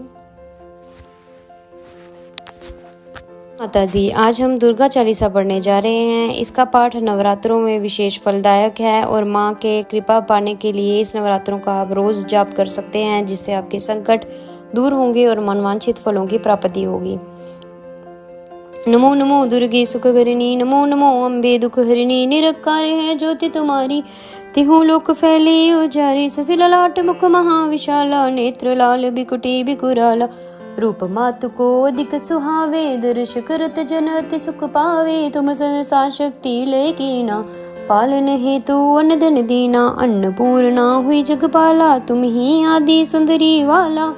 माता दी, आज हम दुर्गा चालीसा पढ़ने जा रहे हैं। इसका पाठ नवरात्रों में विशेष फलदायक है और माँ के कृपा पाने के लिए इस नवरात्रों का आप रोज जाप कर सकते हैं, जिससे आपके संकट दूर होंगे और मनवांछित फलों की प्राप्ति होगी। नमो नमो दुर्गे सुखकरिणी, नमो नमो अम्बे दुख हरिणी। निरकार है ज्योति तुम्हारी, तिहु लोक फैली उजारी। ससी ललाट मुख महाविशाला, नेत्र लाल बिकुटी बिकुराला। रूप मातु को अधिक सुहावे, दर्श करत जन अति सुख पावे। तुम संसार शक्ति लय कीना, पालन हेतु अन्न धन दीना। अन्नपूर्णा हुई जगपाला, तुम ही आदि सुंदरी वाला।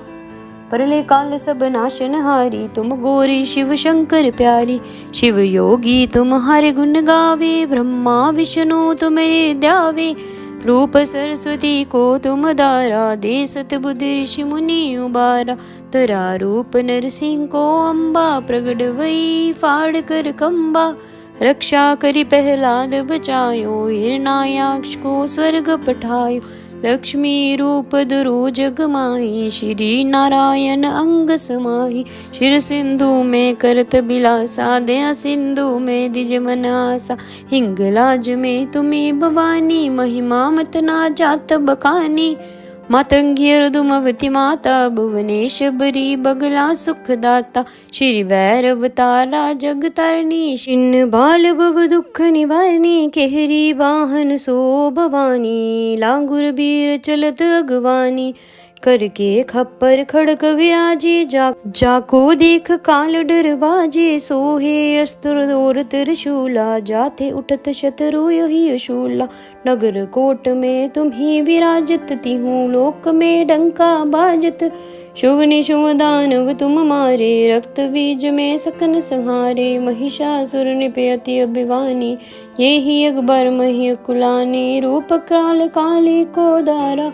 परले काल सब नाशन हारी, तुम गौरी शिव शंकर प्यारी। शिव योगी तुम्हारे गुण गावे, ब्रह्मा विष्णु तुम्हें ध्यावे। रूप सरस्वती को तुम दारा, दे सत बुद्धि ऋषि मुनि उबारा। तरा रूप नरसिंह को अम्बा, प्रगट वही फाड़ कर कंबा। रक्षा करी प्रहलाद बचायो, हिरण्याक्ष को स्वर्ग पठायो। लक्ष्मी रूप धरो जग माही, श्री नारायण अंग समाही। शिर सिंधु में करत बिलासा, दया सिंधु में दिज मनासा। हिंगलाज में तुम्हें भवानी, महिमा मत ना जात बखानी। मातंगी अर्दुमवती माता, भुवनेश्वरी बगला सुखदाता। श्री भैरव तारा जग तारणी, छिन्न बाल भव दुख निवारणी। केहरी वाहन सो भवानी, लांगुर बीर चलत अगवानी। करके खप्पर खड़क विराजे, जाको देख काल डर बाजे, सोहे अस्त्र और त्रिशूला, जाते उठत शत्रु यही अशूला। नगर कोट में तुम्ही विराजत, तिहूँ लोक में डंका बाजत, शुभ निशुभ दानव तुम मारे, रक्त बीज में सकन संहारे। महिषासुर निपयति अभिवानी, ये ही अकबर मही कुलानी, रूप काल काली को दारा,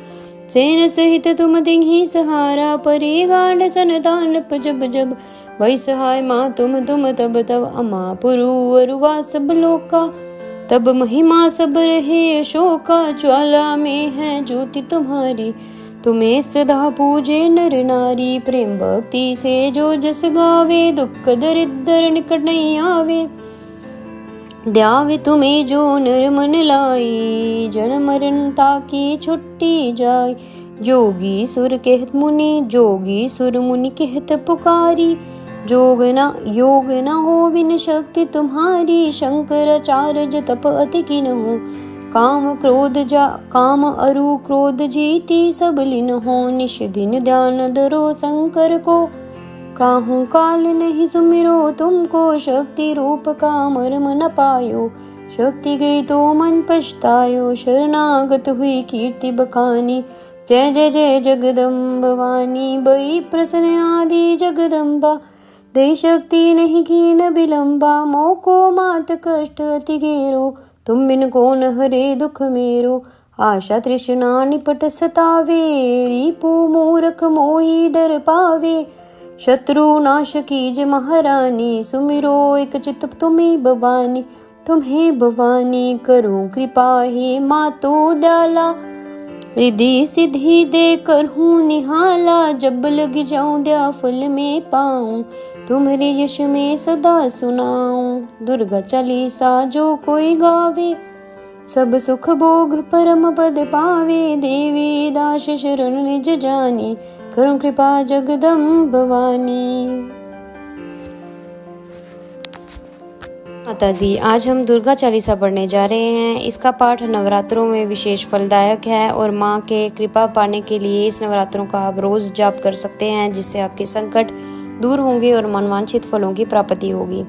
सेन सहित तुम तिन्ही सहारा। परी गांड सन दानप जब जब, वही सहाय माँ तुम तब तब, अमा पुरु अरुवा सब लोका, तब महिमा सब रहे अशोका। ज्वाला में है ज्योति तुम्हारी, तुम्हें सदा पूजे नर नारी। प्रेम भक्ति से जो जस गावे, दुख दरिद्र निकट नहीं आवे। द्यावे तुम्हें जो नर मन लाई, जन्म मरण ताकी छुट्टी जाय। जोगी सुर कहत मुनि, जोगी सुर मुनि कहत पुकारी, योग न हो बिन शक्ति तुम्हारी। शंकराचार्य तप अति किन हो, काम अरु क्रोध जीती सब लीन हो। निश दिन ध्यान धरो शंकर को, काहू काल नहीं सुमिरो तुमको। शक्ति रूप का मर्म न पायो, शक्ति गई तो मन पछतायो। शरणागत हुई कीर्ति बखानी, जय जय जय जगदम्ब भवानी। बई प्रसन्न आदि जगदम्बा, दे शक्ति नहीं कीन विलंबा। मोको मात कष्ट अति घेरो, तुम बिन कौन हरे दुख मेरो। आशा तृष्णा निपट सतावे, रिपु मूरख मोही डर पावे। शत्रु नाश कीज महारानी, सुमिरो एक चित तुम्हें भवानी। तुम्हें भवानी करो कृपा हे मातो दयाला, रिद्धि सिद्धि दे कर हूँ निहाला। जब लग जाऊं दया फल में पाऊं, तुम्हारे यश में सदा सुनाऊं। दुर्गा चालीसा जो कोई गावे, सब सुख भोग परम पद पावे। देवी दास शरण निज जानी, करुण कृपा जगदम्ब भवानी। माता दी, आज हम दुर्गा चालीसा पढ़ने जा रहे हैं। इसका पाठ नवरात्रों में विशेष फलदायक है और माँ के कृपा पाने के लिए इस नवरात्रों का आप रोज जाप कर सकते हैं, जिससे आपके संकट दूर होंगे और मनवांछित फलों की प्राप्ति होगी।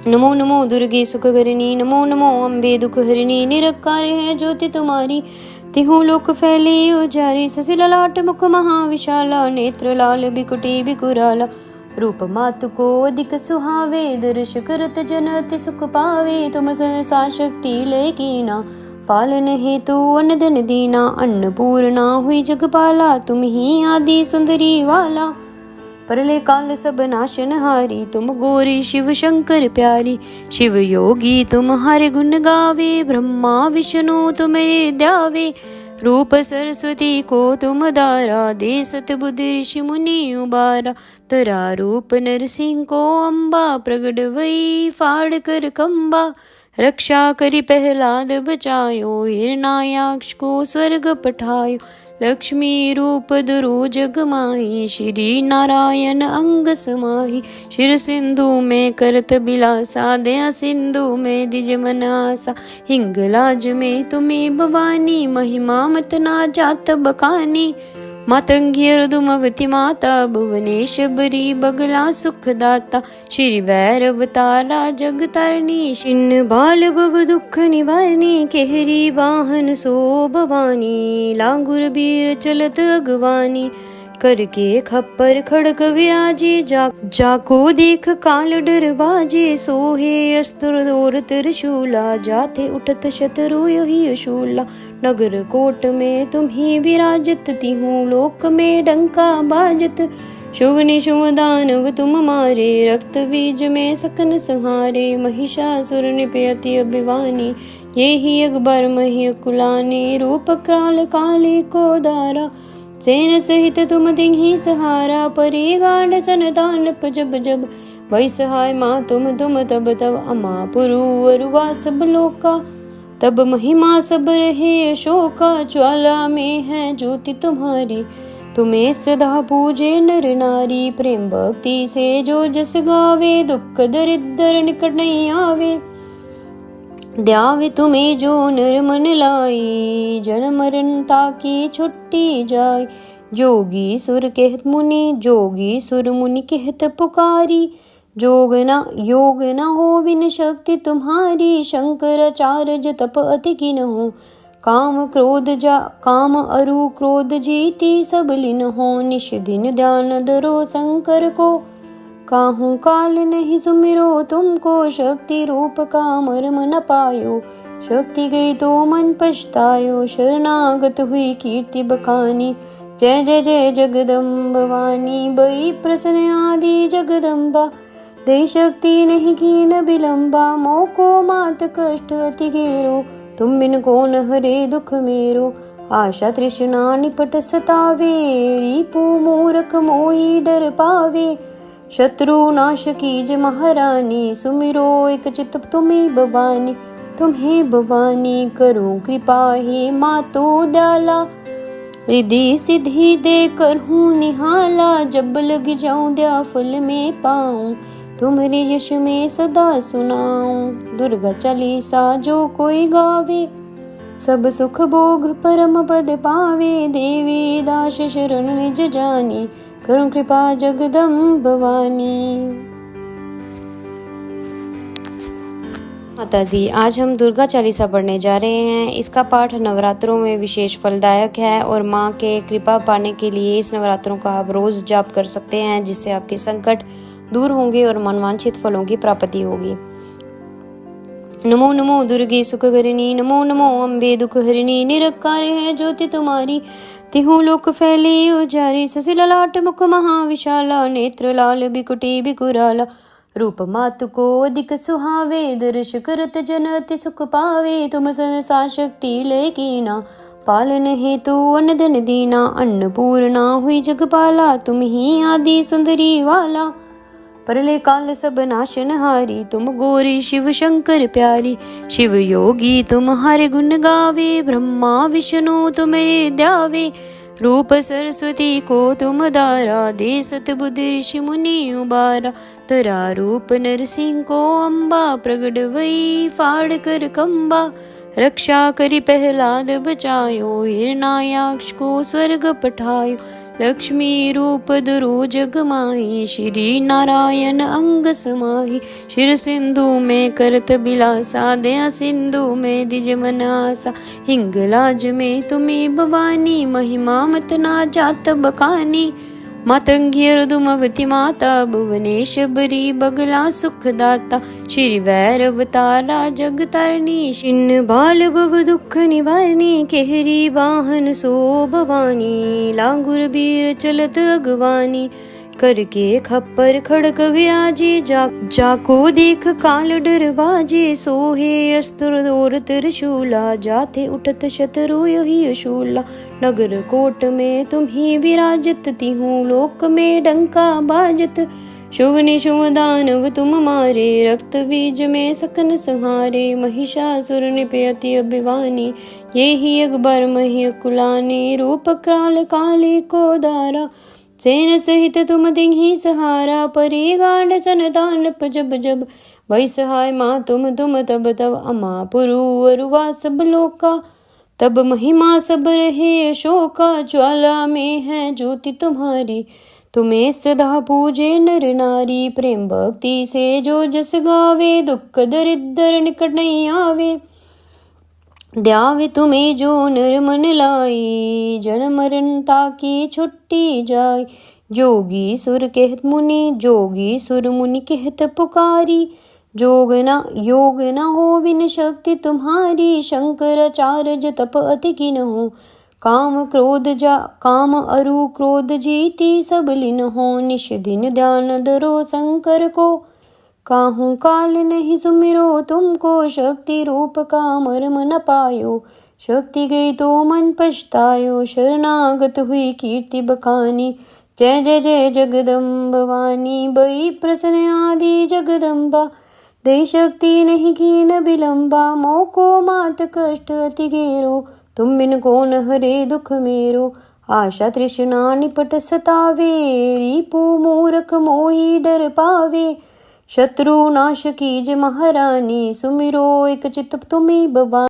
नमो नमो दुर्गे सुखकरिणी, नमो नमो अम्बे दुख हरिणी। निरंकार है ज्योति तुम्हारी, तिहु लोक फैली उजारी। ससी ललाट मुख महाविशाला, नेत्र लाल बिकुटी बिकुराला। रूप मातु को अधिक सुहावे, दर्श करत जन अति सुख पावे। तुम संसार शक्ति लय कीना, पालन हेतु अन्न धन दीना। अन्नपूर्णा हुई जगपाला, तुम ही आदि सुंदरी वाला। प्रलय काल सब नाशन हारी, तुम गौरी शिव शंकर प्यारी। शिव योगी तुम्हारे गुण गावे, ब्रह्मा विष्णु तुम्हें ध्यावे। रूप सरस्वती को तुम दारा, दे सतबुद्धि ऋषि मुनि उबारा। तरा रूप नरसिंह को अम्बा, प्रगट वही फाड़ कर खम्बा। रक्षा करी प्रहलाद बचायो, हिरण्याक्ष को स्वर्ग पठायो। लक्ष्मी रूप धरो जग माही, श्री नारायण अंग समाही। शिर सिंधु में करत बिलासा, दया सिंधु में दिज मनासा। हिंगलाज में तुम्हें भवानी, महिमा मत ना जात बखानी। मातंगी अर्दुमवती माता, भुवनेश बरी बगला सुखदाता। श्री भैरव तारा जग तारणी, छिन्न बाल भव दुख निवारणी। केहरी वाहन सो भवानी, लांगुर बीर चलत अगवानी। करके खप्पर खड़क विराजे, जाको देख काल डर बाजे। सोहे अस्त्र और त्रिशूला, जाते उठत शत्रु यही अशूला। नगर कोट में तुम्ही विराजत, तिहूँ लोक में डंका बाजत। शुभ निशुभ दानव तुम मारे, रक्त बीज में सकन संहारे। महिषासुर निपयति अभिवानी, ये ही अकबर मही कुलानी। रूप काल काली को दारा, सेन सहित तुम तिन्ही सहारा। परी गांड सन दानप जब जब, वही सहाय माँ तुम तब तब। अमा पुरु अरुवा सब लोका, तब महिमा सब रहे अशोका। ज्वाला में है ज्योति तुम्हारी, तुम्हें सदा पूजे नर नारी। प्रेम भक्ति से जो जस गावे, दुख दरिद्र निकट नहीं आवे। द्यावे तुम्हें जो नर मन लाई, जन्म मरण ताकि छुट्टी जाय। जोगी सुर कहत मुनि, जोगी सुर मुनि कहत पुकारी। योग न हो बिन शक्ति तुम्हारी, शंकराचार्य तप अति किन हो। काम अरु क्रोध जीती, सब लीन हो निश दिन ध्यान धरो शंकर को। काहू काल नहीं सुमिरो तुमको, शक्ति रूप का मर्म न पायो। शक्ति गई तो मन पछतायो, शरणागत हुई कीर्ति बखानी। जय जय जय जगदम्ब भवानी, बई प्रसन्न आदि जगदम्बा। दे शक्ति नहीं की न बिलम्बा, मोको मात कष्ट अति घेरो। तुम बिन कौन हरे दुख मेरो, आशा तृष्णा निपट सतावे। रिपु मूरख मोही डर पावे, शत्रु नाश कीज महारानी। सुमिरो एक चित तुम्हें भवानी, तुम्हें भवानी करो कृपा हे मातो दयाला। रिद्धि सिद्धि दे कर हूँ निहाला, जब लग जाऊं दया फल में पाऊं। तुम्हारे यश में सदा सुनाऊं, दुर्गा चालीसा जो कोई गावे। सब सुख भोग परम पद पावे, देवी दास शरण निज जानी। करुण कृपा जगदम्ब भवानी। माता दी, आज हम दुर्गा चालीसा पढ़ने जा रहे हैं। इसका पाठ नवरात्रों में विशेष फलदायक है और माँ के कृपा पाने के लिए इस नवरात्रों का आप रोज जाप कर सकते हैं, जिससे आपके संकट दूर होंगे और मनवांछित फलों की प्राप्ति होगी। नमो नमो दुर्गे सुखकरिणी, नमो नमो अम्बे दुख हरिणी। निरंकार है ज्योति तुम्हारी, तिहु लोक फैली उजारी। ससिला लाट मुख महाविशाला, नेत्र लाल बिकुटी बिकुराला। रूप मातु को अधिक सुहावे, दर्श करत जन अति सुख पावे। तुम संसार शक्ति लय कीना, पालन हेतु अन्न धन दीना। अन्नपूर्णा हुई जगपाला, तुम ही आदि सुंदरी वाला। परले काल सब नाशन हारी, तुम गौरी शिव शंकर प्यारी। शिव योगी तुम्हारे गुण गावे, ब्रह्मा विष्णु तुम्हें ध्यावे। रूप सरस्वती को तुम दारा, दे सतबुद्धि ऋषि मुनि उबारा। तरा रूप नरसिंह को अम्बा, प्रगट वही फाड़ कर खम्बा। रक्षा करी प्रहलाद बचायो, हिरण्याक्ष को स्वर्ग पठायो। लक्ष्मी रूप धरो जग माही, श्री नारायण अंग समाही। शिर सिंधु में करत बिलासा, दया सिंधु में दिज मनासा। हिंगलाज में तुम्हें भवानी, महिमा मत ना जात बखानी। मातंगी दुमवती माता, भुवनेश बरी बगला सुखदाता। श्री भैरव तारा जग तारणी, छिन्न बाल भव दुख निवारणी। केहरी वाहन सो भवानी, लांगुर बीर चलत अगवानी। करके खप्पर खड़क विराजे, जाको देख काल डर बाजे। सोहे अस्त्र और त्रिशूला, जाते उठत शत्रु यही अशूला। नगर कोट में तुम ही विराजत, तिहु लोक में डंका बाजत। शुभ निशुभ दानव तुम मारे, रक्त बीज में सकन संहारे। महिषासुर निपयति अभिवानी, ये ही अकबर मही कुलानी। रूप काल काली को दारा, सेन सहित तुम तिन्हि सहारा। परी गांड सन दानप जब जब, वही सहाय माँ तुम तब तब। अमा पुरु अरुवा सब लोका, तब महिमा सब रहे अशोका। ज्वाला में है ज्योति तुम्हारी, तुम्हें सदा पूजे नर नारी। प्रेम भक्ति से जो जस गावे, दुख दरिद्र निकट नहीं आवे। द्यावे तुम्हें जो नर मन लाई, जन्म मरण ताकि छुट्टी जाय। जोगी सुर कहत मुनि, जोगी सुर मुनि कहत पुकारी। योग न हो बिन शक्ति तुम्हारी, शंकराचार्य तप अति किन हो। काम अरु क्रोध जीती, सब लीन हो निश दिन ध्यान धरो शंकर को। काहू काल नहीं सुमिरो तुमको, शक्ति रूप का मर्म न पायो। शक्ति गई तो मन पछतायो, शरणागत हुई कीर्ति बखानी। जय जय जय जगदम्ब भवानी, बई प्रसन्न आदि जगदम्बा। दे शक्ति नहीं की न बिलम्बा, मोको मात कष्ट अति घेरो। तुम बिन कौन हरे दुख मेरो, आशा तृष्णा निपट सतावे। रिपु मूरख मोही डर पावे, शत्रु नाश कीज महारानी, सुमिरो एक चित तुम्ही भवानी।